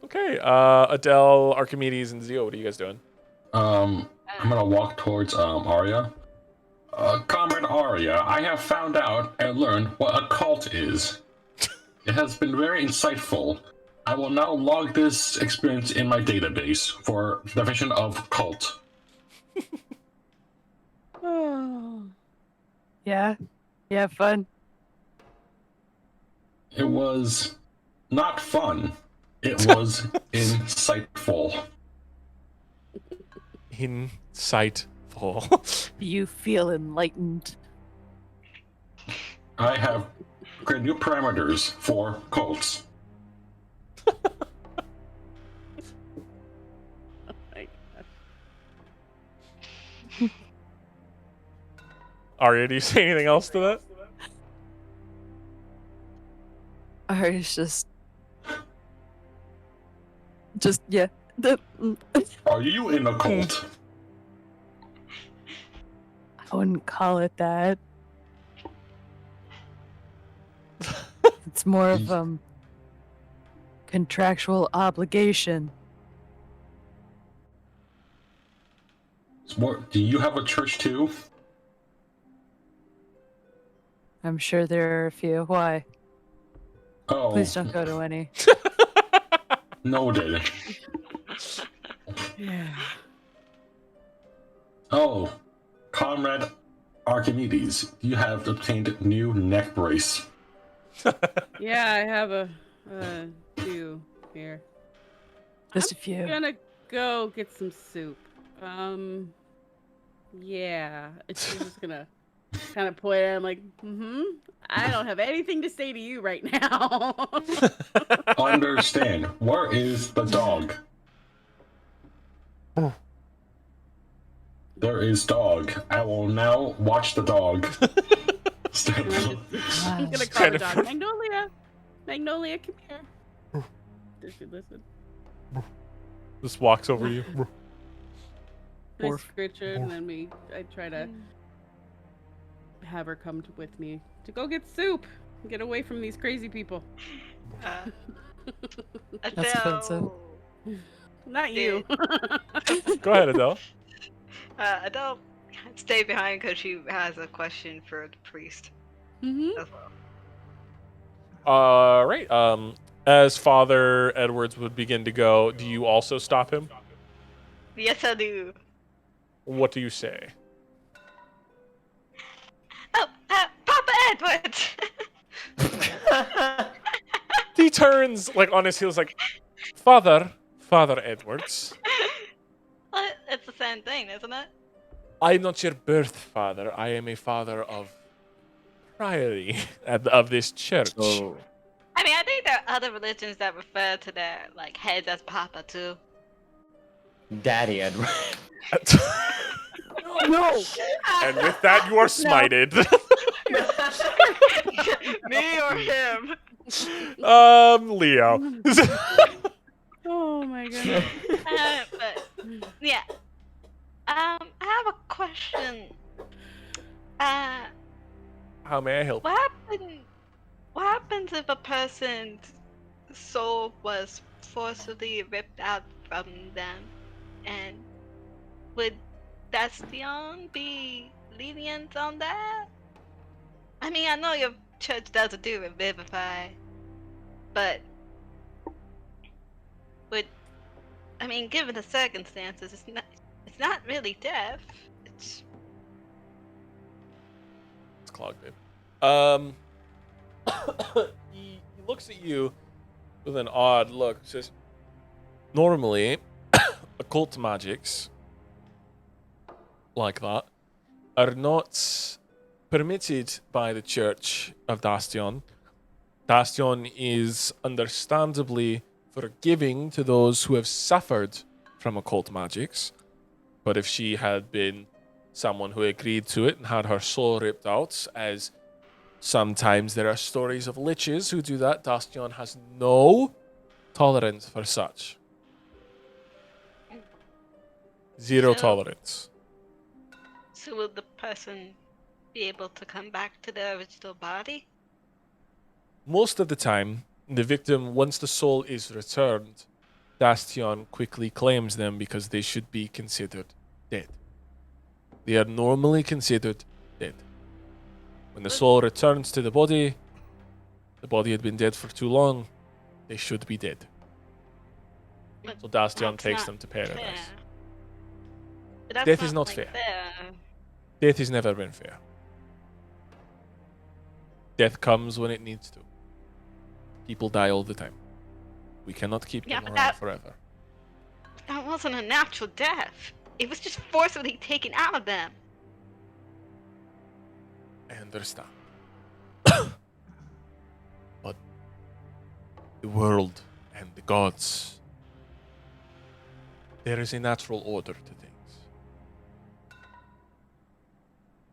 Okay, Adele, Archimedes, and Zio, what are you guys doing? I'm gonna walk towards Arya. Comrade Arya, I have found out and learned what a cult is. It has been very insightful. I will now log this experience in my database for definition of cult. Oh. Yeah, fun. It was not fun. It was insightful. Insightful. You feel enlightened. I have created new parameters for cults. My gosh. Arya, do you say anything else to that? Arya's just yeah. Are you in a cult? I wouldn't call it that. It's more of contractual obligation. Do you have a church too? I'm sure there are a few. Why? Oh, Please don't go to any. noted. Yeah. Oh, Comrade Archimedes, you have obtained new neck brace. Yeah, I have a few here. Just a few. I'm gonna go get some soup. Yeah. She's just gonna kind of point at him like, I don't have anything to say to you right now. Understand. Where is the dog? There is dog. I will now watch the dog. I'm gonna call Kind the of- dog. Magnolia! Magnolia, come here. Does she listen? Just walks over you. I scritch her, and then I try to have her come with me to go get soup. Get away from these crazy people. That's offensive. Not you. Go ahead, Adele. Adele stay behind because she has a question for the priest Mm-hmm. as well. Right. As Father Edwards would begin to go, do you also stop him? Yes, I do. What do you say? Oh, Papa Edwards! He turns like on his heels, like, Father Edwards. Well, it's the same thing, isn't it? I'm not your birth father. I am a father of priory of this church. So, I mean, I think there are other religions that refer to their like heads as Papa too. Daddy Edward. No. And with that, you are smited. Me or him? Leo. Oh my goodness. But yeah. I have a question. How may I help? What happens if a person's soul was forcibly ripped out from them? And would Dastion be lenient on that? I mean, I know your church doesn't do revivify, but given the circumstances, it's not really death. It's Clogged, babe. He looks at you with an odd look. Says, normally, occult magics like that are not permitted by the Church of Dastion. Dastion is understandably forgiving to those who have suffered from occult magics. But if she had been someone who agreed to it and had her soul ripped out, as sometimes there are stories of liches who do that, Dastion has no tolerance for such. Zero So- tolerance. So will the person be able to come back to their original body? Most of the time, the victim, once the soul is returned, Dastion quickly claims them because they should be considered dead. They are normally considered dead. When the soul returns to the body had been dead for too long, they should be dead. But So Dastion that's takes not them to paradise. fair. But that's Death is not fair. Death has never been fair. Death comes when it needs to. People die all the time. We cannot keep Yeah, them but around that- forever. That wasn't a natural death. It was just forcibly taken out of them. I understand. But the world and the gods, there is a natural order to things.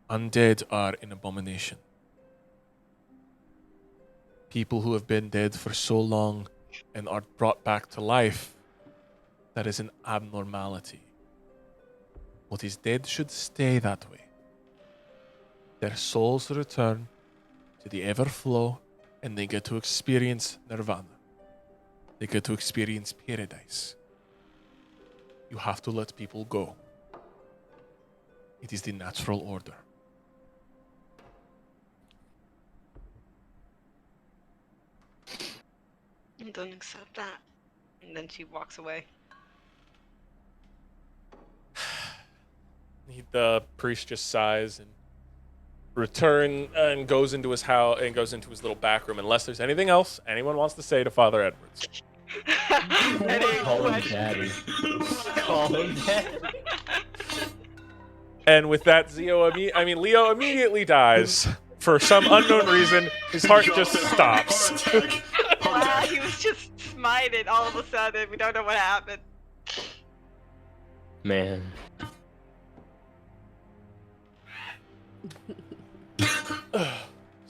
Undead are an abomination. People who have been dead for so long and are brought back to life, that is an abnormality. What is dead should stay that way. Their souls return to the Everflow, and they get to experience Nirvana. They get to experience paradise. You have to let people go. It is the natural order. I don't accept that. And then she walks away. The priest just sighs and goes into his house and goes into his little back room. Unless there's anything else anyone wants to say to Father Edwards. Call him daddy. Call him daddy. And with that, Leo immediately dies. For some unknown reason, his heart just stops. Wow, he was just smited all of a sudden. We don't know what happened. Man.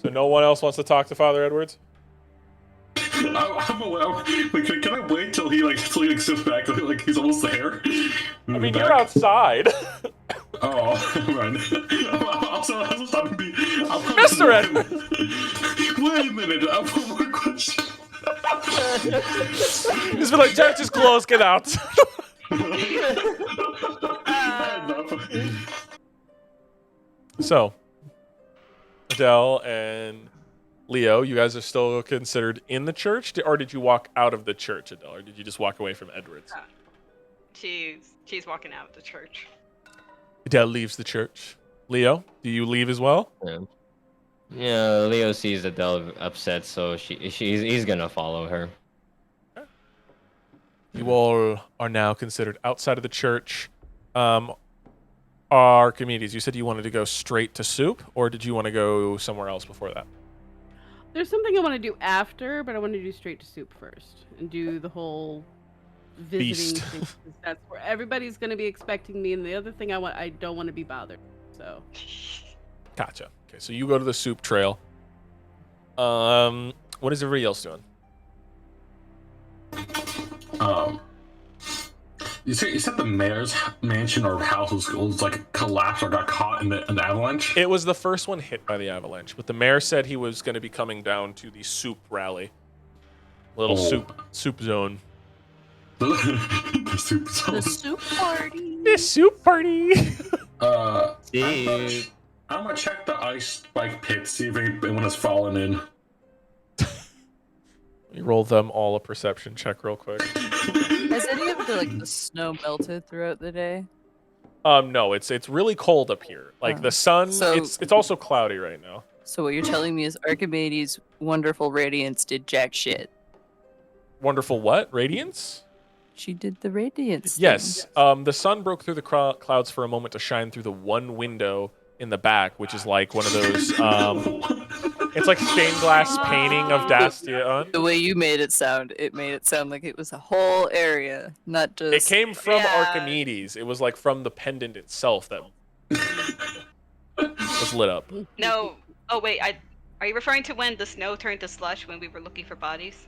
So no one else wants to talk to Father Edwards? I'm aware. Like, can I wait till he sits back like he's almost there? I mean, you're outside. Oh, right. Also stop and be. Mr. Edwards! Wait a minute. I have one more question. He's been like, church is closed, get out. So, Adele and Leo, you guys are still considered in the church, or did you walk out of the church, Adele, or did you just walk away from Edwards? She's walking out of the church. Adele leaves the church. Leo, do you leave as well? Yeah, Leo sees Adele upset, so he's gonna follow her. You all are now considered outside of the church. Archimedes, you said you wanted to go straight to soup, or did you want to go somewhere else before that? There's something I want to do after, but I want to do straight to soup first and do the whole visiting Feast. thing, 'cause that's where everybody's going to be expecting me. And the other thing I don't want to be bothered. So Gotcha. Okay, so you go to the soup trail. What is everybody else doing? You said the mayor's mansion or house was like collapsed or got caught in an avalanche? It was the first one hit by the avalanche, but the mayor said he was going to be coming down to the soup rally. Little soup zone. The soup zone. The soup party. The soup party. See, I'm gonna check the ice spike pit, see if anyone has fallen in. You roll them all a perception check real quick. Has any of the snow melted throughout the day? No, it's really cold up here. Like the sun, So- it's also cloudy right now. So what you're telling me is Archimedes' wonderful radiance did jack shit. Wonderful what? Radiance? She did the radiance. Yes. The sun broke through the clouds for a moment to shine through the one window in the back, which is like one of those. It's like stained glass painting of Dastion. The way you made it sound like it was a whole area, not just. It came from Yeah. Archimedes. It was like from the pendant itself that was lit up. No. Oh wait, are you referring to when the snow turned to slush when we were looking for bodies?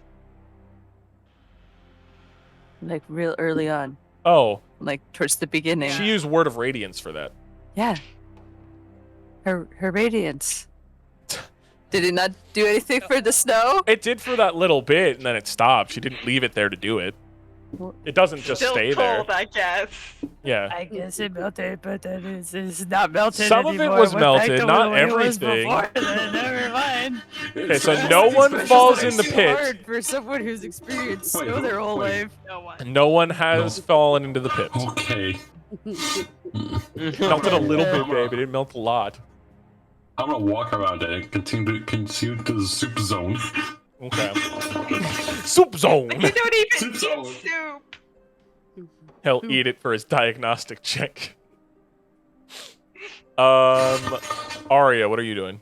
Like real early on, Oh, like towards the beginning. she used Word of Radiance for that. Yeah. Her radiance. Did it not do anything for the snow? It did for that little bit, and then it stopped. She didn't leave it there to do it. It doesn't just Still stay cold, there. I guess. Yeah. I guess it melted, but then it's not melted Some of it anymore. was Went back melted, to not the way it was everything. before, then never mind. Okay, so no one falls in the It's pit. hard for someone who's experienced Wait, snow their whole wait. life. No one. No one has fallen into the pit. Okay. Melted a little bit, babe. It didn't melt a lot. I'm gonna walk around it and continue to the soup zone. Okay. Soup zone. You don't even Soup eat zone. soup. He'll eat it for his diagnostic check. Aria, what are you doing?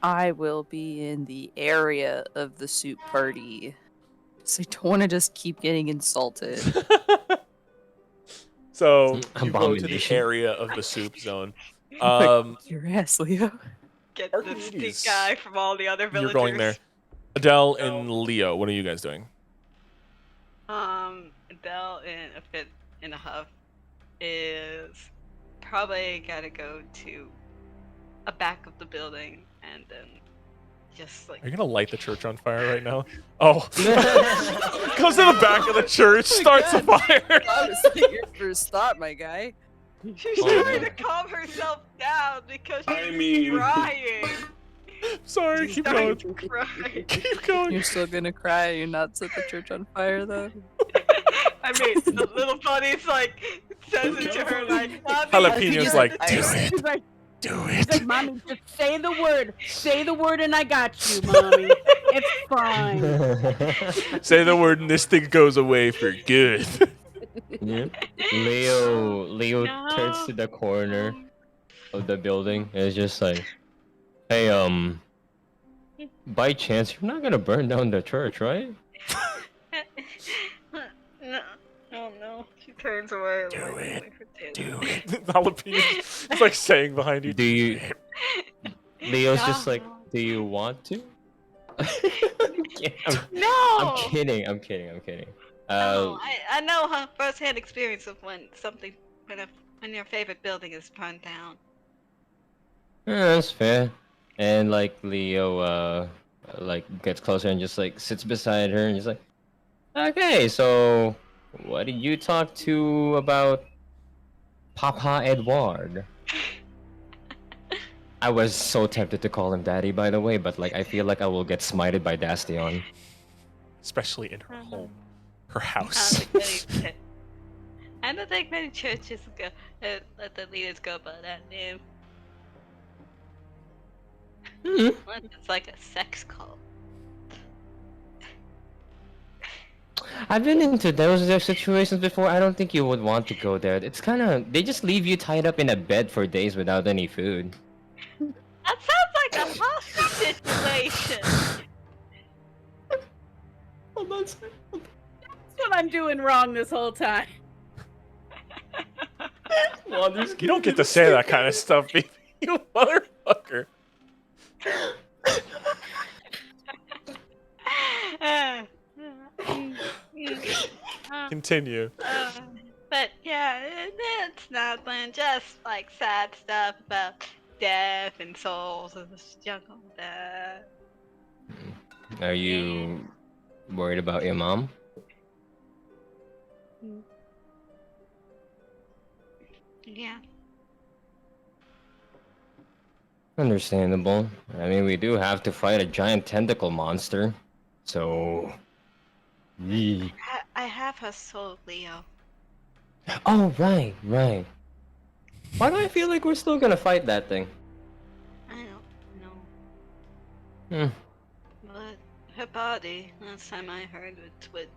I will be in the area of the soup party, So I don't want to just keep getting insulted. So you go to the Abomination. area of the soup zone. Like, your ass, Leo. Get the Archimedes. stink guy from all the other villagers. You're going there. Adele and Leo, what are you guys doing? Adele in a fit in a huff is probably gotta go to a back of the building and then just like Are you gonna light the church on fire right now? Oh, goes to the back of the church, starts a fire. That was like your first thought, my guy. she's trying to calm herself down because I she's mean- crying. Sorry, She's keep starting going. to cry. Keep going. You're still gonna cry. You're not set the church on fire, though. I mean, the little bunny's like says it to her like, Jalapeno's like, do it, She's like, do she's it. like, Mommy, just say the word. Say the word and I got you, Mommy. It's fine. Say the word and this thing goes away for good. Yeah. Leo No. turns to the corner of the building and is just like, hey, by chance you're not gonna burn down the church, right? No, oh no. She turns away. Do like, it. like her tail. Do it. Jalapeno. It's like saying behind you. Do you? Leo's just No. like, do you want to? I'm, No! I'm kidding. I'm kidding. No, I know her first-hand experience of when your favorite building is burned down. Yeah, that's fair. And like Leo, like gets closer and just like sits beside her and just like, okay, so what did you talk to about Papa Edward? I was so tempted to call him Daddy, by the way, but like I feel like I will get smited by Dastion. Especially in her home, her I house. don't think many churches let the leaders go by that name. Unless it's like a sex cult. I've been into those situations before. I don't think you would want to go there. It's kind of they just leave you tied up in a bed for days without any food. That sounds like a hostage situation. Hold on. That's what I'm doing wrong this whole time. You don't get to say that kind of stuff, baby. You motherfucker. Continue. But yeah, it's nothing. Just like sad stuff about death and souls and junk like that. Are you worried about your mom? Yeah. Understandable. I mean, we do have to fight a giant tentacle monster, so. Yee. I have her soul, Leo. Oh, right. Why do I feel like we're still gonna fight that thing? I don't know. Hmm. But her body, last time I heard it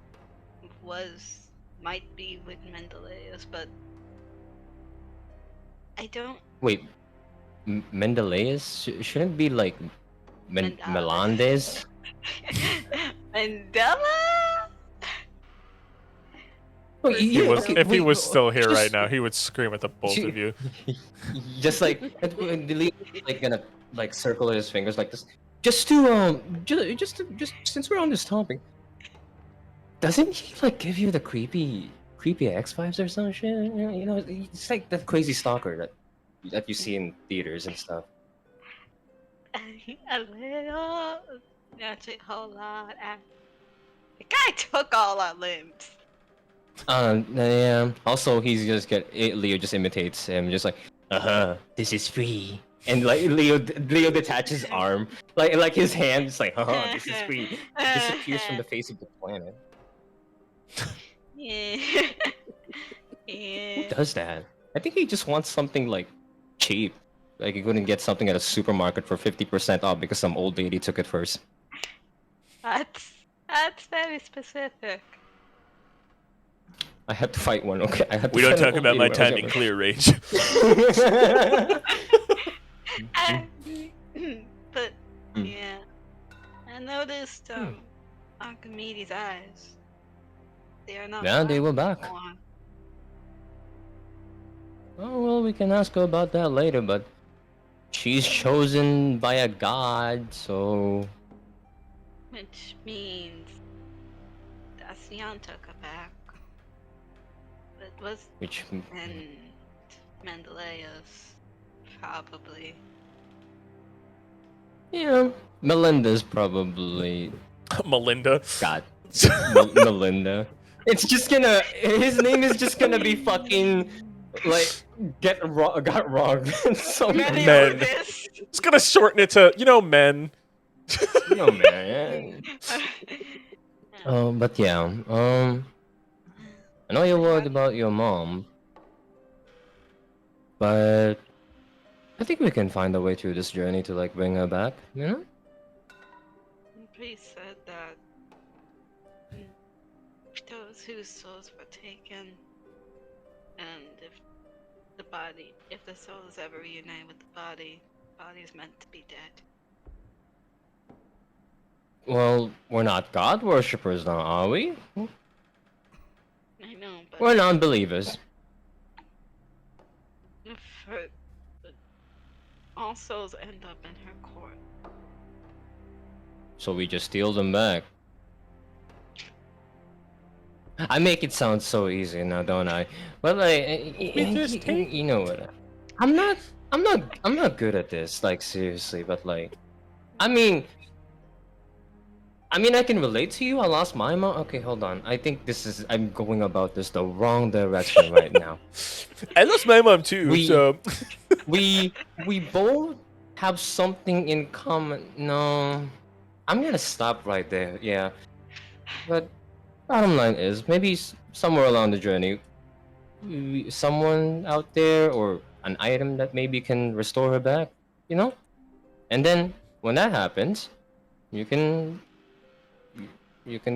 might be with Mendeleius, but I don't. Wait, Mendeleius shouldn't be like Melendez. Mandela? Wait, If he was still here right now, he would scream at the both of you. Just like delete, like gonna like circle his fingers like this. Just to just since we're on this topic, doesn't he like give you the creepy X vibes or some shit? You know, it's like that crazy stalker that you see in theaters and stuff. A little, not a whole lot. The guy took all our limbs. Yeah. Also, Leo just imitates him, just like, this is free. And like Leo detaches his arm, like his hand, just like, this is free. Disappears from the face of the planet. Yeah. Who Yeah. does that? I think he just wants something like cheap. Like he couldn't get something at a supermarket for 50% off because some old lady took it first. That's very specific. I had to fight one. Okay, I had to We don't fight an talk old about my lady when I time was in younger. clear range. But Hmm. yeah, I noticed Archimedes' eyes. They are not. Yeah, they were black back. anymore. Oh well, we can ask her about that later, but she's chosen by a god, so Which means Dacian took her back. It was which and Mendeleios, probably. yeah, Melinda's probably Melinda. God. Melinda. It's just gonna. His name is just gonna be fucking like got wrong. So Many Men. this. It's gonna shorten it to, men. no man. But yeah. I know you're worried about your mom, but I think we can find a way through this journey to like bring her back. You know? The priest said that those whose souls were taken, and if the souls ever reunite with the body is meant to be dead. Well, we're not God worshippers now, are we? I know, but We're non-believers. for, all souls end up in her court. So we just steal them back. I make it sound so easy now, don't I? But like, you know what? I'm not good at this. Like seriously, but like, I mean, I can relate to you. I lost my mom. Okay, hold on. I think I'm going about this the wrong direction right now. I lost my mom too, so. we both have something in common. No, I'm gonna stop right there. Yeah, but bottom line is maybe somewhere along the journey, someone out there or an item that maybe can restore her back. You know, and then when that happens, you can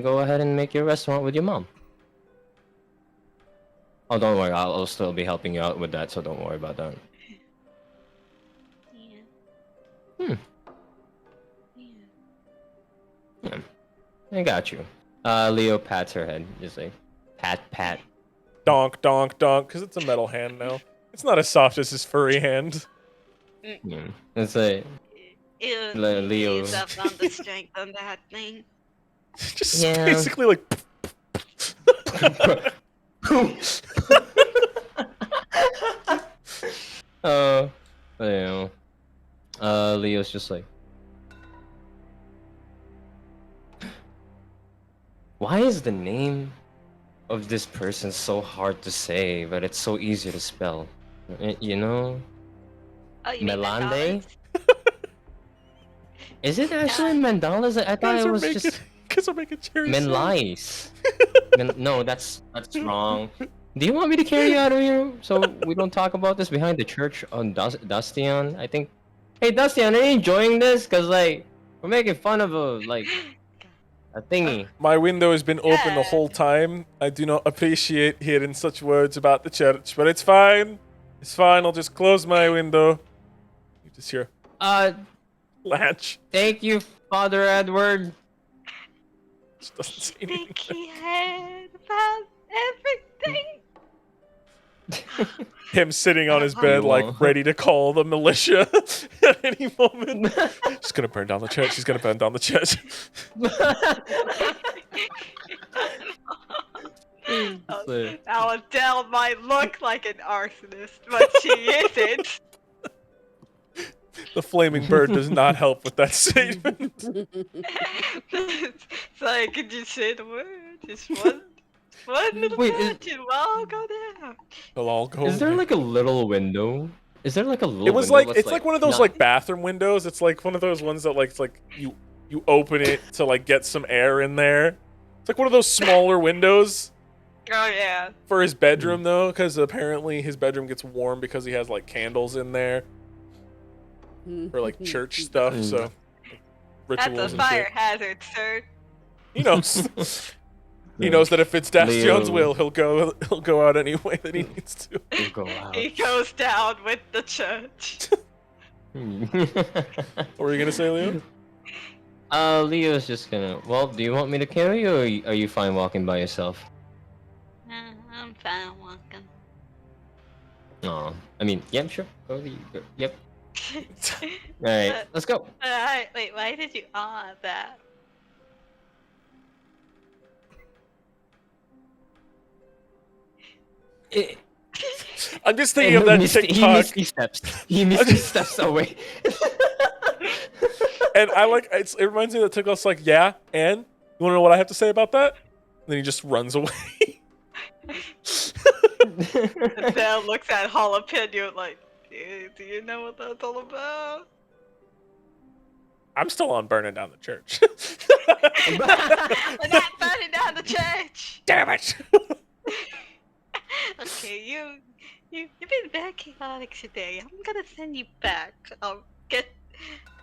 go ahead and make your restaurant with your mom. Oh, don't worry, I'll still be helping you out with that, so don't worry about that. Yeah. Yeah. I got you. Leo pats her head, just like pat. Donk, donk, donk, because it's a metal hand now. It's not as soft as his furry hand. Yeah. It's like Leo. Use up on the strength on that thing. Just Yeah. basically like. You know, Leo's just like, why is the name of this person so hard to say, but it's so easy to spell? You know, Oh, you mean Melande? McDonald's? Is it actually Mandalas? I thought it was just Because I'm making cherry Menlais. No, that's wrong. Do you want me to carry you out of here so we don't talk about this behind the church on Dustian? I think. Hey, Dustian, are you enjoying this? Cause like we're making fun of a thingy. My window has been open the Yeah. whole time. I do not appreciate hearing such words about the church, but it's fine. It's fine. I'll just close my window. You just hear latch. Thank you, Father Edward. Just doesn't say I anything. think he heard about everything. Him sitting on his bed, You like won't. ready to call the militia at any moment. She's gonna burn down the church. She's gonna burn down the church. Now Adele might look like an arsonist, but she isn't. The flaming bird does not help with that statement. It's like, could you say the word? Just one little Wait, touch and we'll all go down. They'll all go. Is there away. like a little window? Is there like a little? It was window like that's, it's like one of those not- like bathroom windows. It's like one of those ones that like it's like you open it to like get some air in there. It's like one of those smaller windows Oh yeah. for his bedroom though, because apparently his bedroom gets warm because he has like candles in there for like church stuff. So That's rituals a and fire shit. hazard, sir. He knows. He knows that if it's Dastion's Leo. will, he'll go out any way that he needs to. We'll go out. He goes down with the church. What were you gonna say, Leo? Leo's just gonna. Well, do you want me to carry you, or are you fine walking by yourself? I'm fine walking. Oh, I mean, yeah, sure. Go, go. Yep. All right, let's go. Wait, why did you that? It, I'm just thinking of that he TikTok, misty steps. He misty steps away. and I like it reminds me of that TikTok's like, yeah, and you want to know what I have to say about that? And then he just runs away. And Sam looks at Jalapeno like, do you know what that's all about? I'm still on burning down the church. We're not burning down the church. Damn it! Okay, you've been very chaotic today. I'm gonna send you back. I'll get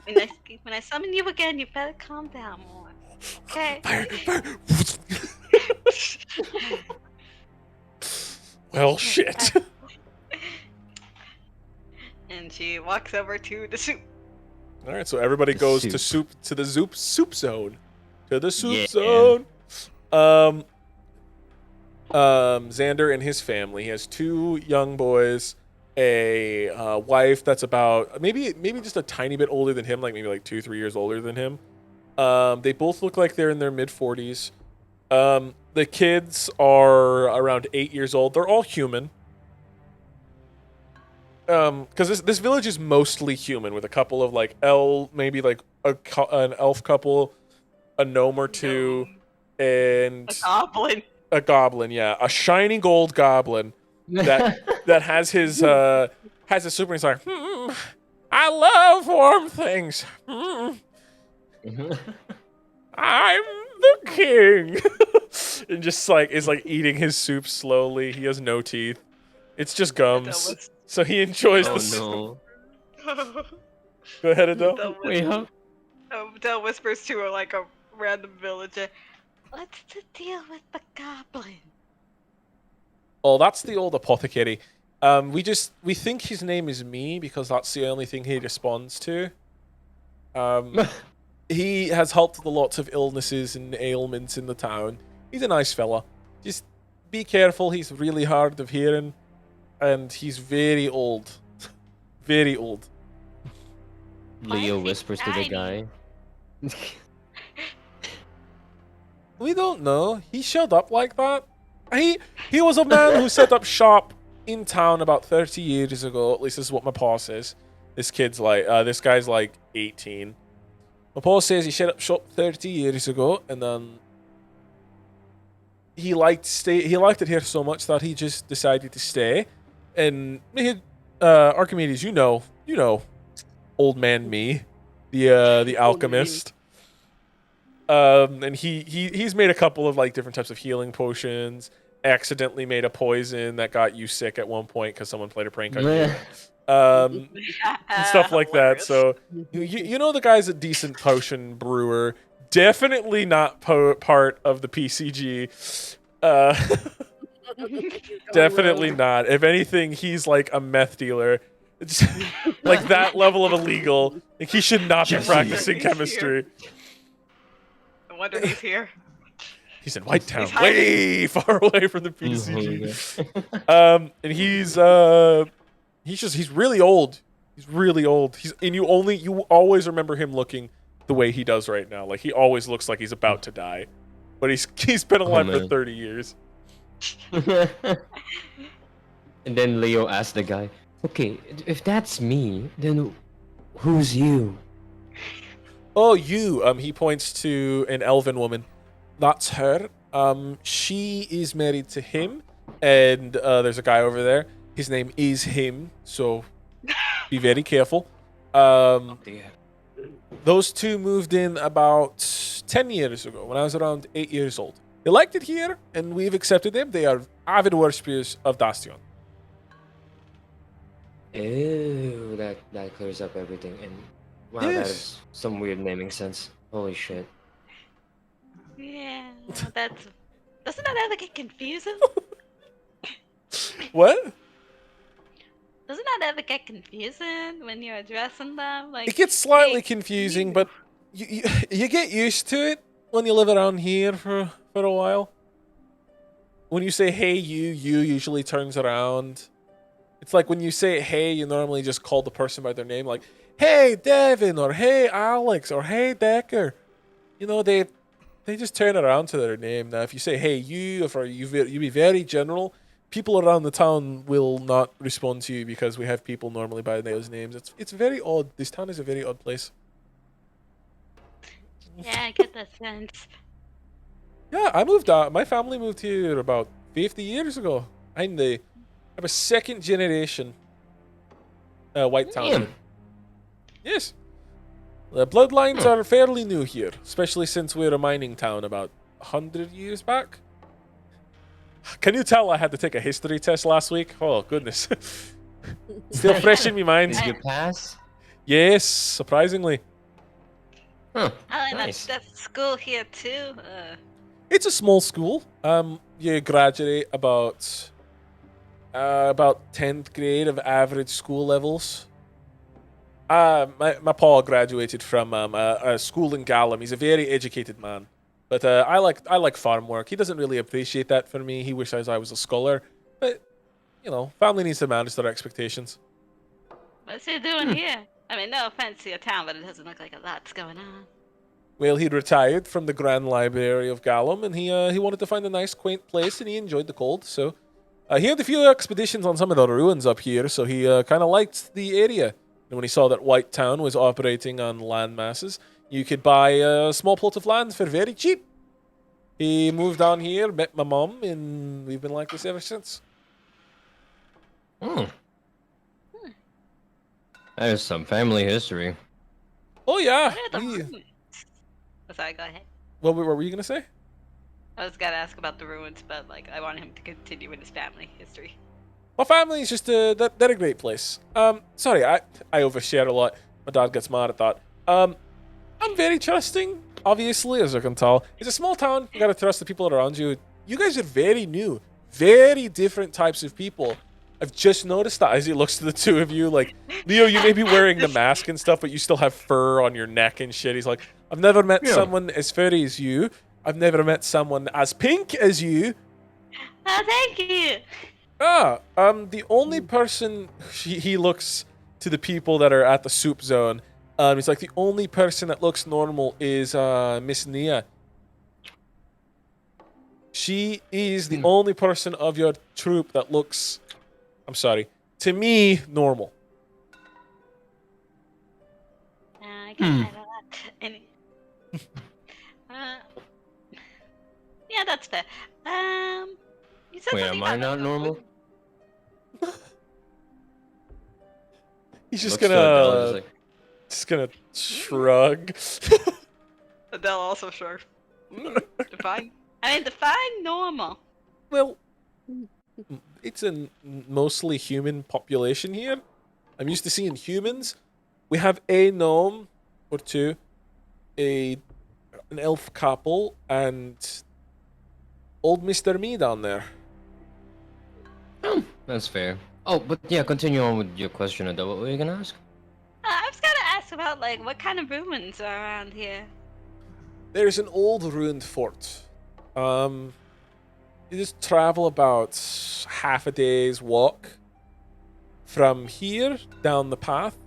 when I summon you again. You better calm down more. Okay. Fire, fire. Well, shit. And she walks over to the soup. All right, so everybody goes to Soup. the soup zone, to the soup Yeah. zone. Xander and his family. He has 2 young boys, a wife that's about maybe just a tiny bit older than him, like maybe like 2-3 years older than him. They both look like they're in their mid-40s. The kids are around 8 years old. They're all human. Because this village is mostly human, with a couple of like maybe like an elf couple, a gnome or 2, and A goblin. a goblin. Yeah, a shiny gold goblin that has his super. And he's like, I love warm things. I'm the king. And just like is like eating his soup slowly. He has no teeth. It's just gums. So he enjoys Oh the soup. no. Go ahead, Adele. Wait, huh? Adele whispers to like a random villager, "What's the deal with the goblin?" Oh, that's the old apothecary. We think his name is me because that's the only thing he responds to. He has helped with lots of illnesses and ailments in the town. He's a nice fella. Just be careful. He's really hard of hearing, and he's very old. Very old. Why Leo is he whispers to the guy. We don't know. He showed up like that. He was a man who set up shop in town about 30 years ago. At least this is what my pa says. This guy's like 18. My pa says he set up shop 30 years ago, and then he liked it here so much that he just decided to stay. And Archimedes, you know, old man me, the alchemist. And he's made a couple of like different types of healing potions. Accidentally made a poison that got you sick at one point because someone played a prank on you. And stuff like that. So you know the guy's a decent potion brewer. Definitely not part of the PCG. Definitely not. If anything, he's like a meth dealer. It's like that level of illegal. Like he should not be practicing chemistry. No wonder he's here. He's in White Town, He's hiding. way far away from the PCG. And he's really old. He's really old. You always remember him looking the way he does right now. Like he always looks like he's about to die. But he's been alive for 30 years. And then Leo asks the guy, "Okay, if that's me, then who's you?" Oh, you. He points to an elven woman. That's her. She is married to him, and there's a guy over there. His name is him, so be very careful. Those 2 moved in about 10 years ago, when I was around 8 years old. They liked it here, and we've accepted them. They are avid worshippers of Dastion. Ew, that clears up everything. And wow, that Yes. is some weird naming sense. Holy shit. Yeah, doesn't that ever get confusing? What? Doesn't that ever get confusing when you're addressing them? Like It gets slightly hey, confusing, you. but you get used to it when you live around here for a while. When you say hey you usually turns around. It's like when you say hey, you normally just call the person by their name, like hey Devin or hey Alex or hey Decker. You know, they just turn around to their name. Now if you say hey you, or you be very general, people around the town will not respond to you because we have people normally by those names. It's very odd. This town is a very odd place. Yeah, I get that sense. Yeah, I moved out. My family moved here about 50 years ago. I'm a second generation White Towner. Damn. Yes. The bloodlines are fairly new here, especially since we're a mining town about 100 years back. Can you tell I had to take a history test last week? Oh, goodness. Still fresh in my mind. Did you pass? Yes, surprisingly. Huh. Oh, and Nice. that's school here too. It's a small school. You graduate about 10th grade of average school levels. My Paul graduated from a school in Gallum. He's a very educated man, but I like farm work. He doesn't really appreciate that for me. He wishes I was a scholar, but you know, family needs to manage their expectations. What's he doing here? I mean, no offense to your town, but it doesn't look like a lot's going on. Well, he retired from the Grand Library of Gallum, and he wanted to find a nice, quaint place, and he enjoyed the cold. So he had a few expeditions on some of the ruins up here, so he kind of liked the area. And when he saw that White Town was operating on land masses, you could buy a small plot of land for very cheap. He moved on here, met my mom, and we've been like this ever since. Hmm. That is some family history. Oh yeah. What are the ruins? Oh, sorry, go ahead. What were you gonna say? I was gonna ask about the ruins, but like I want him to continue with his family history. My family is just they're a great place. Sorry, I overshare a lot. My dad gets mad at that. I'm very trusting, obviously, as you can tell. It's a small town. You gotta trust the people around you. You guys are very new, very different types of people. I've just noticed that as he looks to the two of you, like, Leo, you may be wearing the mask and stuff, but you still have fur on your neck and shit. He's like, I've never met someone as furry as you. I've never met someone as pink as you. Oh, thank you. The only person he looks to the people that are at the soup zone. He's like, the only person that looks normal is Miss Nia. She is the only person of your troop that looks, I'm sorry, to me, normal. I get that a lot. And, yeah, that's fair. You said Wait, something am I about, not like, a normal? wood- He's just Looks to Adele, gonna, just like, shrug. Adele also sure. Define. I mean, define normal. Well, it's a mostly human population here. I'm used to seeing humans. We have a gnome or two, an elf couple, and old Mr. Me down there. that's fair. Oh, but yeah, continue on with your question, Adele. What were you gonna ask? I was gonna ask about, like, what kind of ruins are around here? There's an old ruined fort. You just travel about half a day's walk from here down the path.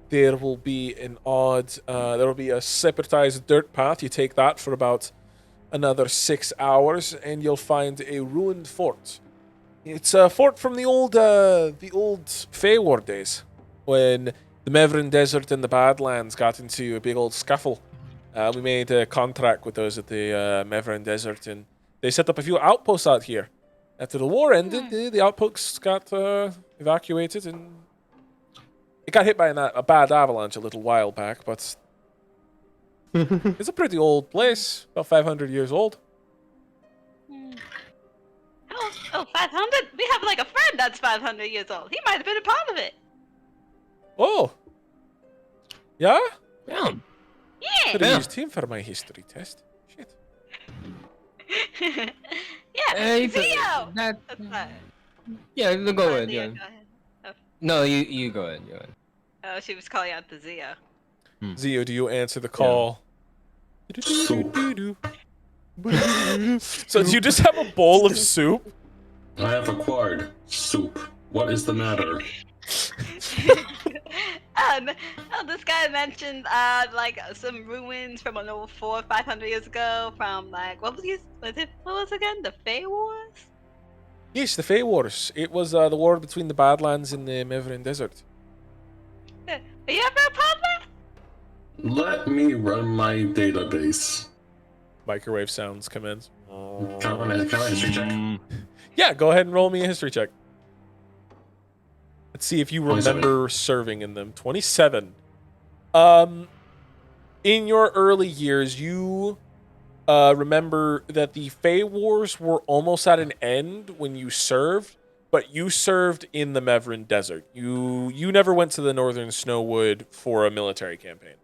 There will be there will be a separatized dirt path. You take that for about another 6 hours, and you'll find a ruined fort. It's a fort from the old Fey War days, when the Mevrin Desert and the Badlands got into a big old scuffle. We made a contract with those at the Mevrin Desert, and they set up a few outposts out here. After the war ended, the outposts got evacuated, and it got hit by a bad avalanche a little while back, but it's a pretty old place, about 500 years old. Oh, 500? We have, like, a friend that's 500 years old. He might have been a part of it. Oh. Yeah? Yeah. Yeah. Could have used him for my history test. Shit. Yeah, Hey, Zio! that- That's fine. Yeah, go Sorry, ahead. Zio, Yeah. go ahead. Oh. No, you go ahead. Go ahead. Oh, she was calling out the Zio. Zio, do you answer the call? Soup. So do you just have a bowl of soup? I have acquired soup. What is the matter? This guy mentioned like some ruins from an old 400-500 years ago from like what was it again? The Fey Wars? Yes, the Fey Wars. It was the war between the Badlands and the Mevrin Desert. Are you ever a part of that? Let me run my database. Microwave sounds commence. Can I run a history check? Yeah, go ahead and roll me a history check. Let's see if you 27. remember serving in them. 27. In your early years, you remember that the Fey Wars were almost at an end when you served, but you served in the Mevrin Desert. You never went to the Northern Snowwood for a military campaign.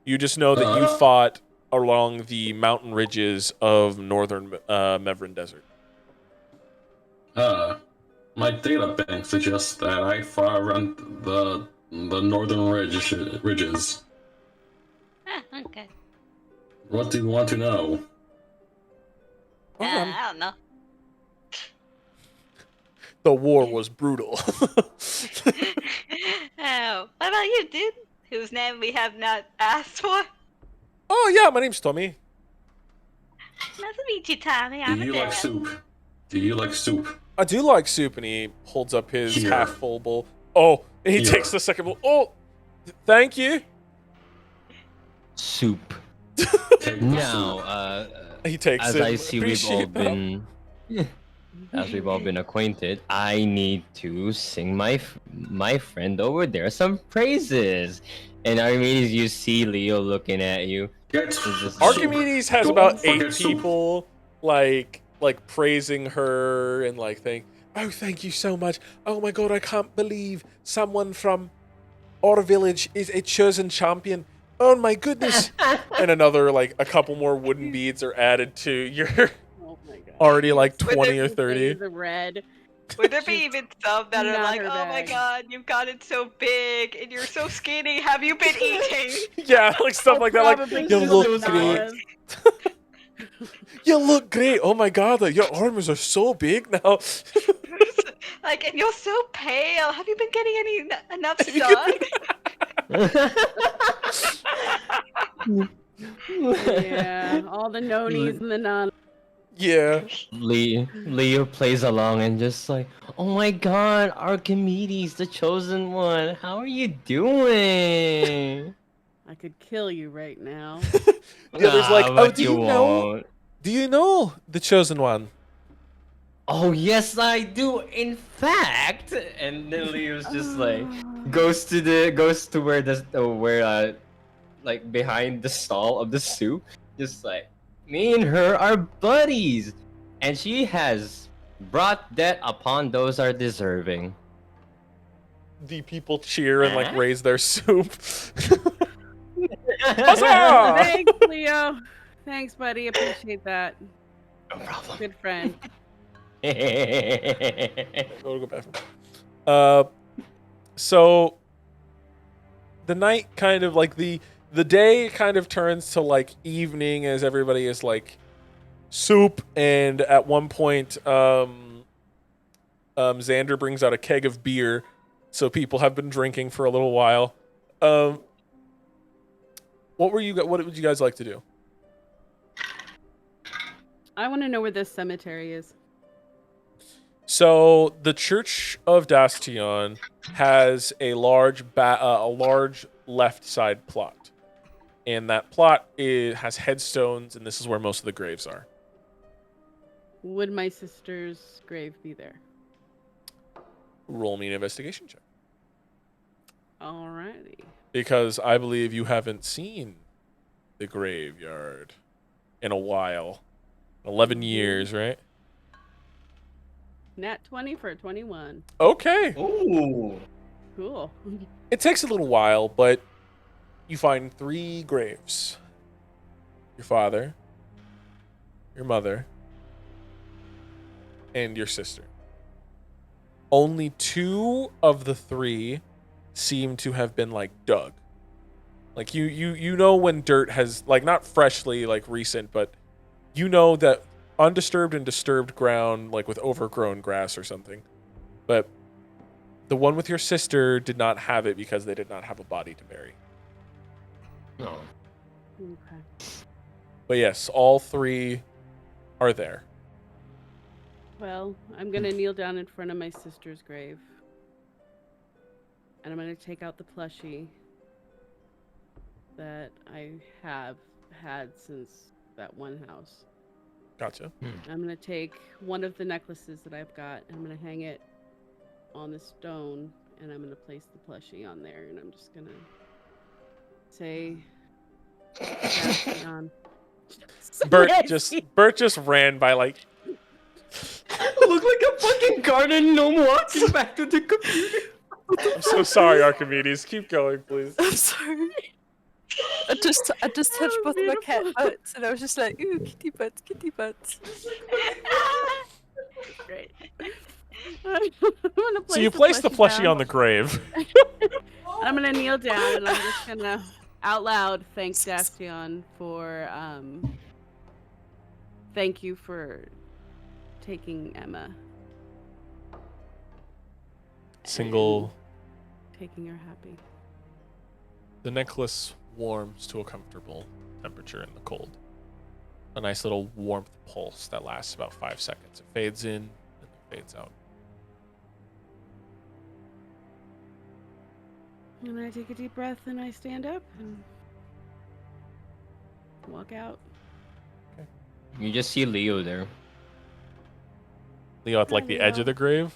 You just know that you fought along the mountain ridges of northern Mevrin Desert. My data bank suggests that I fought around the northern ridges. Okay. What do you want to know? I don't know. The war was brutal. Oh, what about you, dude? Whose name we have not asked for? Oh yeah, my name's Tommy. Nice to meet you, Tommy. Do I'm you like soup? Do you like soup? I do like soup, and he holds up his Here. half full bowl. Oh, and he Here. takes the second bowl. Oh, thank you. Soup. Take the Now, He takes as it. I see we've all Appreciate that. been, as we've all been acquainted, I need to sing my friend over there some praises. And Archimedes, you see Leo looking at you. Get It's just soup. Archimedes has Don't about forget 8 soup. people like praising her and like saying, "Oh, thank you so much. Oh my god, I can't believe someone from our village is a chosen champion. Oh my goodness." And another like a couple more wooden beads are added to your Oh my god. already like With 20 or His 30. face is red. Would there be even some that are Not like, her oh my bag. god, you've gotten so big and you're so skinny. Have you been eating? Yeah, like stuff like that. Like, Probably you just look those great. eyes. You look great. Oh my god, like, your arms are so big now. Like, and you're so pale. Have you been getting enough You sun? Yeah, all the nonies and the non. Yeah. Leo plays along and just like, oh my god, Archimedes, the chosen one, how are you doing? I could kill you right now. The other's like, Nah, oh, but do you know? won't. Do you know the chosen one? Oh yes, I do. In fact, and then Leo's just like goes to where like behind the stall of the soup, just like me and her are buddies, and she has brought debt upon those are deserving. The people cheer and like Huh? raise their soup. Huzzah! Thanks, Leo. Thanks, buddy. Appreciate that. No problem. Good friend. Go bathroom. So the night kind of like the day kind of turns to like evening as everybody is like soup, and at one point Xander brings out a keg of beer, so people have been drinking for a little while. What would you guys like to do? I want to know where this cemetery is. So the Church of Dastion has a large left side plot, and that plot has headstones, and this is where most of the graves are. Would my sister's grave be there? Roll me an investigation check, Alrighty. because I believe you haven't seen the graveyard in a while. 11 years, right? Nat 20 for a 21. Okay. Ooh. Cool. It takes a little while, but you find 3 graves. Your father, your mother, and your sister. Only 2 of the 3 seem to have been like dug. Like you know when dirt has like not freshly like recent, but you know that undisturbed and disturbed ground like with overgrown grass or something. But the one with your sister did not have it because they did not have a body to bury. No. Okay. But yes, all 3 are there. Well, I'm gonna kneel down in front of my sister's grave. And I'm gonna take out the plushie that I have had since that one house. Gotcha. I'm gonna take one of the necklaces that I've got and I'm gonna hang it on the stone and I'm gonna place the plushie on there and I'm just gonna say Sebastian. Bert just ran by like Look like a fucking garden gnome walking back to the computer. I'm so sorry, Archimedes. Keep going, please. I'm sorry. I just touched both of my cat butts, and I was just like, ooh, kitty butts, kitty butts. Great. I'm gonna So you place the plushie down. on the grave. I'm gonna kneel down and I'm just gonna out loud thank Dastion for thank you for taking Emma. Single. Taking her happy. The necklace warms to a comfortable temperature in the cold. A nice little warmth pulse that lasts about 5 seconds. It fades in and then fades out. And I take a deep breath and I stand up and walk out. You just see Leo there. Leo at like Hi, the edge Leo. of the grave?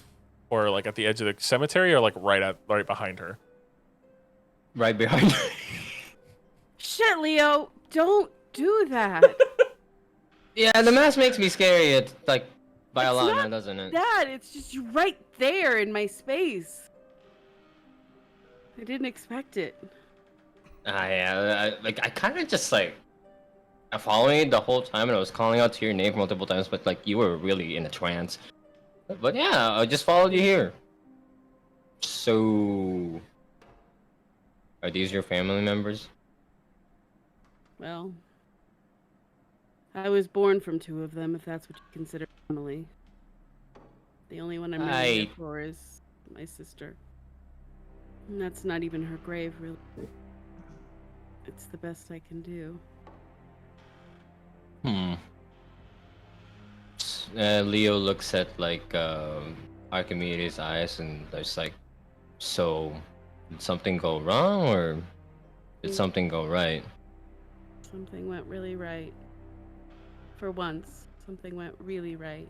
Or like at the edge of the cemetery or like right behind her? Right behind her. Shit, Leo! Don't do that! Yeah, the mask makes me scary. It's like by a It's lot not now, doesn't it? Dad, it's just you right there in my space. I didn't expect it. Yeah, I kind of just like I following it the whole time, and I was calling out to your name multiple times, but like you were really in a trance. But yeah, I just followed you here. So, are these your family members? Well, I was born from 2 of them, if that's what you consider family. The only one I'm really here for is my sister. And that's not even her grave, really. It's the best I can do. Leo looks at like Archimedes' eyes, and there's like, so did something go wrong, or did something go right? Something went really right. For once, something went really right.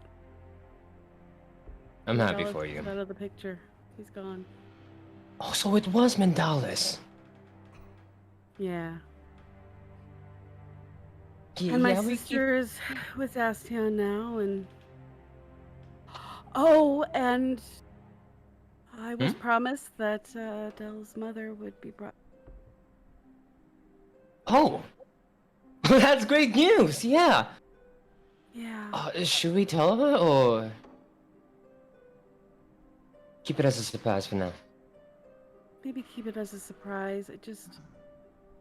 I'm happy Mandela's for you. out of the picture. He's gone. Oh, so it was Mendalis. Yeah. Yeah, And my yeah, we keep- sister is with Astion now, and oh, and I was promised that Dell's mother would be brought. Oh, that's great news. Yeah. Yeah. Should we tell her or keep it as a surprise for now? Maybe keep it as a surprise.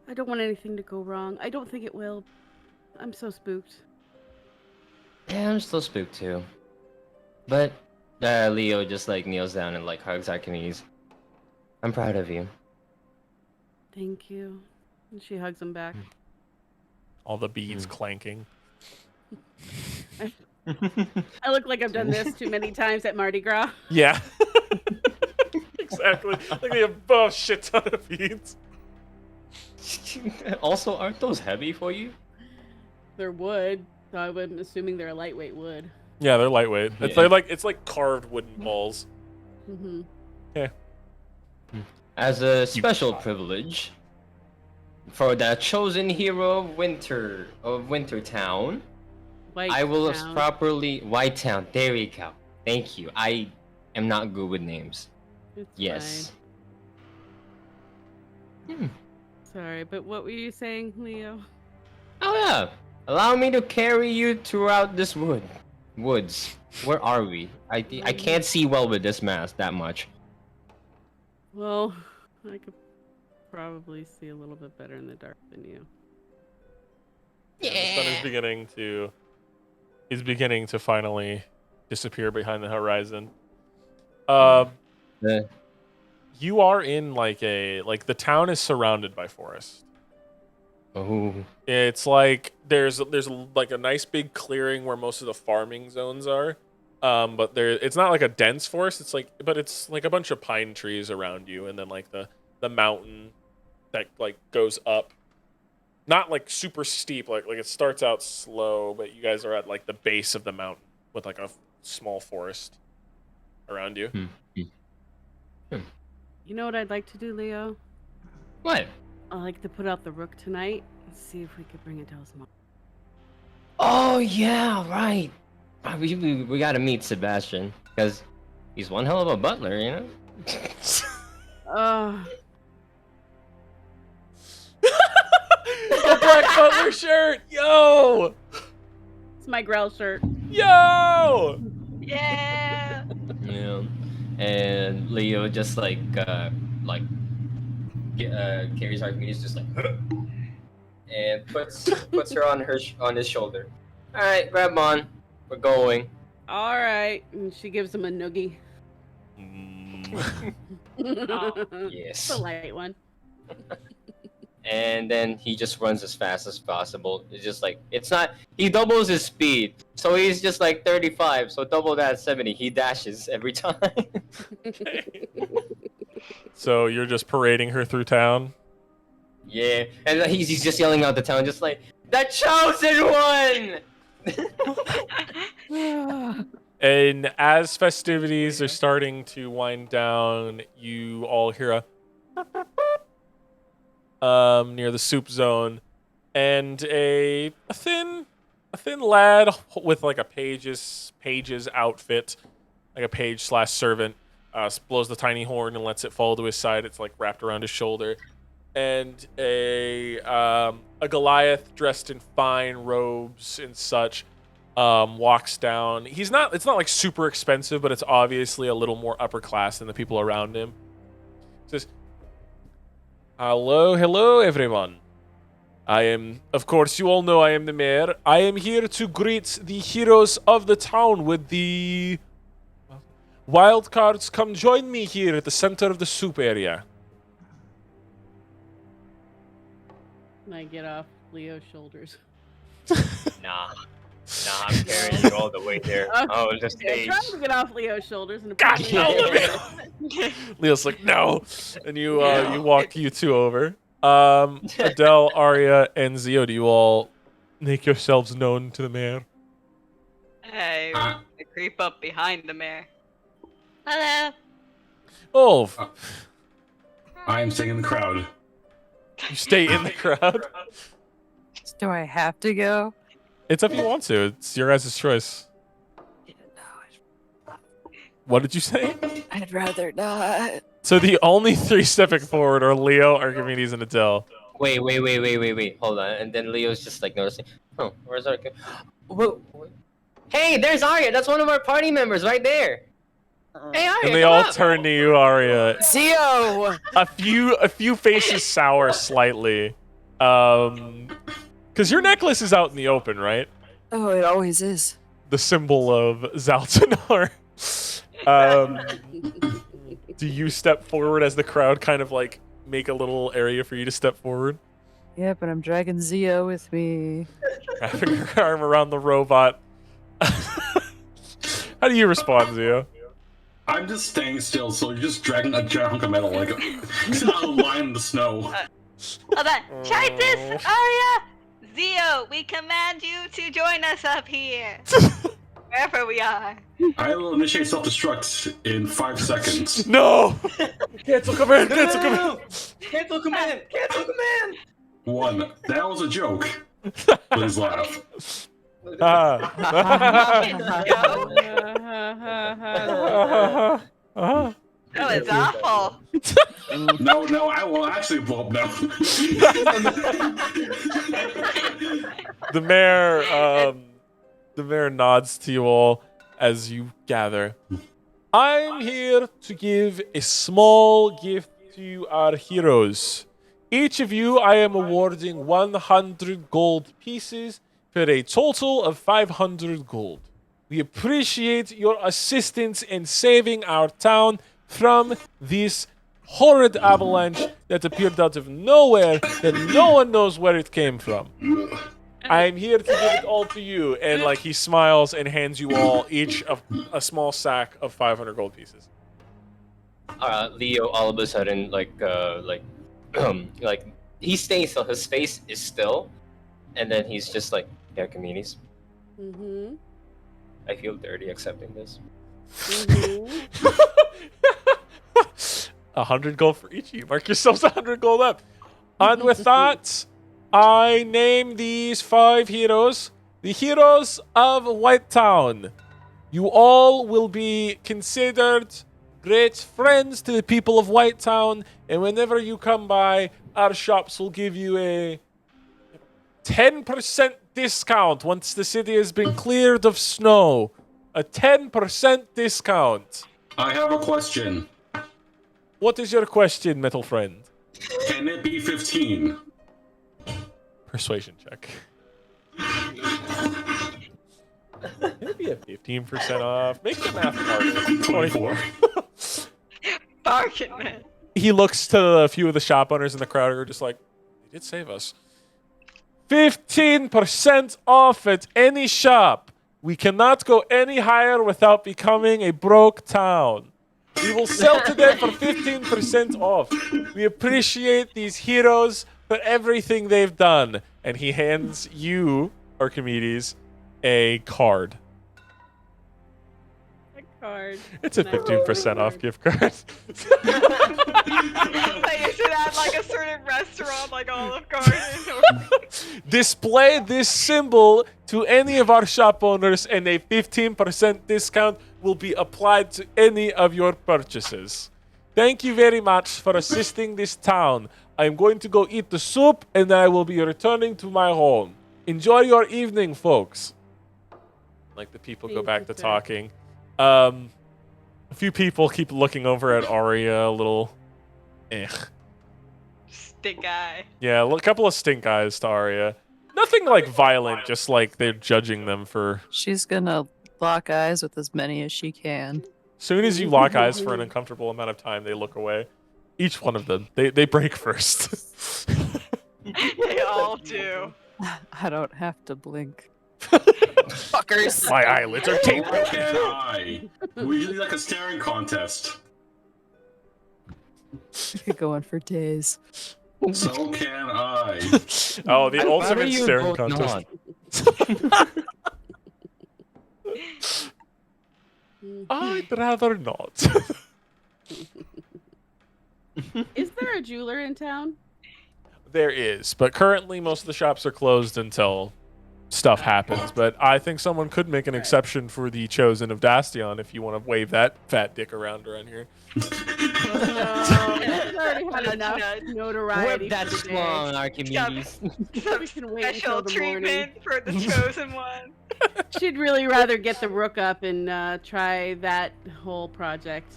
I don't want anything to go wrong. I don't think it will. I'm so spooked. Yeah, I'm still spooked too. But Leo just like kneels down and like hugs Archimedes. I'm proud of you. Thank you. And she hugs him back. All the beads clanking. I look like I've done this too many times at Mardi Gras. Yeah. Exactly. Like they have a shit ton of beads. Also, aren't those heavy for you? They're wood, so I'm assuming they're a lightweight wood. Yeah, they're lightweight. It's Yeah. like it's like carved wooden balls. Mm-hmm. Yeah. As a special privilege for the chosen hero of Winter Town, I will properly White Town. There we go. Thank you. I am not good with names. It's Yes. fine. Sorry, but what were you saying, Leo? Oh yeah. Allow me to carry you throughout this woods. Where are we? I can't see well with this mask that much. Well, I could probably see a little bit better in the dark than you. Yeah. The sun is beginning to finally disappear behind the horizon. Yeah. You are in the town is surrounded by forest. Oh. It's like there's like a nice big clearing where most of the farming zones are. But it's not like a dense forest. It's like a bunch of pine trees around you, and then like the mountain that like goes up. Not like super steep, like it starts out slow, but you guys are at like the base of the mountain with like a small forest around you. You know what I'd like to do, Leo? What? I'd like to put out the rook tonight and see if we could bring it to his mom. Oh yeah, right. We gotta meet Sebastian because he's one hell of a butler, you know. The Black Butler shirt, yo! It's my Grell shirt. Yo! Yeah. Yeah. And Leo just carries Archimedes just like and puts her on his shoulder. All right, grab on. We're going. All right, and she gives him a noogie. Yes. It's a light one. And then he just runs as fast as possible. It's just like he doubles his speed. So he's just like 35, so double that 70. He dashes every time. So you're just parading her through town? Yeah. And then he's just yelling out the town just like, "The chosen one!" And as festivities are starting to wind down, you all hear near the soup zone, and a thin lad with like a page's outfit, like a page/servant, blows the tiny horn and lets it fall to his side. It's like wrapped around his shoulder, and a Goliath dressed in fine robes and such walks down. It's not like super expensive, but it's obviously a little more upper class than the people around him. Says, hello, everyone. I am, of course, you all know I am the mayor. I am here to greet the heroes of the town with the wild cards. Come join me here at the center of the soup area. And I get off Leo's shoulders. Nah, I'm carrying you all the way there. Oh, the I'm stage. trying to get off Leo's shoulders. And Gosh, no, Leo's like, no. And you walk you two over. Adele, Arya, and Zio, do you all make yourselves known to the mayor? I creep up behind the mayor. Hello. Oh, I am staying in the crowd. you stay in the crowd? Do I have to go? It's up if you want to. It's your guys' choice. What did you say? I'd rather not. So the only three stepping forward are Leo, Archimedes, and Adele. Wait. Hold on. And then Leo's just like noticing. Oh, where's Arya? Hey, there's Arya. That's one of our party members right there. Hey, Arya. And they come all up. turn to you, Arya. Zio! A few faces sour slightly. Because your necklace is out in the open, right? Oh, it always is. The symbol of Zaltanar. Do you step forward as the crowd kind of like make a little area for you to step forward? Yeah, but I'm dragging Zio with me. Wrapping her arm around the robot. How do you respond, Zio? I'm just staying still, so you're just dragging a giant hunk of metal like it's not a line in the snow. Hold on. Try this, Arya! Zio, we command you to join us up here. Wherever we are. I will initiate self-destruct in 5 seconds. No! Cancel command! Cancel command! Cancel command! Cancel command! 1. That was a joke. Please laugh. That was awful. No, I will actually blow up now. The mayor nods to you all as you gather. I'm here to give a small gift to our heroes. Each of you, I am awarding 100 gold pieces for a total of 500 gold. We appreciate your assistance in saving our town from this horrid avalanche that appeared out of nowhere, that no one knows where it came from. I am here to give it all to you. And like he smiles and hands you all each a small sack of 500 gold pieces. Leo all of a sudden like he's staying still. His face is still, and then he's just like, yeah, communities. Mm-hmm. I feel dirty accepting this. Mm-hmm. 100 gold for each of you. Mark yourselves 100 gold up. And with that, I name these 5 heroes the heroes of White Town. You all will be considered great friends to the people of White Town, and whenever you come by, our shops will give you a 10% discount once the city has been cleared of snow. A 10% discount. I have a question. What is your question, metal friend? Can it be 15? Persuasion check. Maybe a 15% off. Make the math harder. 24. Bargain, man. He looks to a few of the shop owners in the crowd who are just like, they did save us. 15% off at any shop. We cannot go any higher without becoming a broke town. We will sell to them for 15% off. We appreciate these heroes for everything they've done. And he hands you, Archimedes, a card. A card. It's a Nice. 15% off gift card. Like, is it at like a certain restaurant, like Olive Garden? Or... Display this symbol to any of our shop owners, and a 15% discount will be applied to any of your purchases. Thank you very much for assisting this town. I'm going to go eat the soup, and then I will be returning to my home. Enjoy your evening, folks. Like the people go Thank back you, to sir. talking. A few people keep looking over at Arya a little. Stink eye. Yeah, a couple of stink eyes to Arya. Nothing like violent, just like they're judging them for. She's gonna lock eyes with as many as she can. Soon as you lock eyes for an uncomfortable amount of time, they look away. Each one of them. They break first. They all do. I don't have to blink. Fuckers. My eyelids are So tingling. can I. We usually like a staring contest. I could go on for days. So can I. Oh, the I'd rather ultimate you staring both contest. not. I'd rather not. Is there a jeweler in town? There is, but currently most of the shops are closed until stuff happens. But I think someone could make an exception for the Chosen of Dastion if you want to wave that fat dick around here. No, it's already had enough notoriety Whip that for the day. schlong, Archimedes. We can wait Special until the morning. treatment for the chosen one. She'd really rather get the rook up and try that whole project.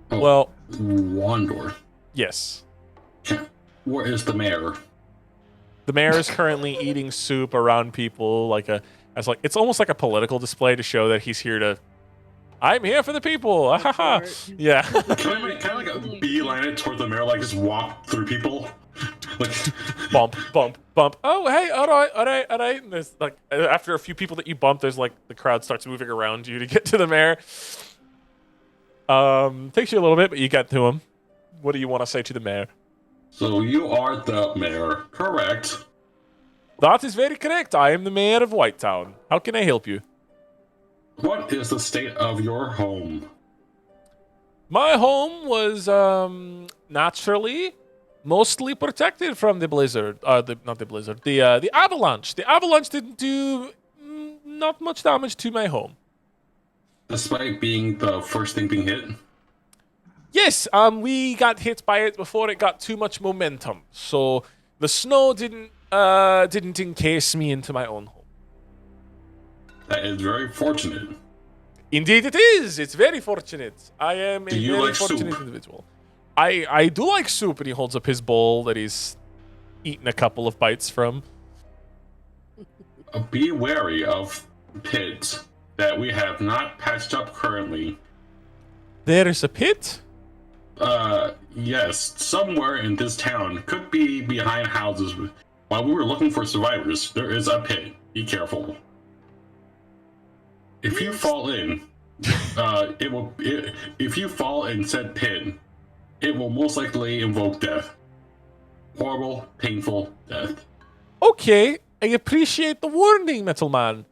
Well, Wandor. yes. Where is the mayor? The mayor is currently eating soup around people it's almost like a political display to show that he's here to. I'm here for the people. Ahaha. Yeah. Can I like a beeline it toward the mayor, like just walk through people? Like, Bump, bump, bump. Oh, hey, all right. And there's like after a few people that you bump, there's like the crowd starts moving around you to get to the mayor. Takes you a little bit, but you get to him. What do you want to say to the mayor? so you are the mayor, correct? That is very correct. I am the mayor of Whitetown. How can I help you? What is the state of your home? My home was naturally mostly protected from the blizzard. Not the blizzard. The avalanche. The avalanche didn't do not much damage to my home. Despite being the first thing being hit? Yes, we got hit by it before it got too much momentum. So the snow didn't encase me into my own home. That is very fortunate. Indeed it is. It's very fortunate. I am a Do you very like fortunate soup? individual. I do like soup, and he holds up his bowl that he's eaten a couple of bites from. Be wary of pits that we have not patched up currently. There is a pit? Yes, somewhere in this town, could be behind houses. While we were looking for survivors, there is a pit. Be careful. If you fall in, if you fall in said pit, it will most likely invoke death. Horrible, painful death. Okay, I appreciate the warning, Metal Man.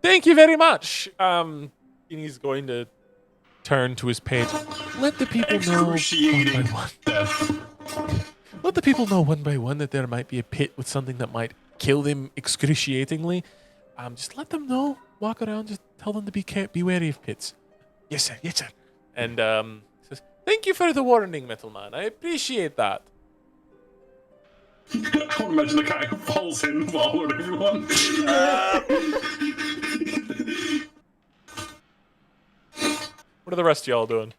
Thank you very much. And he's going to turn to his page. Let the people know Excruciating one by one. death. Let the people know one by one that there might be a pit with something that might kill them excruciatingly. Just let them know. Walk around. Just tell them to be wary of pits. Yes, sir. Yes, sir. And says, "Thank you for the warning, Metal Man. I appreciate that." I want to imagine the guy who falls in following everyone. What are the rest of y'all doing?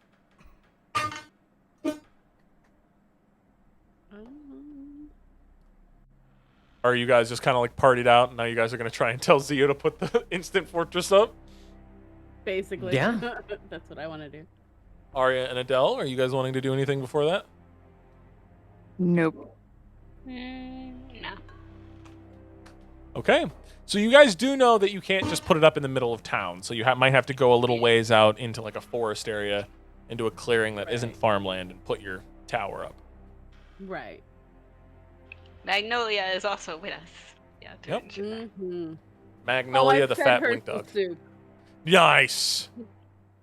Are you guys just kind of like partied out, and now you guys are going to try and tell Zio to put the instant fortress up? Basically. Yeah. That's what I want to do. Arya and Adele, are you guys wanting to do anything before that? Nope. No. Okay. So you guys do know that you can't just put it up in the middle of town. So you might have to go a little ways out into like a forest area, into a clearing that isn't farmland, and put your tower up. Right. Magnolia is also with us. Yeah, to Yep. mention that. Mm-hmm. Magnolia, the fat winged dog. Soup. Nice.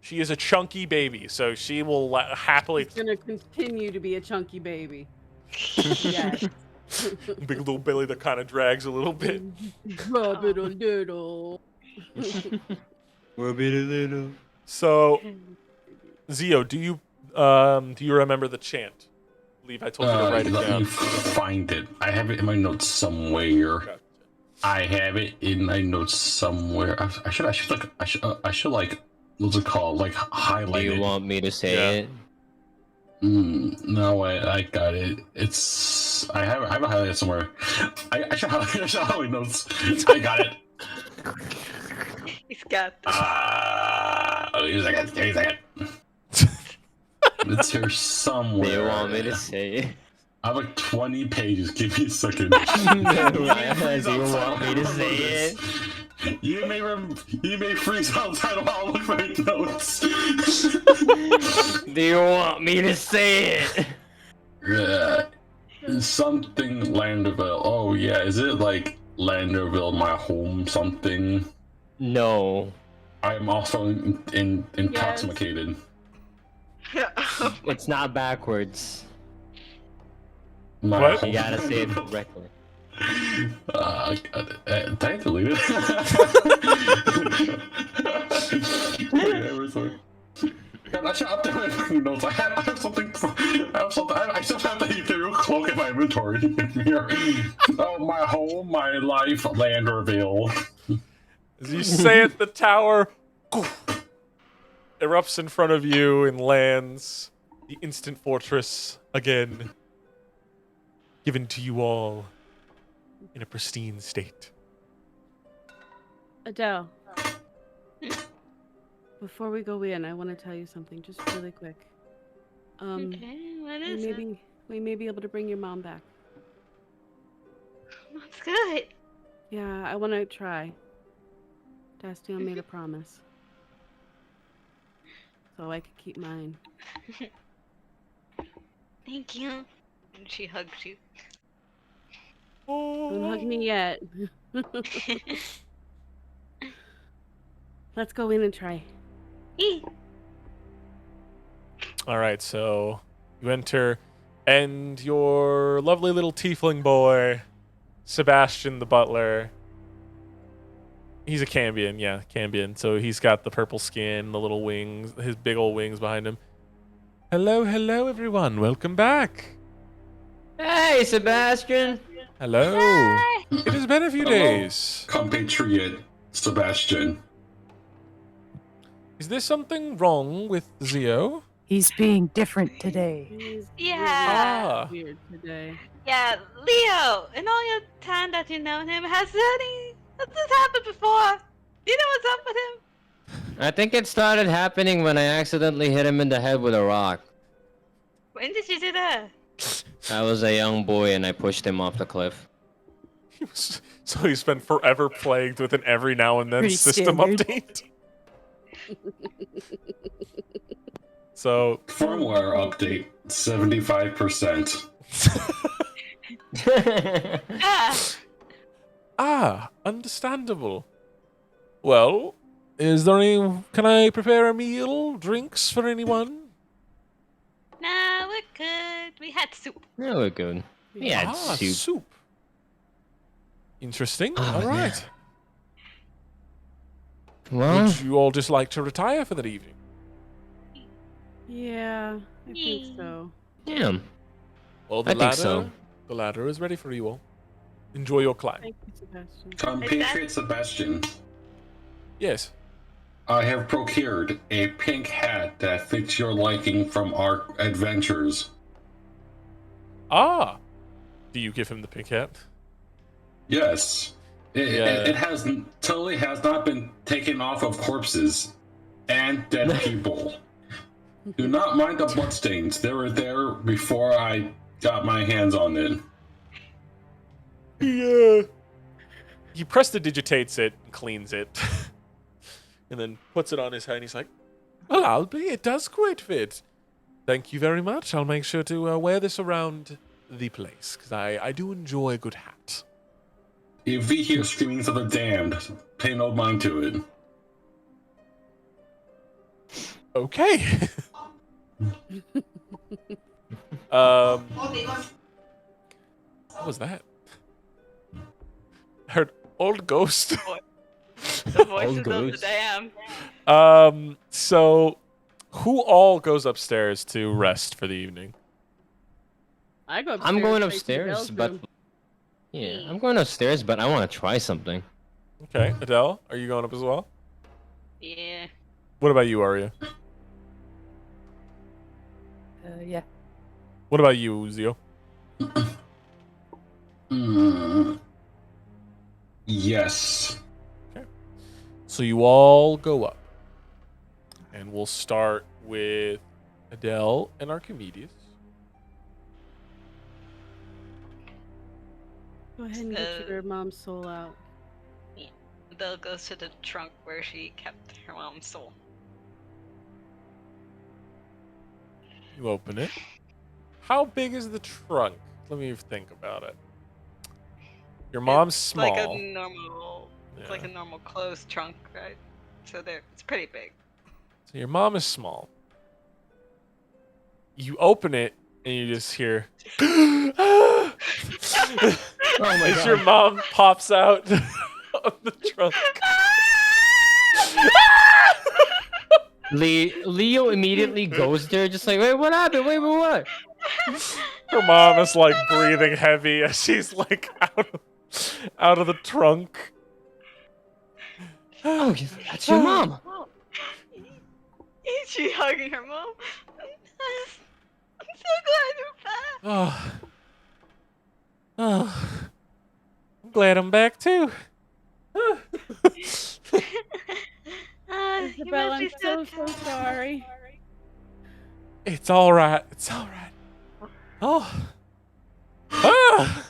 She is a chunky baby, so she will happily. It's gonna continue to be a chunky baby. Yes. Big little belly that kind of drags a little bit. Rub it a little. Rub it a little. So, Zio, do you remember the chant? I believe I told you to write it Let down. me find it. I have it in my notes somewhere. Gotcha. I have it in my notes somewhere. I should like, what's it called? Like Do highlight you it. want me to say Yeah. it? No, I got it. It's I have it highlighted somewhere. I should highlight notes. I got it. He's got this. Wait a second. It's here somewhere. Do you want me to say it? I have like 20 pages. Give me a second. Do you want me to say it? You may freeze outside while I look for my notes. Do you want me to say it? Something Landerville. Oh yeah, is it like Landerville, my home? Something. No. I'm also intoxicated. It's not backwards. My What? home- You gotta say it correctly. Did I delete it? I should update my notes. I have something. I still have the Ethereal cloak in my inventory here. Oh, my home, my life, Landerville. As you say it, the tower erupts in front of you and lands. The instant fortress again, given to you all in a pristine state. Adele. Before we go in, I want to tell you something just really quick. Okay, what is it? We may be able to bring your mom back. That's good. Yeah, I want to try. Dastion made a promise. So I could keep mine. Thank you. And she hugs you. Don't hug me yet. Let's go in and try. All right, so you enter, and your lovely little tiefling boy, Sebastian the butler. He's a Cambion, yeah, Cambion. So he's got the purple skin, the little wings, his big old wings behind him. Hello, everyone. Welcome back. Hey, Sebastian! Hello. It has been a few Hello. days. Compatriot Sebastian. Is there something wrong with Zio? He's being different today. He's Yeah. really weird today. Yeah, Leo, in all your time that you know him, has this happened before? Do you know what's up with him? I think it started happening when I accidentally hit him in the head with a rock. When did you do that? I was a young boy and I pushed him off the cliff. So he's been forever plagued with an every now and then Pretty system standard. update. So Firmware update 75%. understandable. Well, is there any? Can I prepare a meal, drinks for anyone? Nah, we're good. We had soup. Yeah, we're good. We had soup. soup. Interesting. Oh, All yeah. right. Well, Would you all just like to retire for that evening? Yeah, I think so. yeah. Well, I think so. The ladder is ready for you all. Enjoy your climb. Thank you, Sebastian. Compatriot Sebastian, Yes. I have procured a pink hat that fits your liking from our adventures. Ah. Do you give him the pink hat? Yes. Yeah. It totally has not been taken off of corpses and dead people. Do not mind the bloodstains. They were there before I got my hands on it. He prestidigitates it and cleans it. And then puts it on his head and he's like, well, I'll be. It does quite fit. Thank you very much. I'll make sure to wear this around the place because I do enjoy a good hat. If we hear screamings of the damned, pay no mind to it. Okay. What was that? I heard old ghost. The voices of the ghost. damned. So who all goes upstairs to rest for the evening? I go upstairs. I'm going right to upstairs, Adele's but room. yeah, I'm going upstairs, but I want to try something. Okay, Adele, are you going up as well? Yeah. What about you, Arya? Yeah. What about you, Uzio? Yes. So you all go up. And we'll start with Adele and Archimedes. Go ahead and get your mom's soul out. Adele goes to the trunk where she kept her mom's soul. You open it. How big is the trunk? Let me think about it. Your mom's It's small. like a normal. It's like a Yeah. normal closed trunk, right? So it's pretty big. So your mom is small. You open it and you just hear Oh my as god. your mom pops out of the trunk. Leo immediately goes there, just like, wait, what happened? Wait, what? Her mom is like breathing heavy as she's like out of the trunk. Oh, that's your mom. Is she hugging her mom? I'm so glad you're back. Oh. Oh. I'm glad I'm back too. You Isabel, must I'm be so so sorry. It's all right. It's all right. Oh. Ah.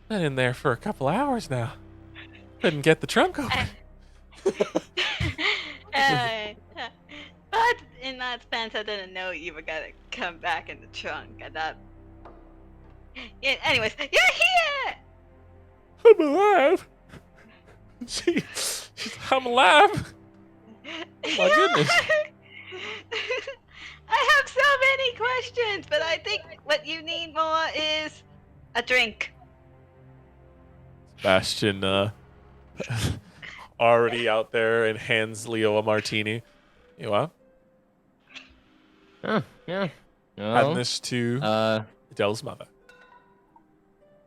Been in there for a couple hours now. Couldn't get the trunk open. But in that sense, I didn't know you were gonna come back in the trunk. And that. Yeah, anyways, you're here. I'm alive. I'm alive. Oh my goodness. I have so many questions, but I think what you need more is a drink. Bastion already out there and hands Leo a martini. You what? Oh, yeah. Adding Well, this to Adele's mother.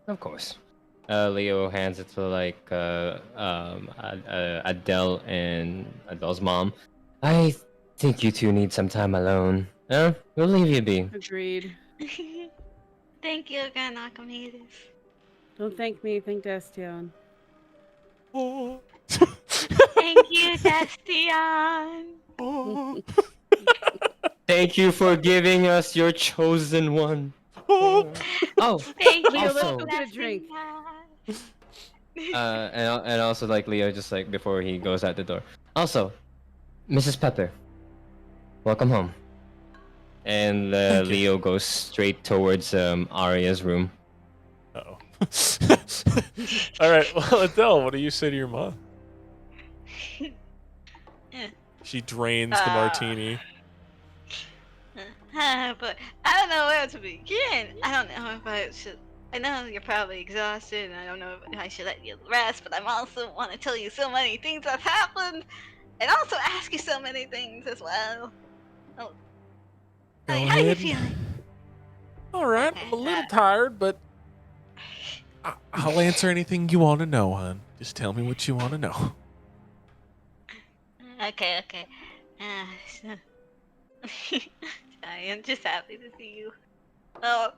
of course. Leo hands it to like Adele and Adele's mom. I think you two need some time alone. We'll leave you be. Agreed. Thank you again, Archimedes. Don't thank me, thank Dastion. Thank you, Dastion. Thank you for giving us your chosen one. Oh, Thank you Leo, let's for also, go get a drink. blessing us. and also like Leo, just like before he goes out the door. Also, Mrs. Pepper, welcome home. And Thank you. Leo goes straight towards Arya's room. Uh-oh. All right, well, Adele, what do you say to your mom? She drains the martini. But I don't know where to begin. I don't know if I should. I know you're probably exhausted, and I don't know if I should let you rest. But I also want to tell you so many things that happened, and also ask you so many things as well. Oh, Go how are you ahead. feeling? All right, Okay, I'm a little tired, but I'll answer anything you want to know, hon. Just tell me what you want to know. Okay. So- I am just happy to see you. Oh,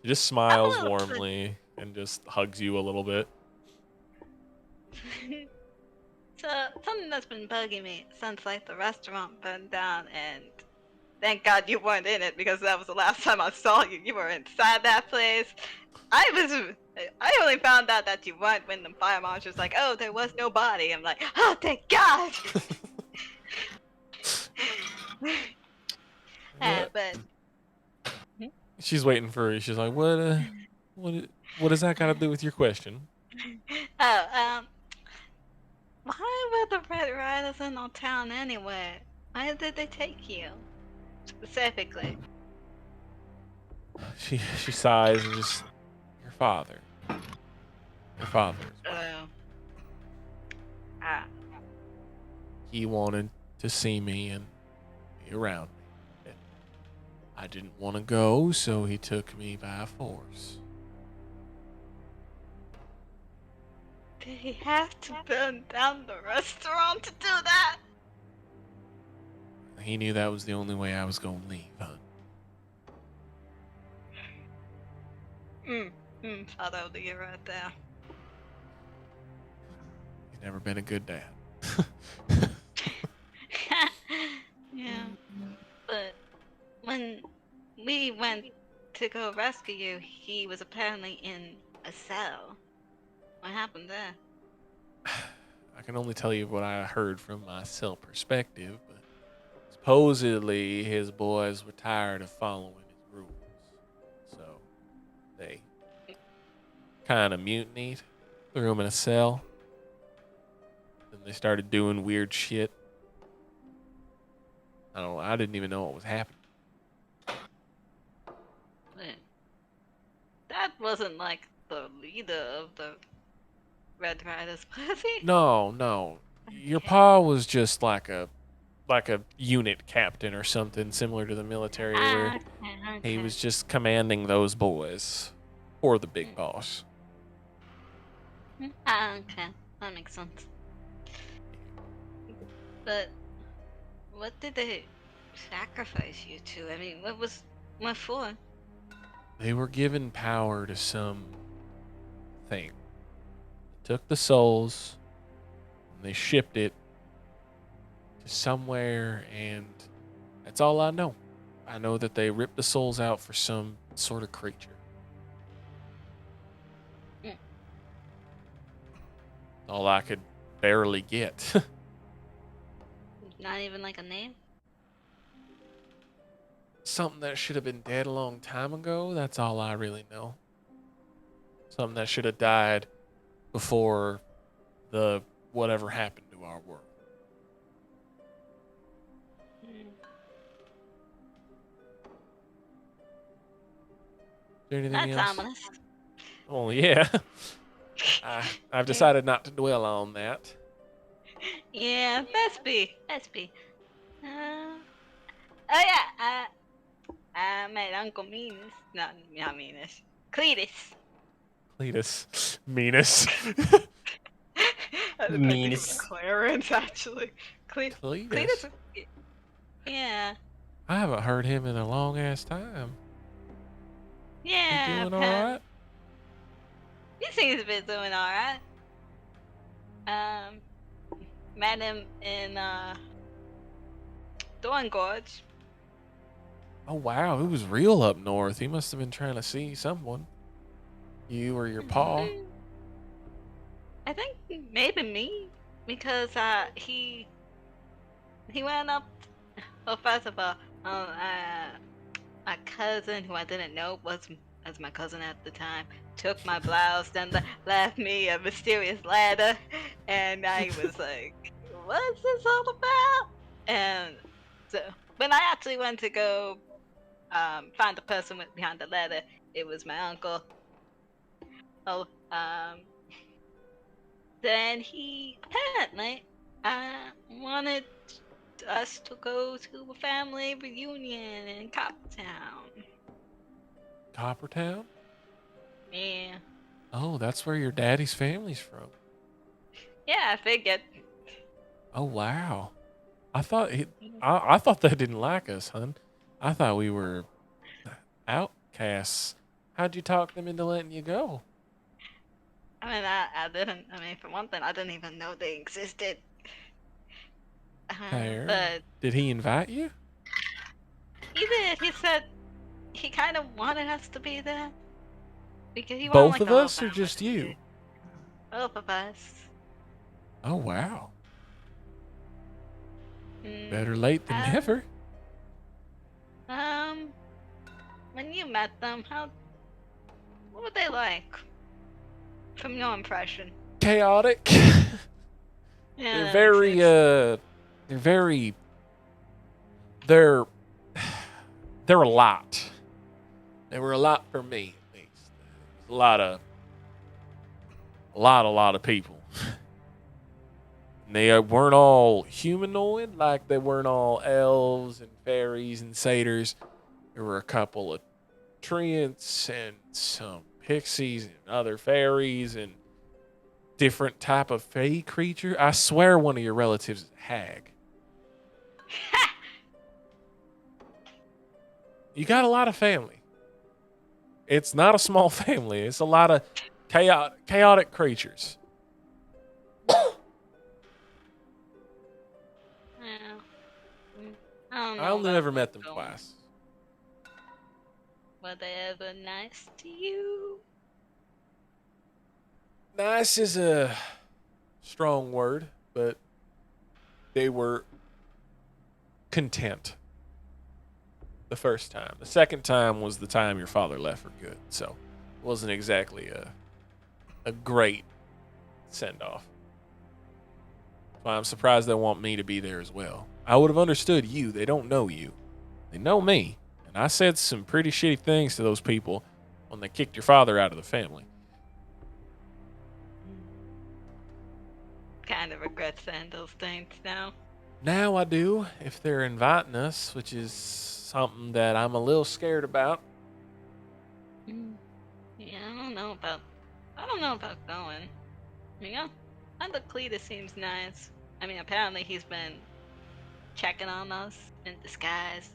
She just smiles Oh, warmly and just hugs you a little bit. so something that's been bugging me since like the restaurant burned down, and thank God you weren't in it because that was the last time I saw you. You were inside that place. I only found out that you weren't when the fire marshal was like, "Oh, there was no body." I'm like, "Oh, thank God." But She's waiting for you. She's like, what does that got to do with your question? oh, why were the Red Riders in our town anyway? Why did they take you specifically? She sighs and just, your father. Your father. Oh. Ah. He wanted to see me and be around me. And I didn't want to go, so he took me by force. Did he have to burn down the restaurant to do that? He knew that was the only way I was going to leave, huh? Father of the year right there. He's never been a good dad. Yeah. But when we went to go rescue you, he was apparently in a cell. What happened there? I can only tell you what I heard from my cell perspective, but supposedly his boys were tired of following his rules. So they kind of mutinied, threw him in a cell. Then they started doing weird shit. I don't know, I didn't even know what was happening. But that wasn't like the leader of the Red Riders, was he? No. Your Okay. pa was just like a unit captain or something similar to the military where Okay. he was just commanding those boys for the big boss. Okay. That makes sense. But what did they sacrifice you to? I mean, what for? They were given power to some thing. They took the souls and they shipped it to somewhere, and that's all I know. I know that they ripped the souls out for some sort of creature. Mm. All I could barely get. Not even like a name? Something that should have been dead a long time ago. That's all I really know. Something that should have died before the whatever happened to our world. Mm. Is there anything That's else? ominous. Oh yeah. I've decided not to dwell on that. Yeah, let's be. Oh yeah, I met Uncle Means. Not Means. Cletus. Cletus. Meanest. I think it was Meanest. Clarence, actually. Cletus? Cletus. Yeah. I haven't heard him in a long ass time. He Yeah. doing all right? He seems to be doing all right. Met him in Dawn Gorge. Oh wow, it was real up north. He must have been trying to see someone. You or your paw. I think maybe me, because he went up. Well, first of all, my cousin, who I didn't know was as my cousin at the time, took my blouse, then left me a mysterious ladder, and I was like, "What's this all about?" And so when I actually went to go find the person behind the ladder, it was my uncle. Oh, then he apparently wanted us to go to a family reunion in Coptown. Coppertown? Yeah. Oh, that's where your daddy's family's from. Yeah, I figured. Oh wow. I thought I thought they didn't like us, hun. I thought we were outcasts. How'd you talk them into letting you go? I mean, I didn't. I mean, for one thing, I didn't even know they existed. Fair. But Did he invite you? he did. He said he kind of wanted us to be there because he wanted Both like of the whole us or family just to be you? there. Both of us. Oh wow. Mm, Better late than never. Um, when you met them, what were they like? From your impression. Chaotic. Yeah, They're that very makes sense. they're very they're they're a lot. They were a lot for me, at least. A lot of people. They weren't all humanoid, like they weren't all elves and fairies and satyrs. There were a couple of treants and some pixies and other fairies and different type of fey creature. I swear one of your relatives is a hag. You got a lot of family. It's not a small family. It's a lot of chaotic creatures. Yeah. I don't I know only about ever met them going. twice. Were they ever nice to you? Nice is a strong word, but they were content the first time. The second time was the time your father left for good, so it wasn't exactly a great send off. Why I'm surprised they want me to be there as well. I would have understood you. They don't know you. They know me. And I said some pretty shitty things to those people when they kicked your father out of the family. Kind of regret saying those things now. Now I do, if they're inviting us, which is something that I'm a little scared about. Yeah, I don't know about going. Yeah, I think Cletus seems nice. I mean, apparently he's been checking on us in disguise.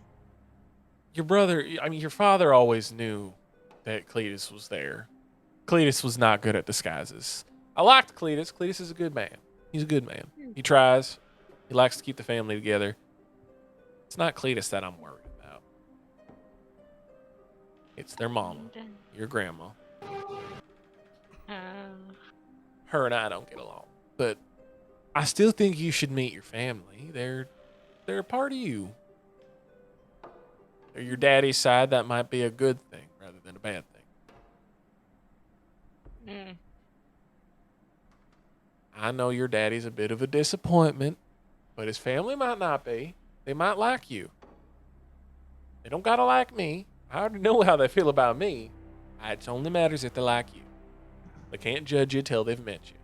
Your father always knew that Cletus was there. Cletus was not good at disguises. I liked Cletus. Cletus is a good man. He's a good man. He tries. He likes to keep the family together. It's not Cletus that I'm worried about. It's their mama, your grandma. Her and I don't get along. But I still think you should meet your family. They're a part of you. They're your daddy's side. That might be a good thing rather than a bad thing. I know your daddy's a bit of a disappointment, but his family might not be. They might like you. They don't gotta like me. I already know how they feel about me. It only matters if they like you. They can't judge you till they've met you.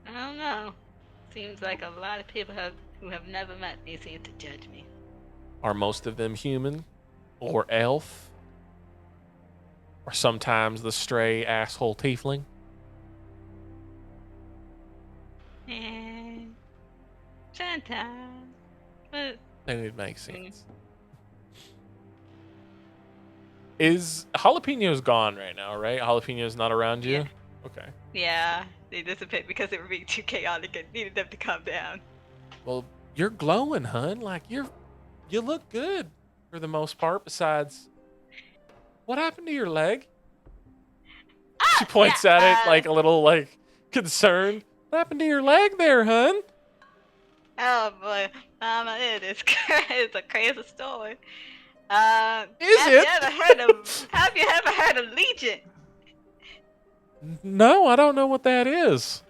I don't know. Seems like a lot of people who have never met me seem to judge me. Are most of them human? Or elf? Or sometimes the stray asshole tiefling? Sometimes. But, And it makes sense. Is Jalapeno's gone right now, right? Jalapeno's not around you? Yeah. Okay. yeah, they dissipated because they were being too chaotic and needed them to calm down. Well, you're glowing, hun. Like you look good for the most part, besides what happened to your leg? She points at it like a little like concerned. What happened to your leg there, hun? Oh boy, Mama, it is it's a crazy story. Is have it? You ever heard of Have you ever heard of Legion? No, I don't know what that is.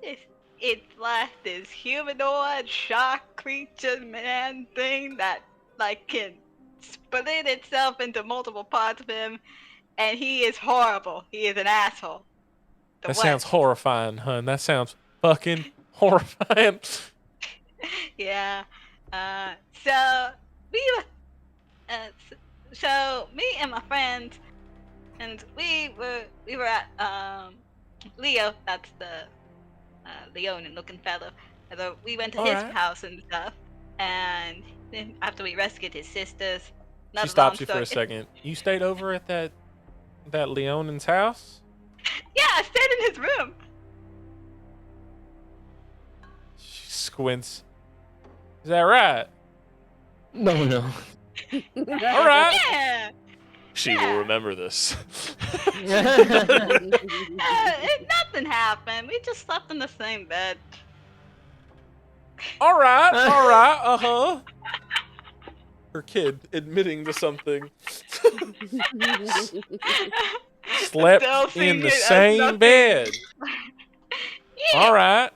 It's like this humanoid shark creature man thing that like can split itself into multiple parts of him, and he is horrible. He is an asshole. The That sounds worst. horrifying, hun. That sounds fucking horrifying. Yeah. So we were, so me and my friends, and we were at Leo. That's the Leonin looking fellow. And so we went to All his right. house and stuff. And then after we rescued his sisters, not She a long stops you for story. a second. You stayed over at that Leonin's house? Yeah, I stayed in his room. She squints. Is that right? No, no. All right. Yeah. She will remember this. Nothing happened. We just slept in the same bed. All right. All right. Uh-huh. Her kid admitting to something. Slept Still in seeing the it as same nothing. bed. Yeah. All right.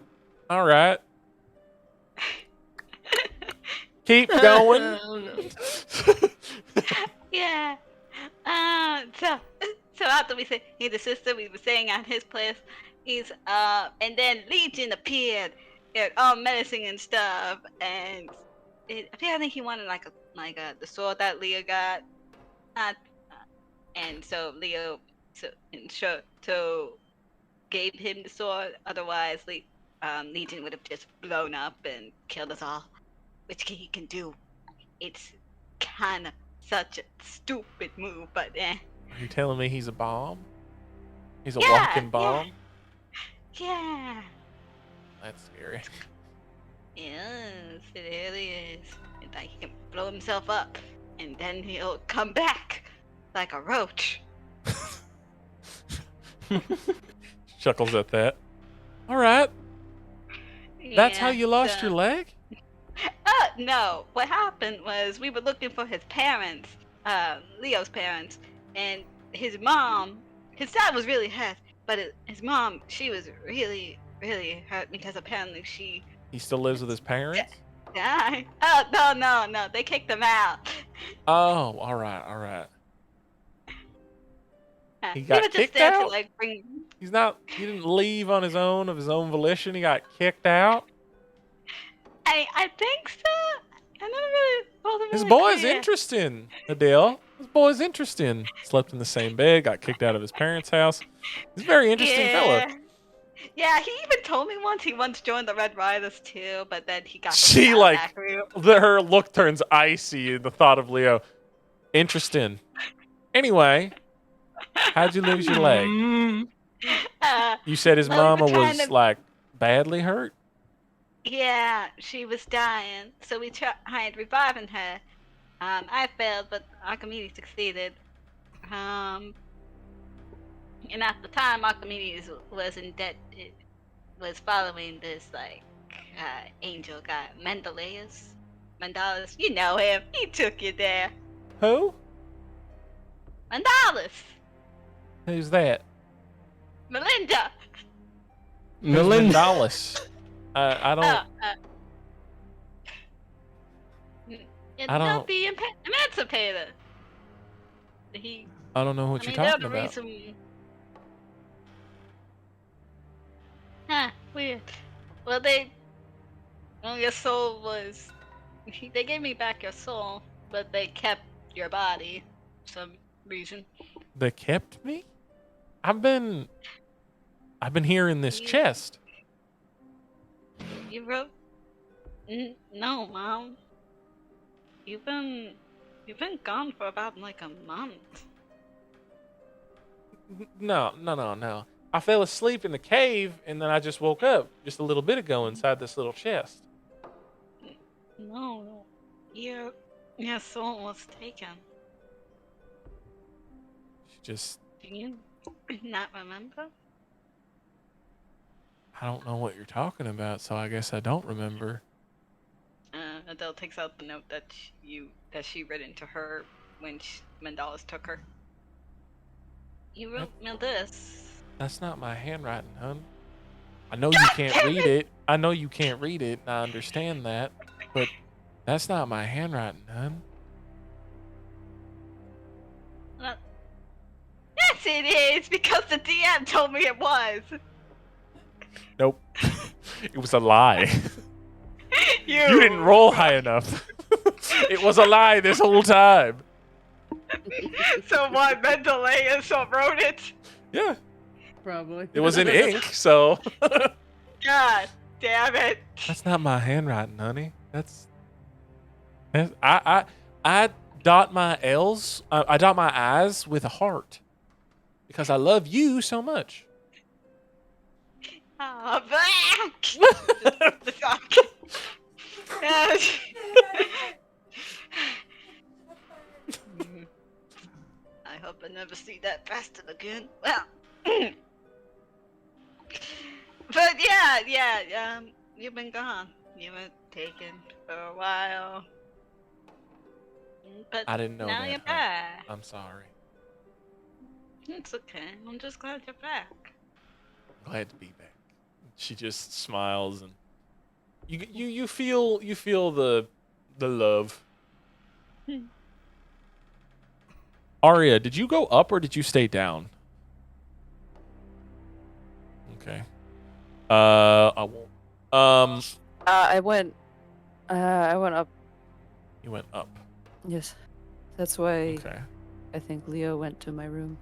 All right. Keep going. Yeah. So after we say he's a sister, we were staying at his place. And then Legion appeared, all menacing and stuff, and apparently he wanted the sword that Leo got, and so Leo gave him the sword. Otherwise, Legion would have just blown up and killed us all, which he can do. It's kind of such a stupid move, but Are you telling me he's a bomb? He's a Yeah, walking bomb? yeah. That's scary. Yes, it really is. It's like he can blow himself up, and then he'll come back like a roach. Chuckles at that. All right. That's how Yeah, you lost so- your leg? No. What happened was we were looking for his parents, Leo's parents, and his mom. His dad was really hurt, but his mom, she was really, really hurt because apparently she He still lives with his parents? died. Oh no! They kicked him out. Oh, all right, all right. He We got were just kicked there to out? like bring. He didn't leave on his own of his own volition. He got kicked out. I think so. I never really wasn't His really boy's clear. interesting, Adele. His boy's interesting. Slept in the same bed, got kicked out of his parents' house. He's a very interesting fellow. Yeah, he even told me once he once joined the Red Riders too, but then he got She, kicked out of like, that group. Her look turns icy in the thought of Leo. Interesting. Anyway, how'd you lose your leg? You said his Well, we were mama trying was to- like badly hurt? Yeah, she was dying, so we tried reviving her. I failed, but Archimedes succeeded. And at the time, Archimedes was in debt. Was following this angel guy, Menelaus. You know him. He took you there. Who? Menelaus. Who's that? Melinda. Who's Melinda. Mendalis? I don't. I don't- The Emancipator. I don't know what you're they're talking the about. reason. Huh, weird. Well, your soul was. They gave me back your soul, but they kept your body for some reason. They kept me? I've been here in this You- chest. You wrote. No, Mom. You've been gone for about like a month. No. I fell asleep in the cave, and then I just woke up just a little bit ago inside this little chest. No, your soul was taken. She just, Do you not remember? I don't know what you're talking about, so I guess I don't remember. Adele takes out the note that she read into her when Mandalas took her. You wrote me this. That's not my handwriting, hun. I know you can't read it. I know you can't read it, and I understand that, but that's not my handwriting, hun. Yes, it is because the DM told me it was. Nope. It was a lie. You didn't roll high enough. It was a lie this whole time. So what? Mendeléus wrote it. Yeah, Probably. it was in ink, so. God damn it! That's not my handwriting, honey. I dot my L's. I dot my I's with a heart because I love you so much. Oh, I hope I never see that bastard again. Well, but yeah. You've been gone. You were taken for a while. But I didn't know now that. you're Hun. back. I'm sorry. It's okay. I'm just glad you're back. Glad to be back. She just smiles and you feel the love. Arya, did you go up or did you stay down? Okay. I won't. I went up. You went up. Yes, that's why Okay. I think Leo went to my room.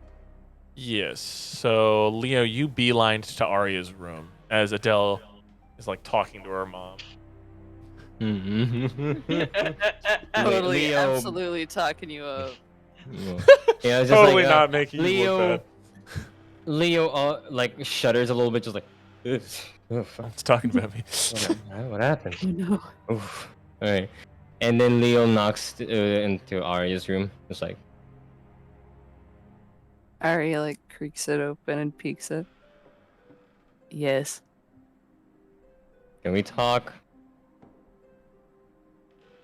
Yes. So Leo, you beelined to Arya's room as Adele is like talking to her mom. Totally, Leo- absolutely talking you up. Yeah, it's just Totally like, not making you look Leo. bad. Leo, like shudders a little bit, just like, ugh, oh, fuck. It's talking about me. What happened? Oh no. Oof. All right, and then Leo knocks into Arya's room. It's like, Arya like creaks it open and peeks it. Yes. can we talk?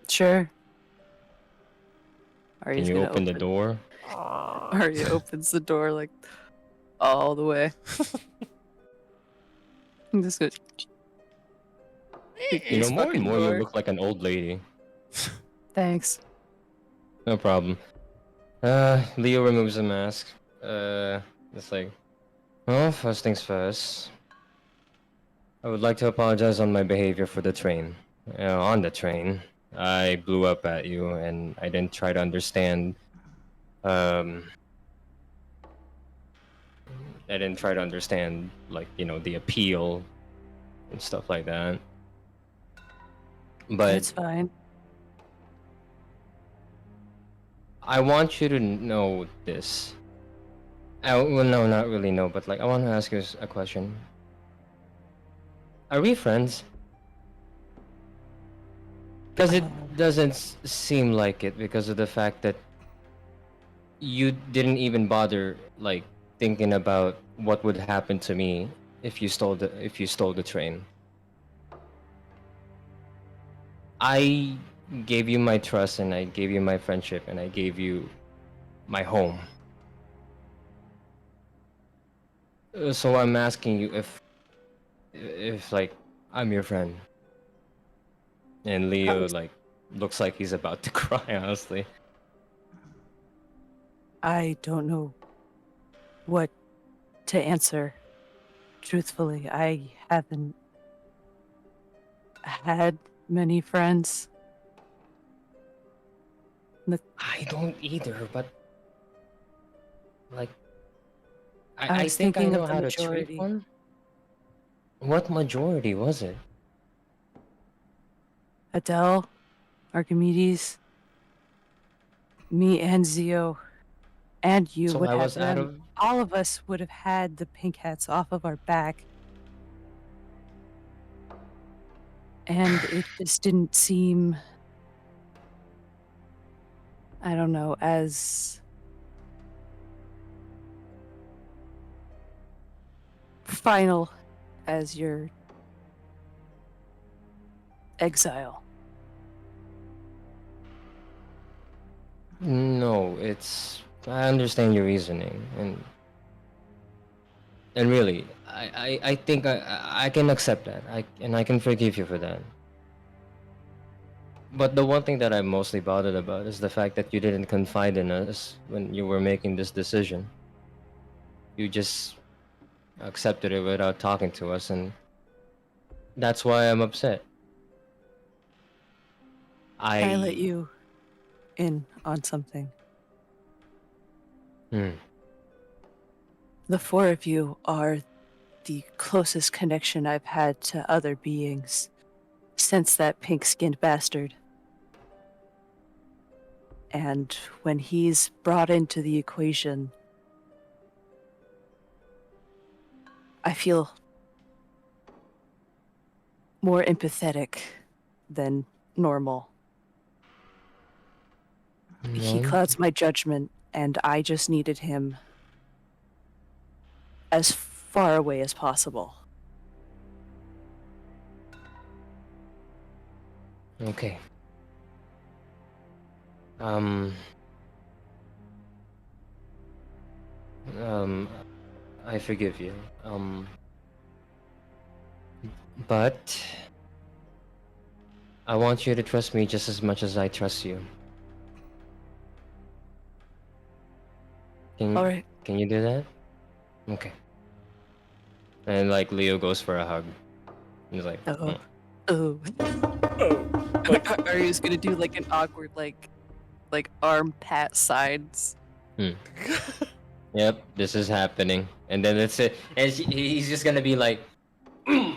Sure. Can Arya's you gonna open the door? Arya opens the door like all the way. And just goes. You know, more and fucking more, you door. look like an old lady. Thanks. No problem. Leo removes the mask. It's like, well, first things first. I would like to apologize on my behavior for the train. On the train, I blew up at you, and I didn't try to understand. I didn't try to understand, like, the appeal and stuff like that. But That's fine. I want you to know this. Well, no, not really know, but like, I want to ask you a question. Are we friends? Because it doesn't seem like it because of the fact that you didn't even bother like thinking about what would happen to me if you stole the train. I gave you my trust and I gave you my friendship and I gave you my home. So I'm asking you if like I'm your friend. And Leo like looks like he's about to cry, honestly. I don't know what to answer. Truthfully, I haven't had many friends. I don't either, but like I was think I thinking know of the how to treat majority. one. What majority was it? Adele, Archimedes, me and Zio, and you So would I have was out them. of. All of us would have had the pink hats off of our back. And it just didn't seem, I don't know, as final as your exile. No, it's. I understand your reasoning, and really, I think I can accept that. I can forgive you for that. But the one thing that I'm mostly bothered about is the fact that you didn't confide in us when you were making this decision. You just accepted it without talking to us, and that's why I'm upset. Can I let I. you in on something? Hmm. The four of you are the closest connection I've had to other beings since that pink-skinned bastard. And when he's brought into the equation, I feel more empathetic than normal. He Well, clouds my judgment, and I just needed him as far away as possible. okay. Um. Um. I forgive you. But I want you to trust me just as much as I trust you. All right. Can you do that? Okay. And like Leo goes for a hug. He's like, Oh. Oh. Oh, like Arya's gonna do like an awkward like arm pat sides. Yep, this is happening. And then it's it. And he's just gonna be like, He's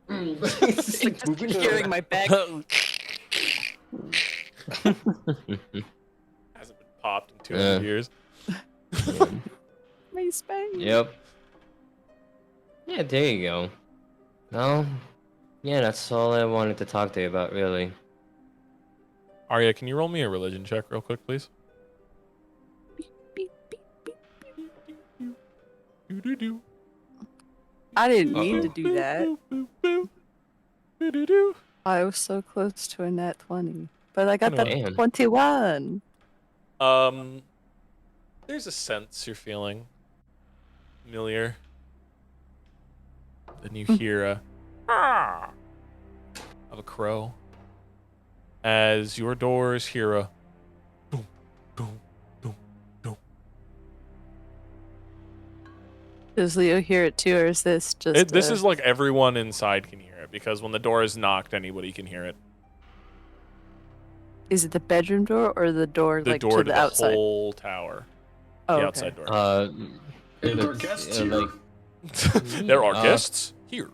just like moving Carrying my back. hasn't been popped in 200 years. My spine. Yep. Yeah, there you go. No. Yeah, that's all I wanted to talk to you about, really. Arya, can you roll me a religion check real quick, please? Beep, beep, beep. Do-do-do. I didn't mean to do that. Do-do-do. I was so close to a nat 20. But I got that Damn. 21. There's a sense you're feeling familiar. Then you hear a of a crow as your doors hear a boom, boom, boom, boom. Does Leo hear it too, or is this just This is like everyone inside can hear it because when the door is knocked, anybody can hear it. Is it the bedroom door or the door The like door to the outside? whole tower. Oh, The okay. outside door. Hey, there are Let's- guests here. like There are guests here.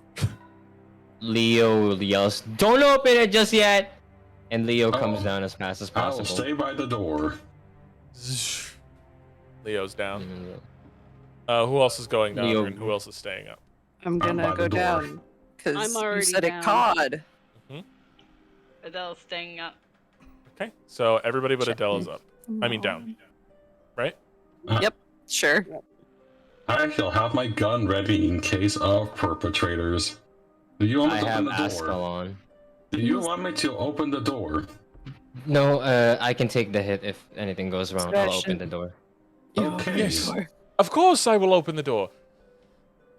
Leo yells, "Don't open it just yet!" And Leo comes Oh. down as fast as I'll possible. stay by the door. Leo's down. Mm, Who else is going down, Leo- and who else is staying up? I'm by gonna the go door. down. Because I'm you already said down. it cod. Adele's staying up. Okay, so everybody but Check Adele me. is up. I mean down. Right? Sure. I shall have my gun ready in case of perpetrators. Do you want me I to have open the door? Ascalon. Do you want me to open the door? No, I can take the hit if anything goes wrong. I'll open the door. You Okay. open the Yes. door. Of course I will open the door.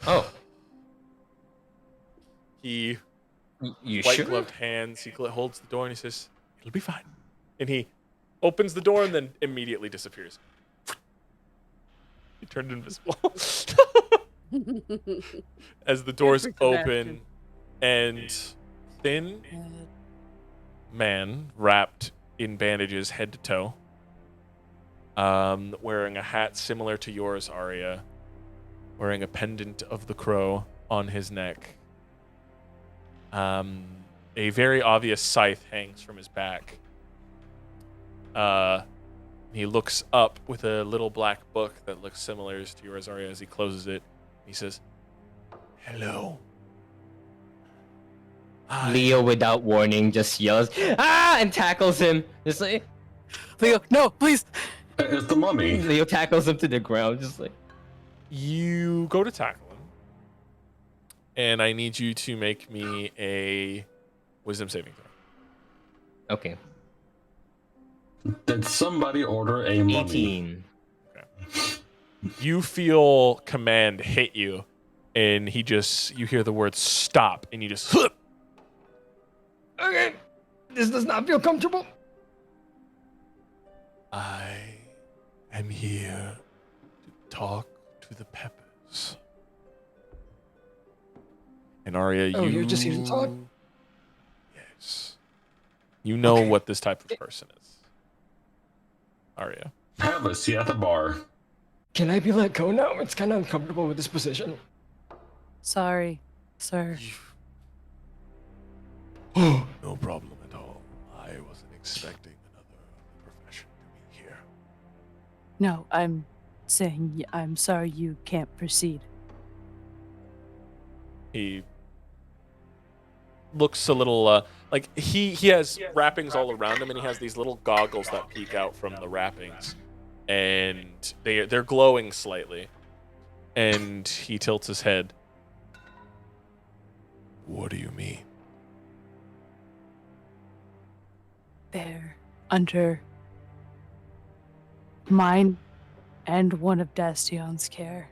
Oh, He you white sure? gloved hands. He holds the door and he says, "It'll be fine." And he opens the door and then immediately disappears. He turned invisible. As the doors Good for open, and thin man wrapped in bandages head to toe, wearing a hat similar to yours, Arya, wearing a pendant of the crow on his neck, a very obvious scythe hangs from his back. He looks up with a little black book that looks similar to yours, Arya, as he closes it. He says, "Hello." Leo, without warning, just yells, "Ah!" and tackles him. Just like Leo, no, please. It's the mummy. Leo tackles him to the ground, just like. You go to tackle him, and I need you to make me a wisdom saving throw. Okay. Did somebody order a mummy? 18. You feel command hit you, and you hear the word stop, and you just, Okay. This does not feel comfortable. I am here to talk to the Peppers. And Arya, Oh, you're just here to talk? Yes. You know what this type of person is. Arya. Have a seat at the bar. Can I be let go now? It's kind of uncomfortable with this position. Sorry, sir. No problem at all. I wasn't expecting another profession to be here. No, I'm saying I'm sorry you can't proceed. He looks a little like he has wrappings all around him, and he has these little goggles that peek out from the wrappings, and they're glowing slightly. And he tilts his head. What do you mean? They're under mine and one of Dastion's care.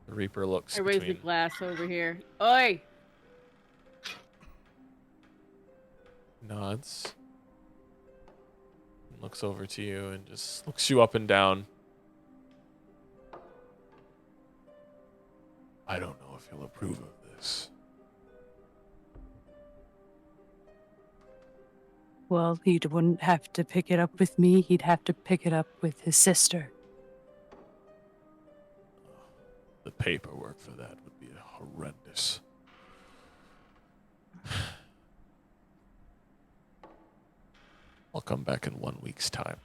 The Reaper looks I raise the between. glass over here. Oi! Nods. Looks over to you and just looks you up and down. I don't know if you'll approve of this. Well, he wouldn't have to pick it up with me. He'd have to pick it up with his sister. The paperwork for that would be horrendous. I'll come back in 1 week's time.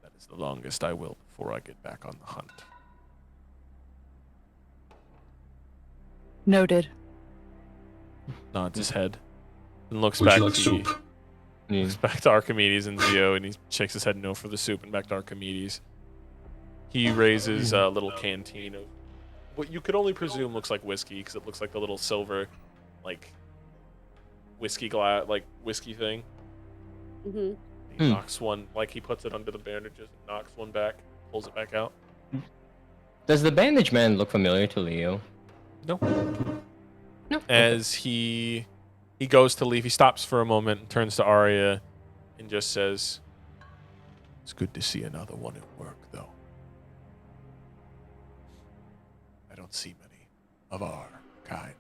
That is the longest I will before I get back on the hunt. Noted. Nods his head and looks Would back you like to soup? looks back to Archimedes and Zio, and he shakes his head no for the soup, and back to Archimedes. He raises a little canteen of what you could only presume looks like whiskey, because it looks like the little silver, like, whiskey thing. Mm-hmm. He knocks one, like he puts it under the bandages, and knocks one back, pulls it back out. Does the bandage man look familiar to Leo? No. No. As he goes to leave, he stops for a moment and turns to Arya and just says, "It's good to see another one at work, though. I don't see many of our kind.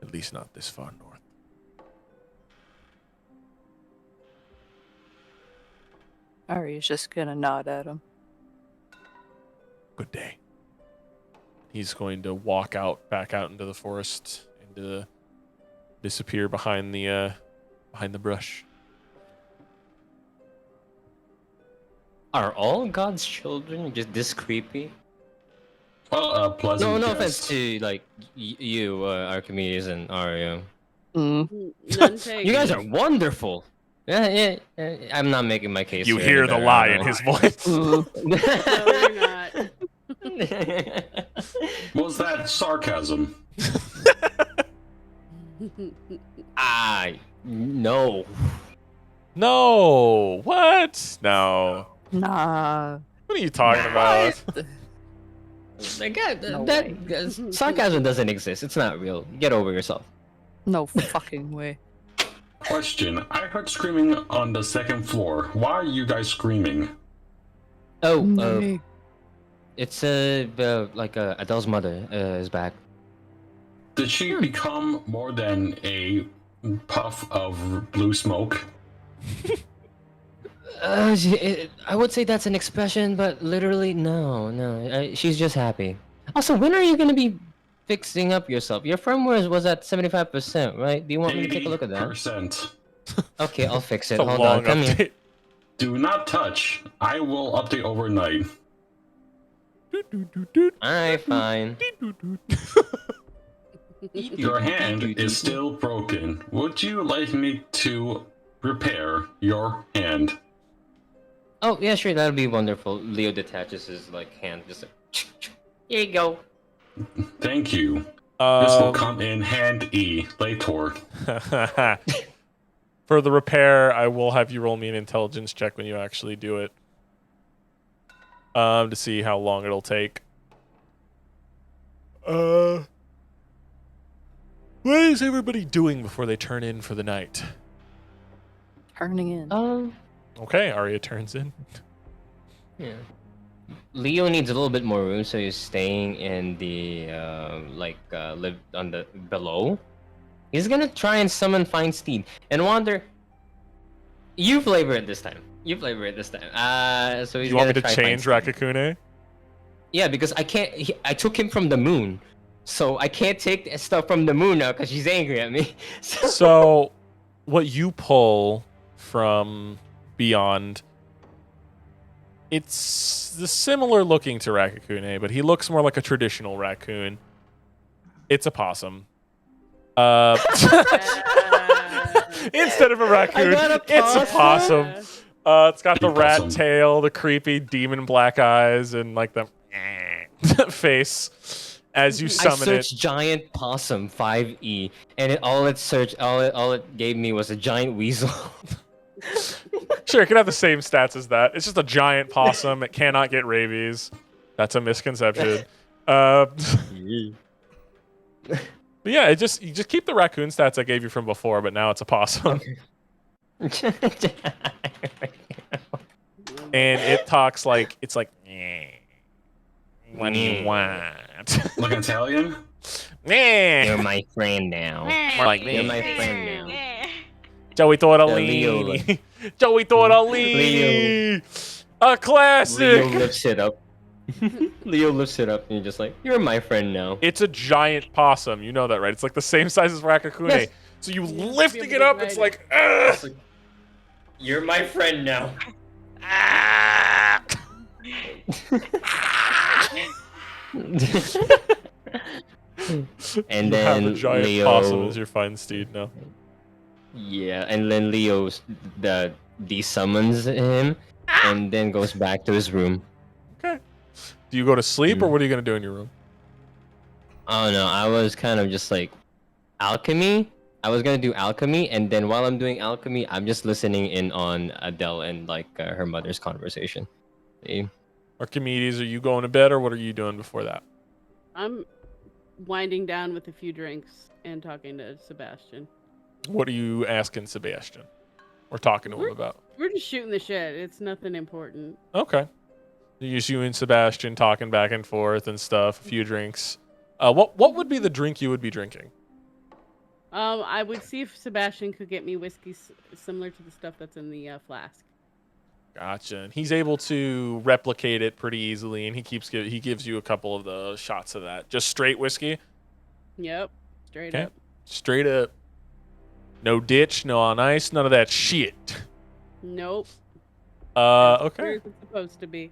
At least not this far north." Arya's just gonna nod at him. Good day. He's going to walk back out into the forest, and disappear behind the brush. Are all God's children just this creepy? Well, pleasant. No guest. offense to like you, Archimedes and Arya. Mm. None taken. You guys are wonderful. Yeah. I'm not making my case. You here hear any the better, lie I in don't his voice. No, you're not. know. Was that sarcasm? No. No. What? No. Nah. What are you talking about? Again, No sarcasm doesn't exist. It's not real. Get over yourself. No fucking way. Question. I heard screaming on the second floor. Why are you guys screaming? Oh, Me. it's like Adele's mother is back. Did she become more than a puff of blue smoke? I would say that's an expression, but literally, no. She's just happy. Also, when are you gonna be fixing up yourself. Your firmware was at 75%, right? Do you want me to take a look at that? 80%. Okay, I'll fix it. It's a Hold long on, come here. update. Do not touch. I will update overnight. Alright, fine. Your hand is still broken. Would you like me to repair your hand? Oh, yeah, sure, that'll be wonderful. Leo detaches his hand, just like, here you go. Thank you. This will come in handy later. For the repair, I will have you roll me an intelligence check when you actually do it. To see how long it'll take. What is everybody doing before they turn in for the night? Turning in. Okay, Arya turns in. Yeah. Leo needs a little bit more room, so he's staying in the live on the below. He's gonna try and summon Feinstein and Wander. You flavor it this time. So he's You want me gonna to try change Feinstein. Rakakune? Yeah, because I can't. I took him from the moon, so I can't take stuff from the moon now because she's angry at me. So, what you pull from Beyond, it's the similar looking to Rakakune, but he looks more like a traditional raccoon. It's a possum. Instead of a raccoon, it's a possum. It's got the rat Possum. tail, the creepy demon black eyes, and like the face as you I summon it. searched giant possum 5e, and all it gave me was a giant weasel. Sure, it could have the same stats as that. It's just a giant possum. It cannot get rabies. That's a misconception. But yeah, you just keep the raccoon stats I gave you from before, but now it's a possum. And it talks like it's like, what do you want? Like Italian? You're my friend now. More like You're my me. friend now. Joey Leo, Tortellini. Joey Tortellini. A Leo classic. lifts it up. Leo lifts it up, and you're just like, you're my friend now. It's a giant possum. You know that, right? It's like the same size as Rakakune. Yes. So you Yeah, lifting be it able to up, ride it's it. like, ugh. You're my friend now. Ah! And You have then a giant Leo, possum as your fine steed now. yeah, and then Leo desummons him, and then goes back to his room. Okay. Do you go to sleep, or what are you gonna do in your room? Oh no, I was kind of just like alchemy. I was gonna do alchemy, and then while I'm doing alchemy, I'm just listening in on Adele and her mother's conversation. See? Archimedes, are you going to bed, or what are you doing before that? I'm winding down with a few drinks and talking to Sebastian. What are you asking Sebastian? Or talking to him about? We're just shooting the shit. It's nothing important. Okay. Just you and Sebastian talking back and forth and stuff, a few drinks. What would be the drink you would be drinking? I would see if Sebastian could get me whiskey similar to the stuff that's in the flask. Gotcha. And he's able to replicate it pretty easily, and he gives you a couple of the shots of that. Just straight whiskey? Yep, straight Okay. up. Straight up. No ditch, no on ice, none of that shit. Nope. Where Okay. is it supposed to be?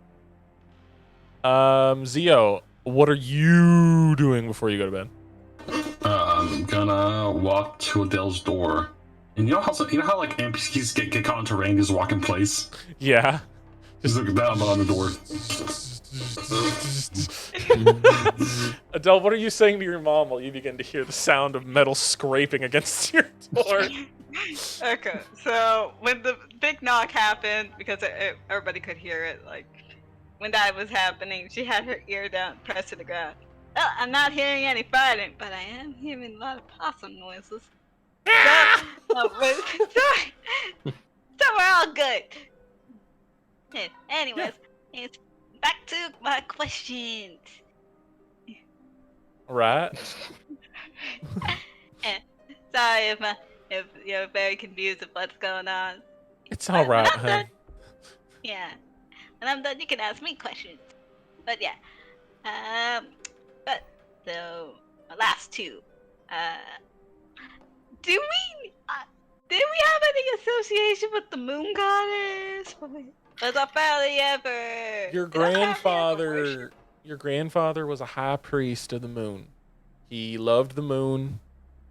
Zio, what are you doing before you go to bed? I'm gonna walk to Adele's door. And you know how like NPCs get caught into rain, just walk in place? Yeah. Just look at that, I'm on the door. Adele, what are you saying to your mom while you begin to hear the sound of metal scraping against your door? Okay, so when the big knock happened, because everybody could hear it, like when that was happening, she had her ear down, pressed to the ground. Oh, I'm not hearing any fighting, but I am hearing a lot of possum noises. So we're all good. Anyways, it's back to my questions. Right. Sorry if you're very confused with what's going on. It's all right, When I'm hun. done- Yeah. When I'm done, you can ask me questions. But yeah. But so my last two. Do we? Did we have any association with the moon goddess? Was our family ever? Your did our family ever grandfather, worship- your grandfather was a high priest of the moon. He loved the moon.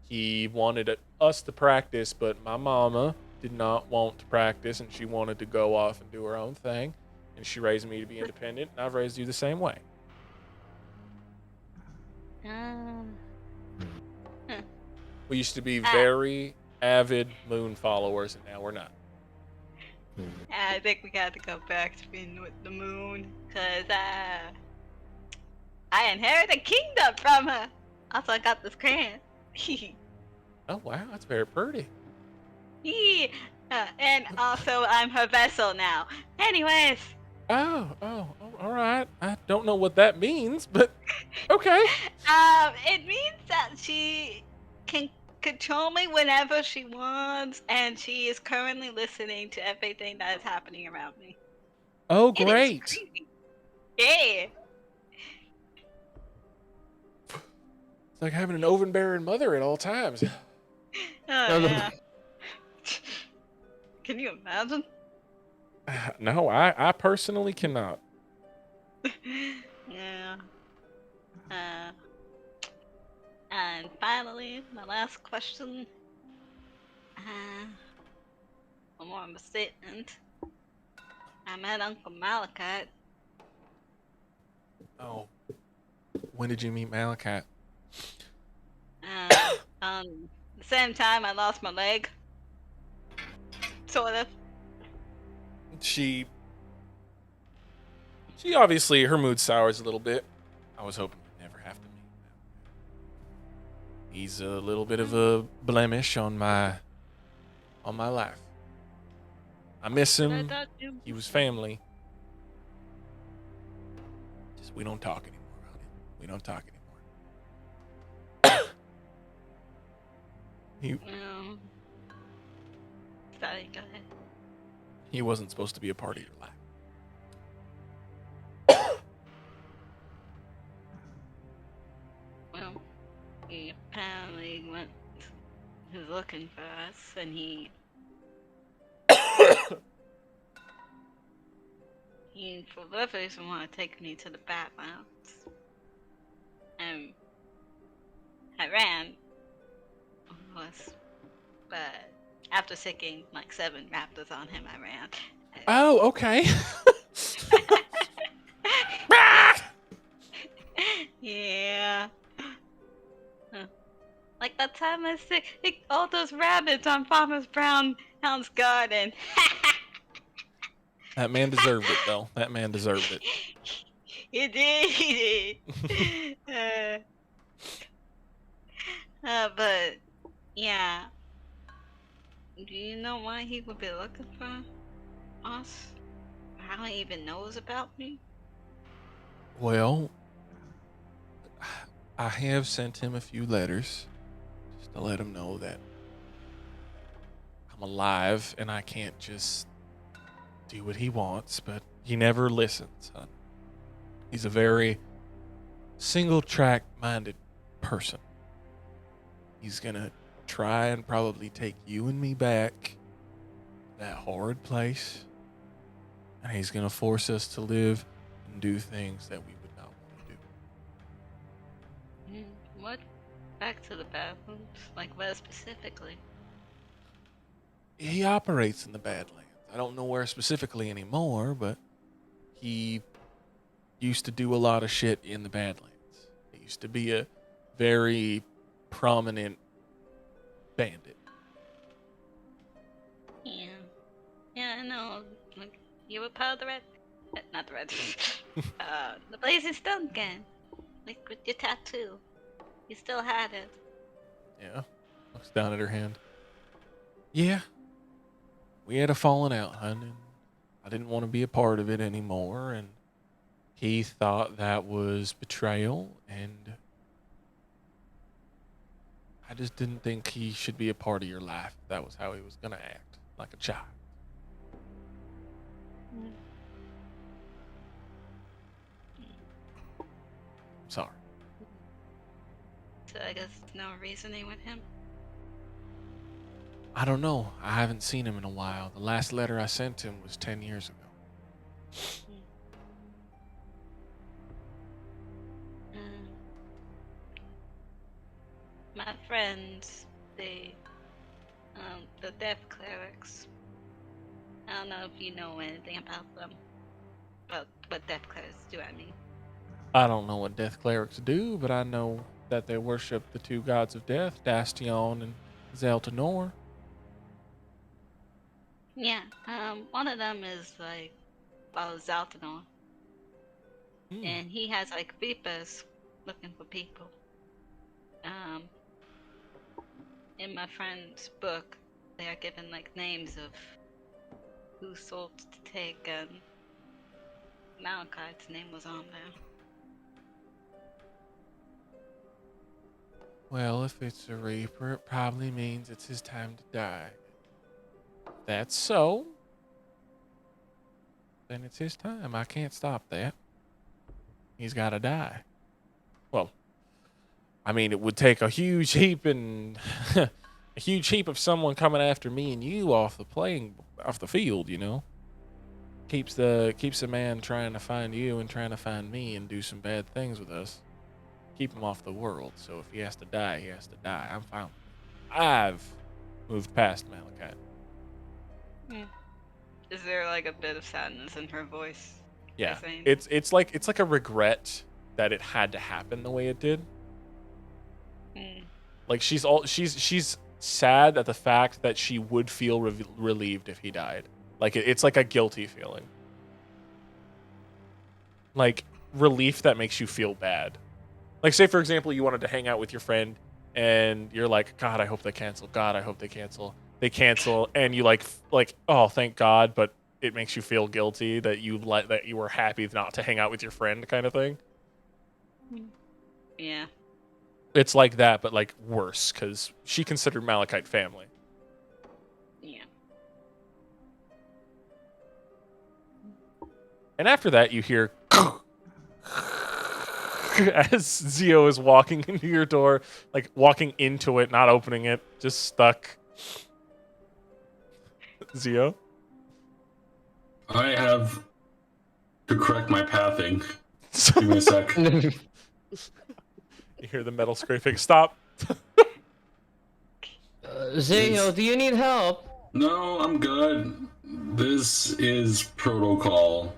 He wanted us to practice, but my mama did not want to practice, and she wanted to go off and do her own thing. And she raised me to be independent, and I've raised you the same way. We used to be very avid moon followers, and now we're not. I think we got to go back to being with the moon, cause I inherited a kingdom from her. Also, I got this crown. Oh, wow, that's very pretty. And also, I'm her vessel now. Anyways, Oh, all right. I don't know what that means, but okay. it means that she can control me whenever she wants, and she is currently listening to everything that is happening around me. Oh, It is great. creepy. Yeah. It's like having an overbearing mother at all times. Oh, yeah. Can you imagine? No, I personally cannot. Yeah. And finally, my last question. One more of a statement. I met Uncle Malachi. Oh. When did you meet Malachi? The same time I lost my leg. Sort of. She obviously, her mood sours a little bit. I was hoping we'd never have to meet him. He's a little bit of a blemish on my life. I miss him. He was family. Just we don't talk anymore, honey. We don't talk anymore. Sorry, go ahead. He wasn't supposed to be a part of your life. Well, he apparently went. He was looking for us, and he for whatever reason wanted to take me to the Badlands. I ran, of course, but after sicking like 7 raptors on him, I ran. Oh, okay. Yeah. Like that time I sick all those rabbits on Farmer Brown's garden. That man deserved it, though. That man deserved it. He did. But yeah. Do you know why he would be looking for us? How he even knows about me? Well, I have sent him a few letters just to let him know that I'm alive and I can't just do what he wants, but he never listens, son. He's a very single-track minded person. He's gonna try and probably take you and me back to that horrid place, and he's gonna force us to live and do things that we would not want to do. What? Back to the bathrooms? Like where specifically? He operates in the Badlands. I don't know where specifically anymore, but he used to do a lot of shit in the Badlands. He used to be a very prominent bandit. Yeah. Yeah, I know. Like, you were part of the red... Not the red... the Blazing Stone gang. Like, with your tattoo. You still had it. Yeah. Looks down at her hand. Yeah. We had a falling out, hun, and I didn't want to be a part of it anymore, and he thought that was betrayal, and I just didn't think he should be a part of your life. That was how he was going to act, like a child. Sorry. So I guess no reasoning with him. I don't know. I haven't seen him in a while. The last letter I sent him was 10 years ago. My friends, the death clerics. I don't know if you know anything about them. But what death clerics do, I mean. I don't know what death clerics do, but I know that they worship the two gods of death, Dastion and Zeltanor. Yeah, one of them is like, Zaltanor. And he has like reapers looking for people. In my friend's book, they are given like names of who sold to take, and Malachi's name was on there. Well, if it's a reaper, it probably means it's his time to die. If that's so, then it's his time. I can't stop that. He's got to die. Well, I mean, it would take a huge heap and a huge heap of someone coming after me and you off the field, you know. Keeps the man trying to find you and trying to find me and do some bad things with us. Keep him off the world. So if he has to die, he has to die. I'm fine. I've moved past Malachite. Is there like a bit of sadness in her voice? Yeah, Saying? it's like a regret that it had to happen the way it did. Like she's sad at the fact that she would feel relieved if he died. Like it's like a guilty feeling. Like relief that makes you feel bad. Like say for example you wanted to hang out with your friend and you're like, God, I hope they cancel. God, I hope they cancel. They cancel and you like oh thank God, but it makes you feel guilty that you were happy not to hang out with your friend kind of thing. Yeah. It's like that, but like worse, because she considered Malachite family. Yeah. And after that, you hear as Zio is walking into your door, like walking into it, not opening it, just stuck. Zio? I have to correct my pathing. Give me a sec. You hear the metal scraping. Stop. Zio, do you need help? No, I'm good. This is protocol.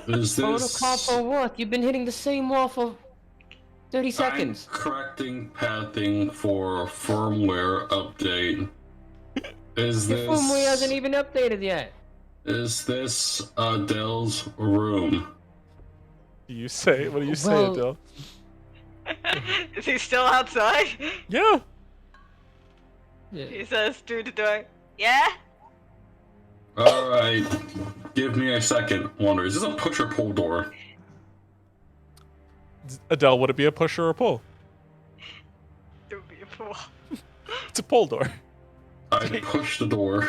Is this Protocol for what? You've been hitting the same wall for 30 seconds. I'm correcting pathing for firmware update. Is Your this firmware hasn't even updated yet. Is this Adele's room? Do you say? What do you say, Well- Adele? Is he still outside? Yeah. He says through the door. Yeah? Alright. Give me a second. Wonder, is this a push or pull door? Adele, would it be a push or a pull? It would be a fool. It's a pull door. I push the door.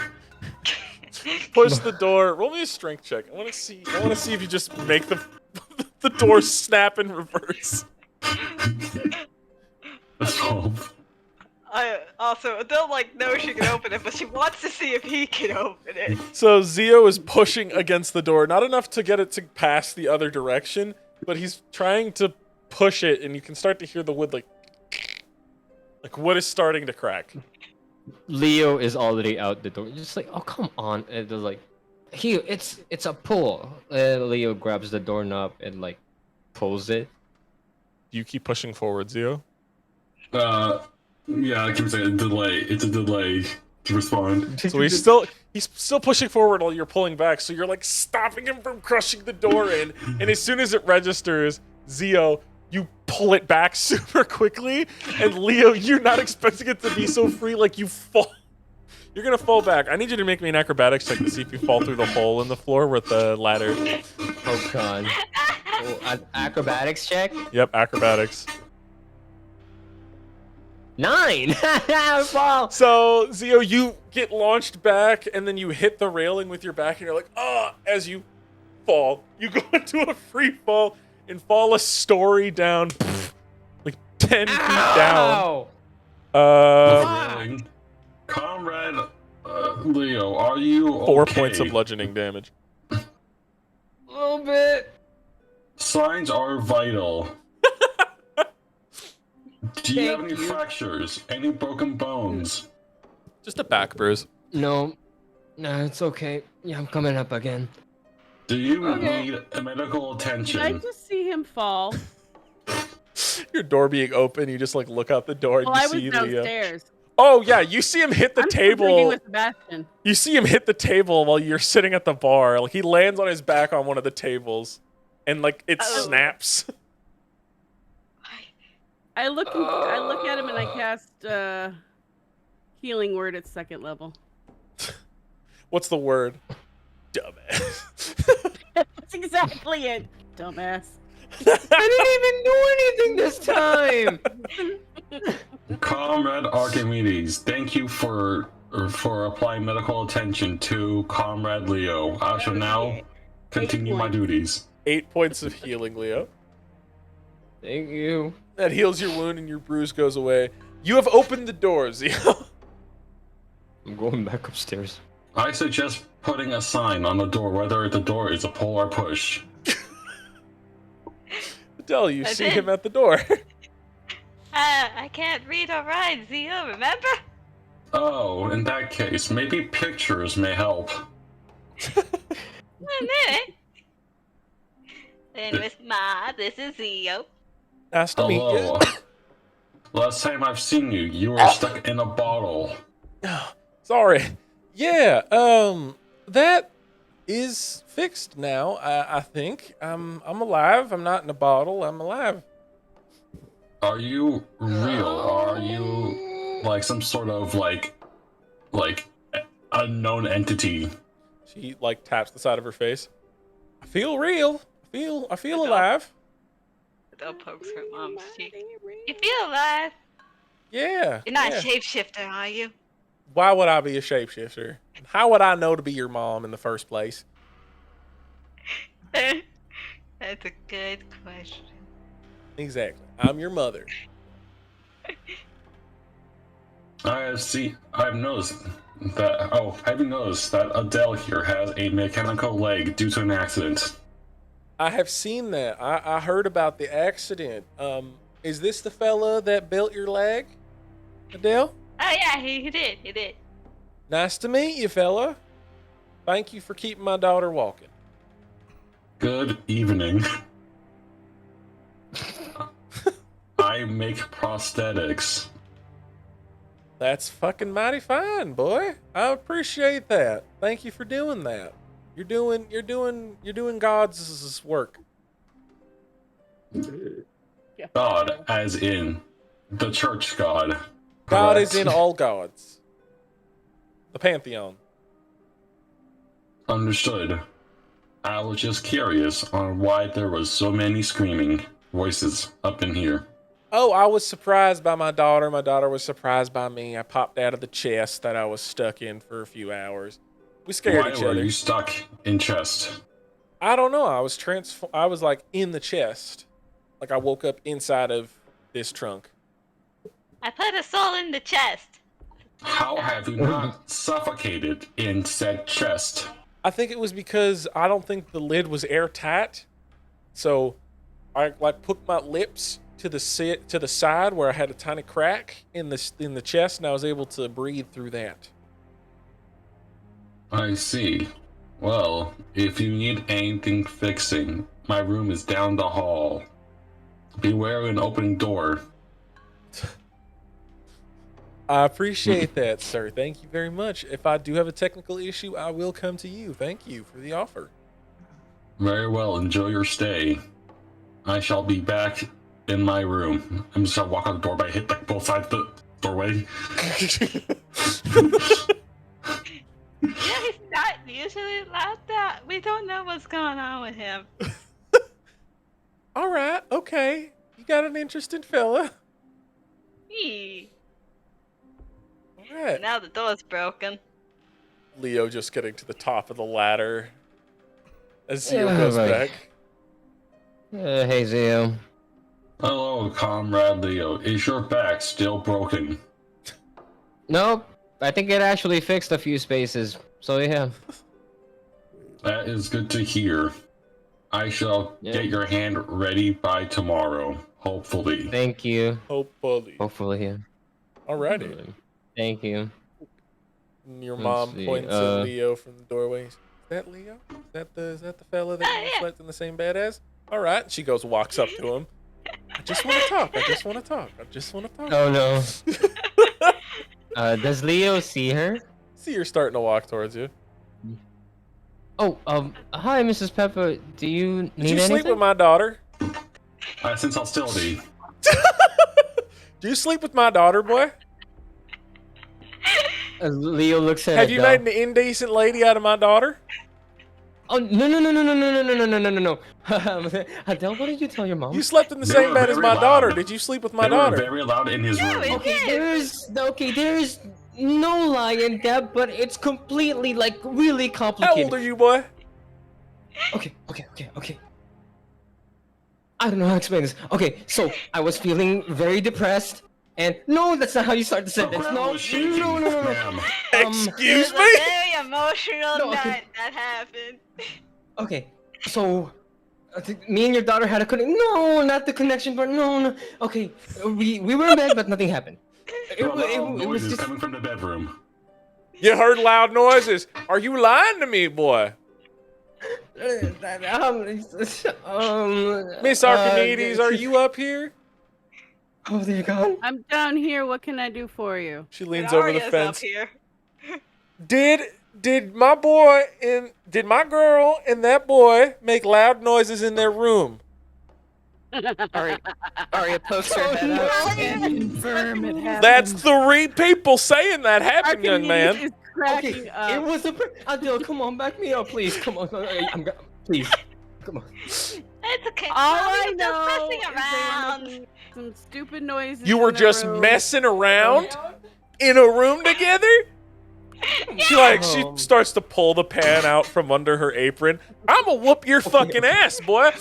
Push the door. Roll me a strength check. I want to see if you just make the door snap in reverse. That's 12. I also Adele knows she can open it, but she wants to see if he can open it. So Zio is pushing against the door, not enough to get it to pass the other direction, but he's trying to push it, and you can start to hear the wood like wood is starting to crack. Leo is already out the door. Just like, oh come on! And they're like, here, it's a pull. Leo grabs the doorknob and pulls it. You keep pushing forward, Zio. Yeah, I keep saying delay. It's a delay to respond. So he's still pushing forward while you're pulling back. So you're stopping him from crushing the door in. And as soon as it registers, Zio, you pull it back super quickly. And Leo, you're not expecting it to be so free. You fall. You're gonna fall back. I need you to make me an acrobatics check to see if you fall through the hole in the floor with the ladder. Oh god. Acrobatics check. Yep, acrobatics. 9. Fall. So Zio, you get launched back, and then you hit the railing with your back, and you're like, ah! As you fall, you go into a free fall and fall a story down, 10 feet down. Ow! Really? Comrade Leo, are you 4 okay? points of bludgeoning damage. A little bit. Signs are vital. Do you have Thank any you. fractures? Any broken bones? Just a back bruise. No, it's okay. Yeah, I'm coming up again. Do you Okay. need medical Did I attention? just see him fall? Your door being open, you just like look out the door and Well, you I was see Leo. downstairs. Oh yeah, you see him hit the I'm still drinking table. with Sebastian. You see him hit the table while you're sitting at the bar. Like he lands on his back on one of the tables, and like it Oh. snaps. I look at him and I cast healing word at 2nd level. What's the word? Dumbass. That's exactly it, dumbass. I didn't even do anything this time. Comrade Archimedes, thank you for applying medical attention to Comrade Leo. I shall now continue my points. duties. 8 points of healing, Leo. Thank you. That heals your wound and your bruise goes away. You have opened the doors, Leo. I'm going back upstairs. I suggest putting a sign on the door, whether the door is a pull or push. Adele, you I see did. him at the door. I can't read or write, Zio, remember? Oh, in that case, maybe pictures may help. Then with Ma, this is Zio. Nice to meet Hello. you. Last time I've seen you, you were stuck in a bottle. Sorry. Yeah, that is fixed now, I think. I'm alive. I'm not in a bottle. I'm alive. Are you real? Or are you like some sort of like unknown entity? She like taps the side of her face. I feel real. I feel alive. Adele pokes her mom's cheek. You feel alive? Yeah. You're not yeah. a shapeshifter, are you? Why would I be a shapeshifter? How would I know to be your mom in the first place? That's a good question. Exactly. I'm your mother. I've noticed that. Oh, have you noticed that Adele here has a mechanical leg due to an accident? I have seen that. I heard about the accident. Is this the fella that built your leg, Adele? Oh yeah, he did. Nice to meet you, fella. Thank you for keeping my daughter walking. Good evening. I make prosthetics. That's fucking mighty fine, boy. I appreciate that. Thank you for doing that. You're doing God's work. God, as in the church God. God is correct? in all gods. The pantheon. Understood. I was just curious on why there was so many screaming voices up in here. Oh, I was surprised by my daughter. My daughter was surprised by me. I popped out of the chest that I was stuck in for a few hours. We scared Why each were other. you stuck in chest? I don't know. I was like in the chest. Like I woke up inside of this trunk. I put a soul in the chest. How have you not suffocated in said chest? I think it was because I don't think the lid was airtight. So I like put my lips to the side where I had a tiny crack in the chest, and I was able to breathe through that. I see. Well, if you need anything fixing, my room is down the hall. Beware of an opening door. I appreciate that, sir. Thank you very much. If I do have a technical issue, I will come to you. Thank you for the offer. Very well, enjoy your stay. I shall be back in my room. I'm just gonna walk out the door, but I hit like both sides of the doorway. Yeah, he's not usually like that. We don't know what's going on with him. All right, okay. You got an interesting fella. Eee. All right. Now the door's broken. Leo just getting to the top of the ladder as Zio Yeah, goes right. back. Hey, Zio. Hello, Comrade Leo. Is your back still broken? Nope. I think it actually fixed a few spaces. So yeah. That is good to hear. I shall Yeah. get your hand ready by tomorrow, hopefully. Thank you. Hopefully. Hopefully, yeah. Alrighty. Thank you. Your Let's mom see, points at Leo from the doorway. Is that Leo? Is that the fella that you Yeah. slept in the same bed as? All right. She goes, walks up to him. I just want to talk. I just want to talk. I just want to talk. Oh no. Does Leo see her? See, you're starting to walk towards you. Oh, hi, Mrs. Pepper. Do you Did need you anything? sleep with my daughter? Since hostility. Do you sleep with my daughter, boy? Leo looks at Have you Adele. made an indecent lady out of my daughter? Oh no! Adele, what did you tell your mom? You slept in the They same were bed as very my loud. daughter. Did you sleep with my They daughter? were very loud in his room. There's no lie in that, but it's completely like really How complicated. old are you, boy? Okay. I don't know how to explain this. Okay, so I was feeling very depressed, and no, that's not how you start the The sentence. ground No, was shaking, no. ma'am. Excuse It was me? a very emotional No, okay. night that happened. Okay, so me and your daughter had a connection. No, not the connection, but no. Okay, we were in bed, but nothing happened. There were loud It was noises just. coming from the bedroom. You heard loud noises. Are you lying to me, boy? Miss Archimedes, are you up here? Oh, they're gone. I'm down here. What can I do for you? She leans But over the Arya's fence. up here. Did my girl and that boy make loud noises in their room? Arya pokes her head out and confirm it happened. That's 3 people saying that happened, young Archimedes man. is cracking Okay, up. it was a. Adele, come on, back me up, please. Come on, please. Come on. It's okay. All Mommy I was know just messing is they were around. making some stupid noises. You were in their just room. messing around in a room together? She starts to pull the pan out from under her apron. I'ma whoop your fucking ass, boy.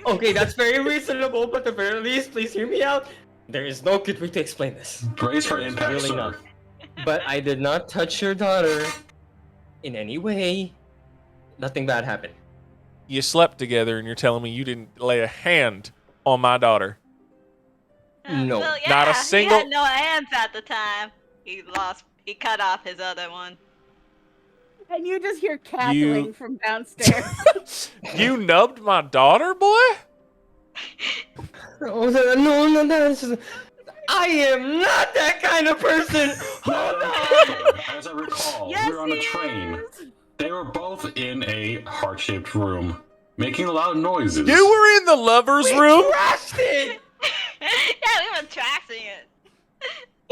Okay, that's very reasonable, but at the very least, please hear me out. There is no good way to explain this. Brace for impact, Really sir. not. But I did not touch your daughter in any way. Nothing bad happened. You slept together and you're telling me you didn't lay a hand on my daughter. No. Well, yeah, Not a single- He had no hands at the time. He cut off his other one. And you just hear cackling from downstairs. You nubbed my daughter, boy? Oh, no, that's. I am not that kind of person. Hold on. As I recall, Yes, we were on a he train. is. They were both in a heart-shaped room, making loud noises. You were in the lover's room? Trashed it. Yeah, we were trashing it.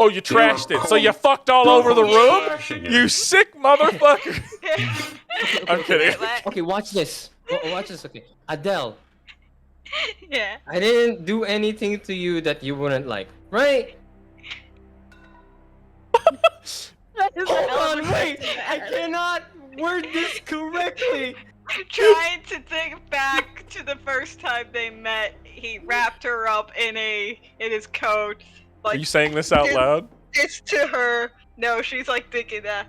Oh, you trashed it. So you fucked all over the room? Trashing it. You sick motherfucker. I'm kidding. What? Okay, watch this. Watch this. Okay, Adele, Yeah. I didn't do anything to you that you wouldn't like, right? Hold on, wait. I cannot word this correctly. Trying to think back to the first time they met, he wrapped her up in his coat. Are Like you saying this out loud? it's to her. No, she's like thinking that.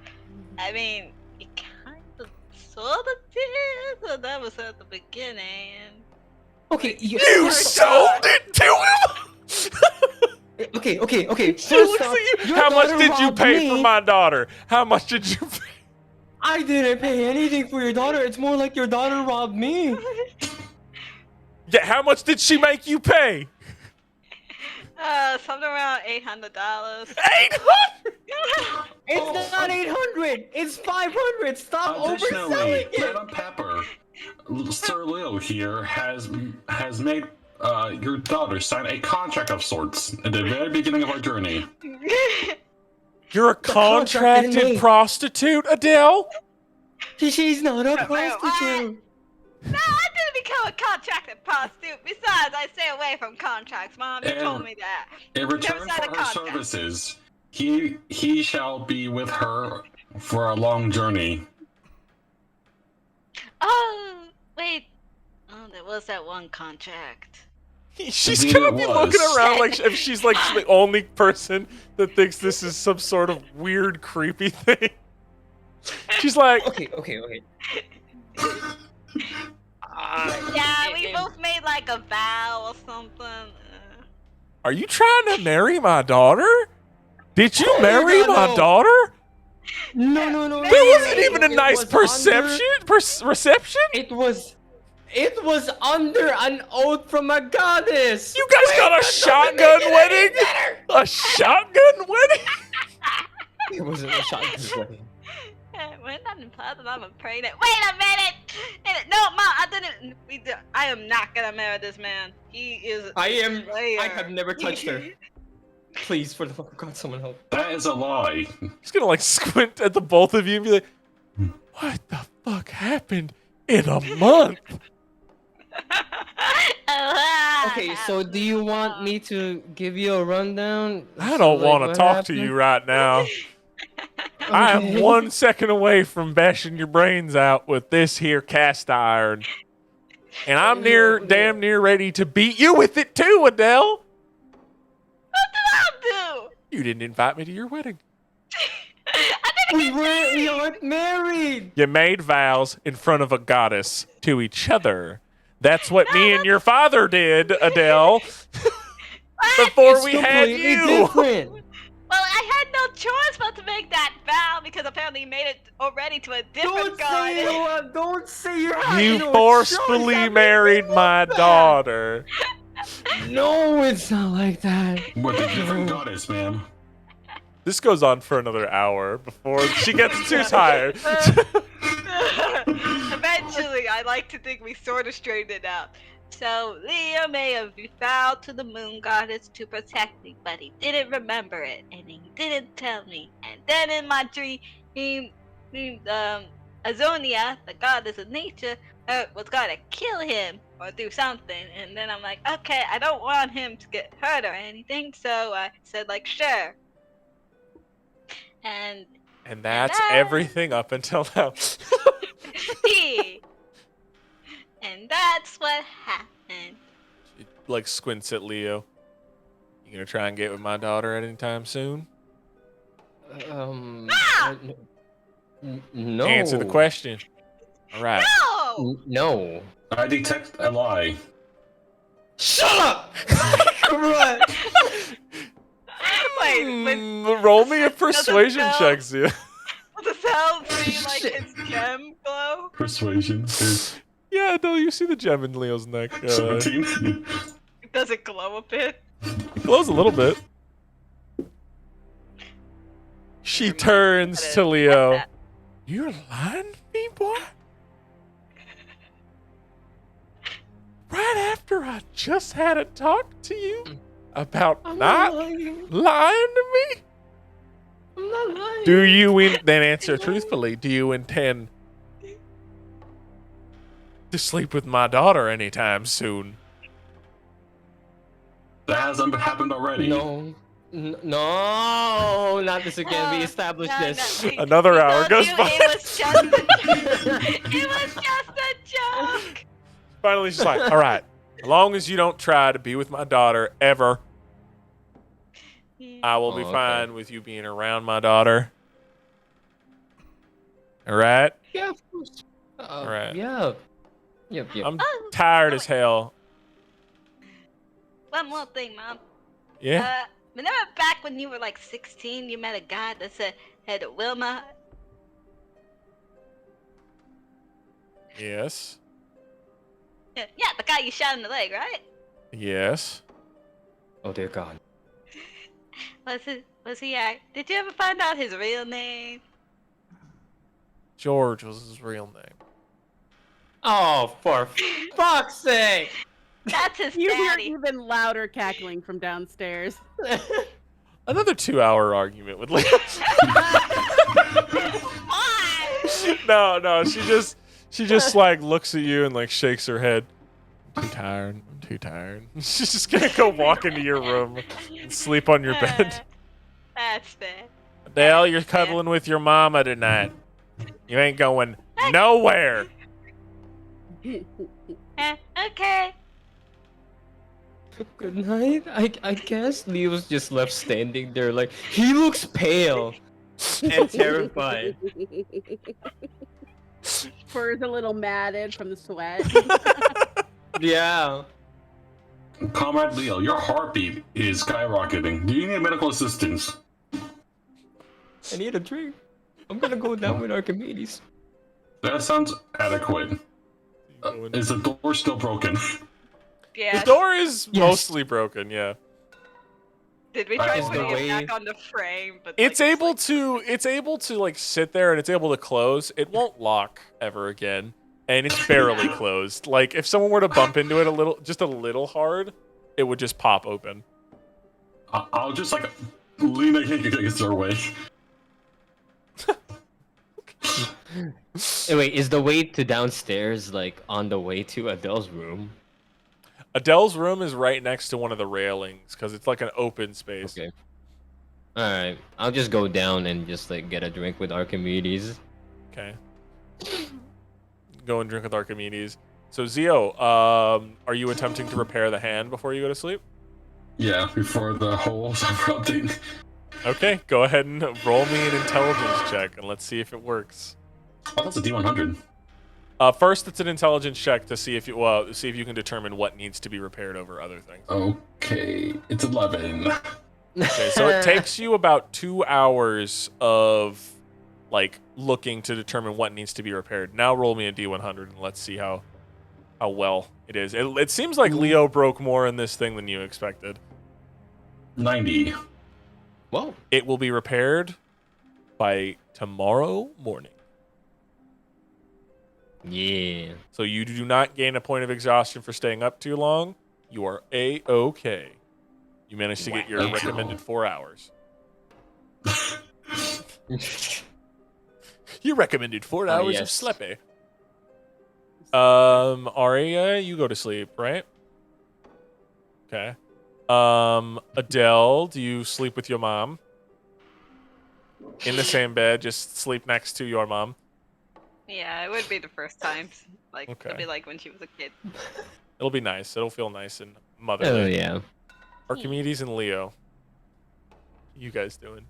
I mean, he kind of sort of did, but that was at the beginning. Okay, You sold it to him? Okay. She First looks off, at you. your How much daughter did you robbed pay me. for my daughter? How much did you pay? I didn't pay anything for your daughter. It's more like your daughter robbed me. Yeah, how much did she make you pay? Something around $800. 800. It's not 800. It's 500. Stop Additionally, overselling it. Madam Pepper, Sir Leo here has made your daughter sign a contract of sorts at the very beginning of our journey. You're a contract contracted didn't make- prostitute, Adele? She's not a Wait, what? prostitute. No, I didn't become a contracted prostitute. Besides, I stay away from contracts, Mom. You told me that. In return signed a for her contract. services, he shall be with her for a long journey. Oh, wait. Oh, there was that one contract. She's Indeed gonna it be was. looking around like if she's like the only person that thinks this is some sort of weird, creepy thing. She's like, Okay. Yeah, we both made like a vow or something. "Are you trying to marry my daughter? Did you marry God, my no. daughter? No. There wasn't even a It nice was reception. It was under an oath from a goddess. You guys got a shotgun wedding? A shotgun wedding? It wasn't a shotgun wedding. We're not in public. I'm afraid that. Wait a minute! No, Mom, I didn't. I am not gonna marry this man. He is. I Slayer. have never touched her. Please, for the love of God, someone help. That is a lie. He's gonna like squint at the both of you and be like, "What the fuck happened in a month?" Okay, so do you want me to give you a rundown? I don't want to what talk to happened? you right now. I am Okay. 1 second away from bashing your brains out with this here cast iron. And I'm damn near ready to beat you with it too, Adele. What did I do? You didn't invite me to your wedding. I didn't get We aren't married. You made vows in front of a goddess to each other. That's what me and your father did, Adele. Before It's we had completely you. different. Well, I had no choice but to make that vow because apparently you made it already to a different god. Don't say you're having You no forcefully choice. married my daughter. No, it's not like that. With a different goddess, man. This goes on for another hour before she gets too tired. Eventually, I like to think we sort of straightened it out. So, Leo may have vowed to the moon goddess to protect me, but he didn't remember it, and he didn't tell me. And then in my dream, Azonia, the goddess of nature, was gonna kill him or do something. And then I'm like, okay, I don't want him to get hurt or anything, so I said like, sure. And That's everything up until now. and that's what happened. She like squints at Leo. You gonna try and get with my daughter at any time soon? No. Answer the question. All right. No! No. I detect a lie. Shut up! Come on. Wait, Roll me a persuasion spell- check, Zia. does Hell see like his gem glow? Persuasion is Yeah, no, you see the gem in Leo's neck. 17. Does it glow a bit? It glows a little bit. She turns to Leo. You're lying to me, boy? Right after I just had a talk to you about not lying to me? I'm not lying. Do you then answer truthfully? Do you intend to sleep with my daughter anytime soon? That hasn't happened already. No. No, not this again. We established this. Another hour goes by. It was just it was just a joke. Finally, she's like, all right, as long as you don't try to be with my daughter ever, I will be okay. fine with you being around my daughter. All right? Yeah, of course. Right. Yeah. Yep. I'm tired as hell. One more thing, Mom. Yeah? Remember back when you were like 16, you met a guy that said had Wilma. Yes. Yeah, the guy you shot in the leg, right? Yes. Oh dear God. Was he? Did you ever find out his real name? George was his real name. Oh, for fuck's sake! That's his You hear daddy. even louder cackling from downstairs. Another 2-hour argument with Leo. Why? No, she just like looks at you and like shakes her head. I'm too tired. She's just gonna go walk into your room and sleep on your bed. That's fair. Dale, you're cuddling with your mama tonight. You ain't going nowhere. Okay. Good night. I guess Leo's just left standing there like he looks pale and terrified. Fur's a little matted from the sweat. Yeah. Comrade Leo, your heartbeat is skyrocketing. Do you need medical assistance? I need a drink. I'm gonna go down with Archimedes. That sounds adequate. Is the door still broken? Yeah. The door is Yes. mostly broken. Yeah. Did we try Is the putting way- it back on the frame? But It's like, able to. It's able to like sit there and it's able to close. It won't lock ever again, and it's barely closed. Like if someone were to bump into it just a little hard, it would just pop open. I'll just like lean against our way. Hey, wait, is the way to downstairs like on the way to Adele's room? Adele's room is right next to one of the railings because it's like an open space. Okay. Alright, I'll just go down and just like get a drink with Archimedes. Okay. Go and drink with Archimedes. So Zio, are you attempting to repair the hand before you go to sleep? Yeah, before the holes are erupting. Okay, go ahead and roll me an intelligence check and let's see if it works. Oh, that's a D100. First, it's an intelligence check to see if you can determine what needs to be repaired over other things. Okay, it's 11. Okay, so it takes you about 2 hours of like looking to determine what needs to be repaired. Now roll me a D100 and let's see how well it is. It seems like Leo broke more in this thing than you expected. 90. Whoa. It will be repaired by tomorrow morning. Yeah. So you do not gain a point of exhaustion for staying up too long. You are A-okay. You managed to get your Wow. recommended 4 hours. You recommended 4 hours of yes. sleepy. Aria, you go to sleep, right? Okay. Adele, do you sleep with your mom? In the same bed, just sleep next to your mom. yeah, it would be the first time. Like Okay. it'd be like when she was a kid. It'll be nice. It'll feel nice and Oh motherly. yeah. Archimedes and Leo. You guys doing?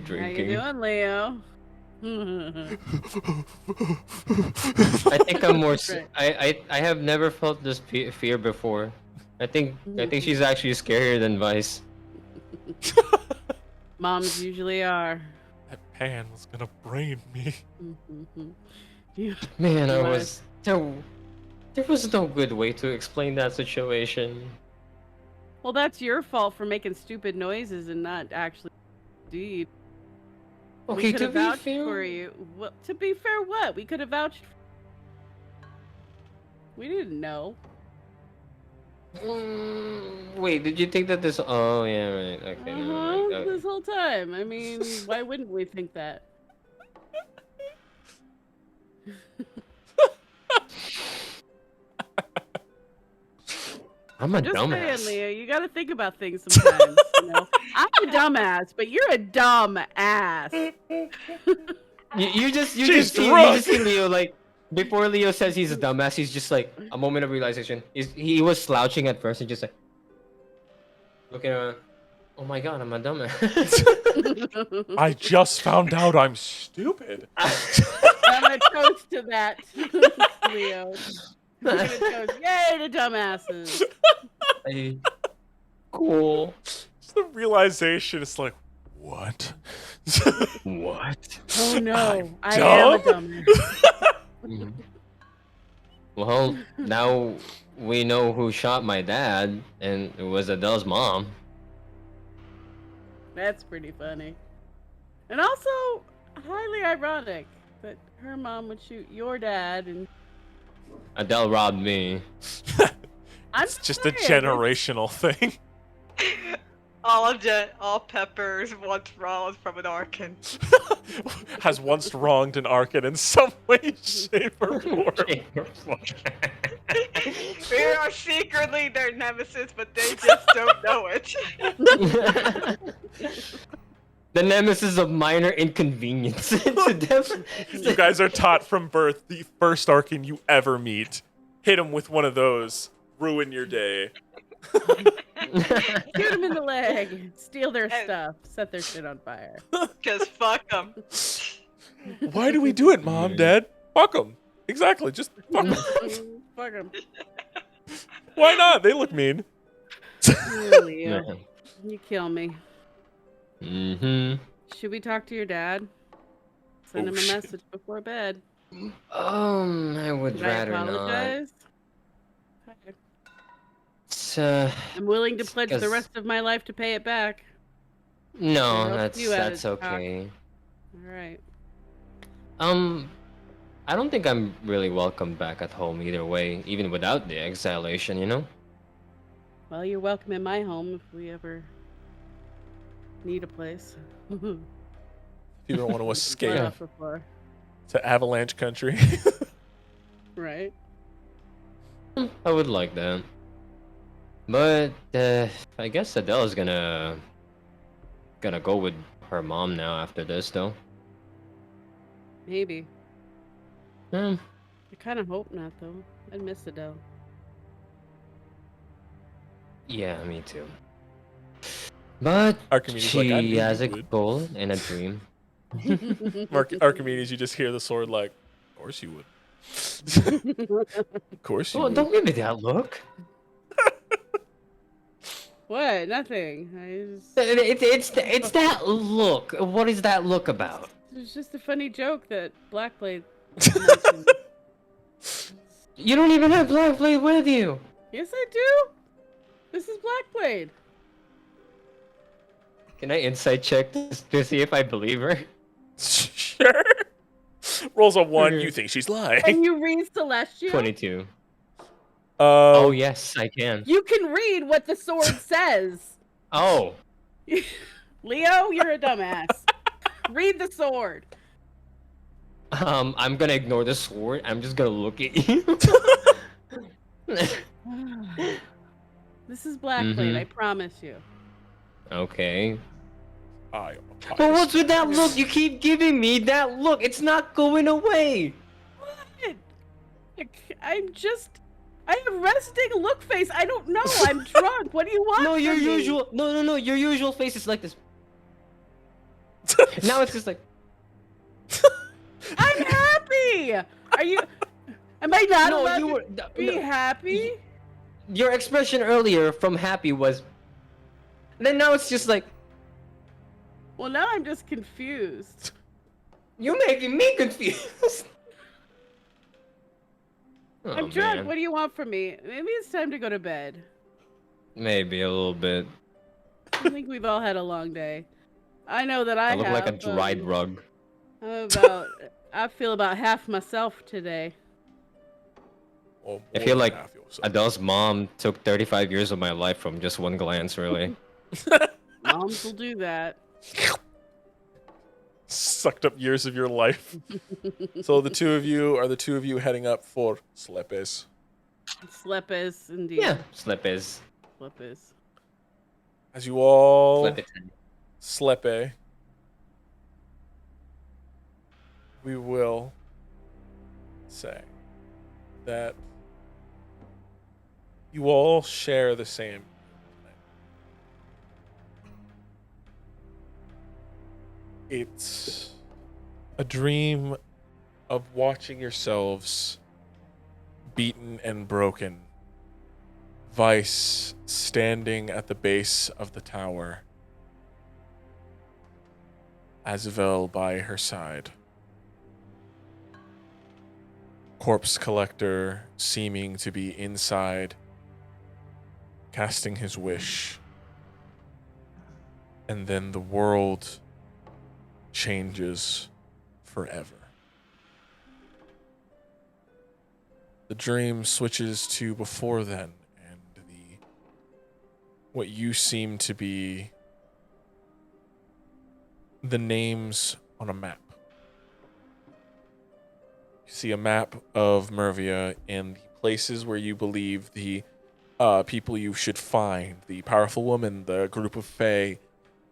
Drinking. How you doing, Leo? I think I'm more. Right. I have never felt this fear before. I think she's actually scarier than Vice. Moms usually are. That pan was gonna brain me. You- Man, I What? was there was no good way to explain that situation. Well, that's your fault for making stupid noises and not actually deed. We Okay, could to have be vouched fair, for you. Well, to be fair, what? We could have vouched. We didn't know. Wait, did you think that this? Oh yeah, right. Okay, never mind. This whole time. I mean, why wouldn't we think that? I'm a Just dumbass. saying, Leo. You got to think about things sometimes. You know, I'm a dumbass, but you're a dumb ass. You just She's see drunk. Leo like before Leo says he's a dumbass, he's just like a moment of realization. He was slouching at first and just like looking around. Oh my god, I'm a dumbass. I just found out I'm stupid. I'm gonna toast to that, Leo. I'm gonna toast. Yay to dumbasses. Cool. Just the realization is like, what? What? Oh no, I'm I am a dumb? dumbass. Well, now we know who shot my dad, and it was Adele's mom. That's pretty funny. And also highly ironic that her mom would shoot your dad and Adele robbed me. I'm It's just a saying, generational thing. All Peppers once rolled from an Arkin. Has once wronged an Arkin in some way, shape, or form. We are secretly their nemesis, but they just don't know it. The nemesis of minor inconvenience to them. You guys are taught from birth, the first Arkin you ever meet, hit him with one of those. ruin your day. Shoot them in the leg. Steal their And- stuff. Set their shit on fire. Because fuck them. Why do we do it, Mom, Dad? Fuck them. Exactly. Just fuck 'em. Fuck them. Why not? They look mean. Leo, you kill me. Mm-hmm. Should we talk to your dad? Send Oh, him a shit. message before bed. I would Should I rather not. apologize? It's, I'm willing to pledge the 'cause- rest of my life to pay it back. no, help that's you out, Doc. okay. All right. I don't think I'm really welcome back at home either way, even without the exhalation, you know? Well, you're welcome in my home if we ever need a place. If you don't want to Blood escape off the floor. to Avalanche Country. Right. I would like that. But I guess Adele's gonna go with her mom now after this, though. Maybe. Hmm. I kind of hope not, though. I'd miss Adele. Yeah, me too. But Archimedes like, I knew she has you a would. goal and a dream. Archimedes, you just hear the sword like, of course you would. Of course you Oh, would. don't give me that look. What? Nothing. It's that look. What is that look about? It's just a funny joke that Blackblade. You don't even have Black Blade with you. Yes, I do. This is Blackblade. Can I insight check to see if I believe her? Sure. Rolls a 1. Okay. You think she's Can lying. you read Celestial? 22. Oh, Oh yes, I can. You can read what the sword says. Oh. Leo, you're a dumbass. Read the sword. I'm gonna ignore the sword. I'm just gonna look at you. This is Blackblade, Mhm. I promise you. Okay. I But what's with that look? You keep giving me that look. It's not going away. What? I have resting look face. I don't know. I'm drunk. What do you want? No, your from me? usual. No. Your usual face is like this. Now it's just like. I'm happy. Are you? Am I not No, allowed you to were. be no, happy? Your expression earlier from happy was. Then now it's just like. Well, now I'm just confused. You're making me confused. Oh, I'm drunk. man. What do you want from me? Maybe it's time to go to bed. Maybe a little bit. I think we've all had a long day. I know that I I look have. like a dried rug. I feel about half myself today. Well, I more feel than like half yourself. Adele's mom took 35 years of my life from just one glance, really. Moms will do that. Sucked up years of your life. So the two of you heading up for Slepes. Slepes, indeed. Yeah, Slepes. Slepes. As you all Slepes. slepe, we will say that you all share the same. It's a dream of watching yourselves beaten and broken. Vice standing at the base of the tower. Azavel by her side. Corpse Collector seeming to be inside, casting his wish. And then the world changes forever. The dream switches to before then, and what you seem to be the names on a map. You see a map of Mervia and the places where you believe the people you should find, the powerful woman, the group of fae,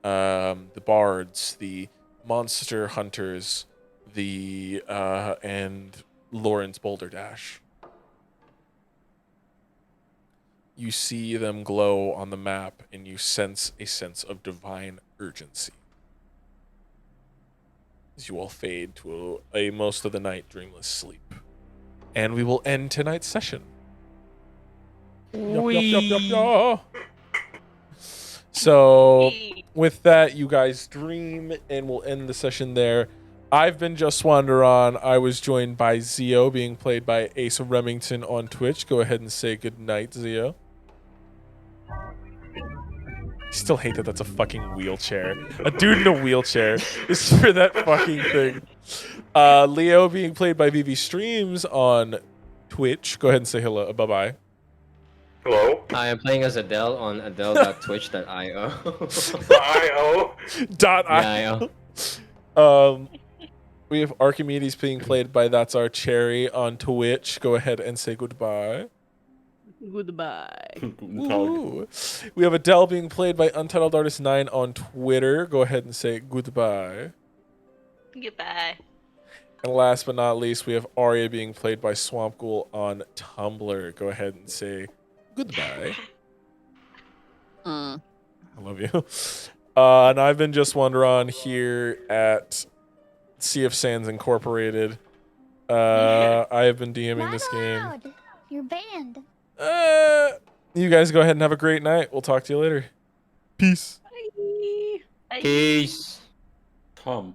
the bards, the monster hunters, the and Lawrence Boulder Dash. you see them glow on the map, and you sense a sense of divine urgency as you all fade to a most of the night dreamless sleep. And we will end tonight's session. Yup, yup, yup, yup, yup. So with that, you guys dream, and we'll end the session there. I've been Just Wanderon. I was joined by Zio, being played by Ace Remington on Twitch. Go ahead and say good night, Zio. I still hate that that's a fucking wheelchair. A dude in a wheelchair is for that fucking thing. Leo, being played by VV Streams on Twitch. Go ahead and say hello. Bye-bye. Hello? I am playing as Adele on adele.twitch.io. IO. .io. We have Archimedes being played by That's Our Cherry on Twitch. Go ahead and say goodbye. Goodbye. Woo. We have Adele being played by Untitled Artist 9 on Twitter. Go ahead and say goodbye. Goodbye. And last but not least, we have Arya being played by Swamp Ghoul on Tumblr. Go ahead and say goodbye. I love you. And I've been Just Wanderon here at Sea of Sands Incorporated. I have been DMing this game. You're banned. You guys go ahead and have a great night. We'll talk to you later. Peace. Bye. Bye. Peace. Tom.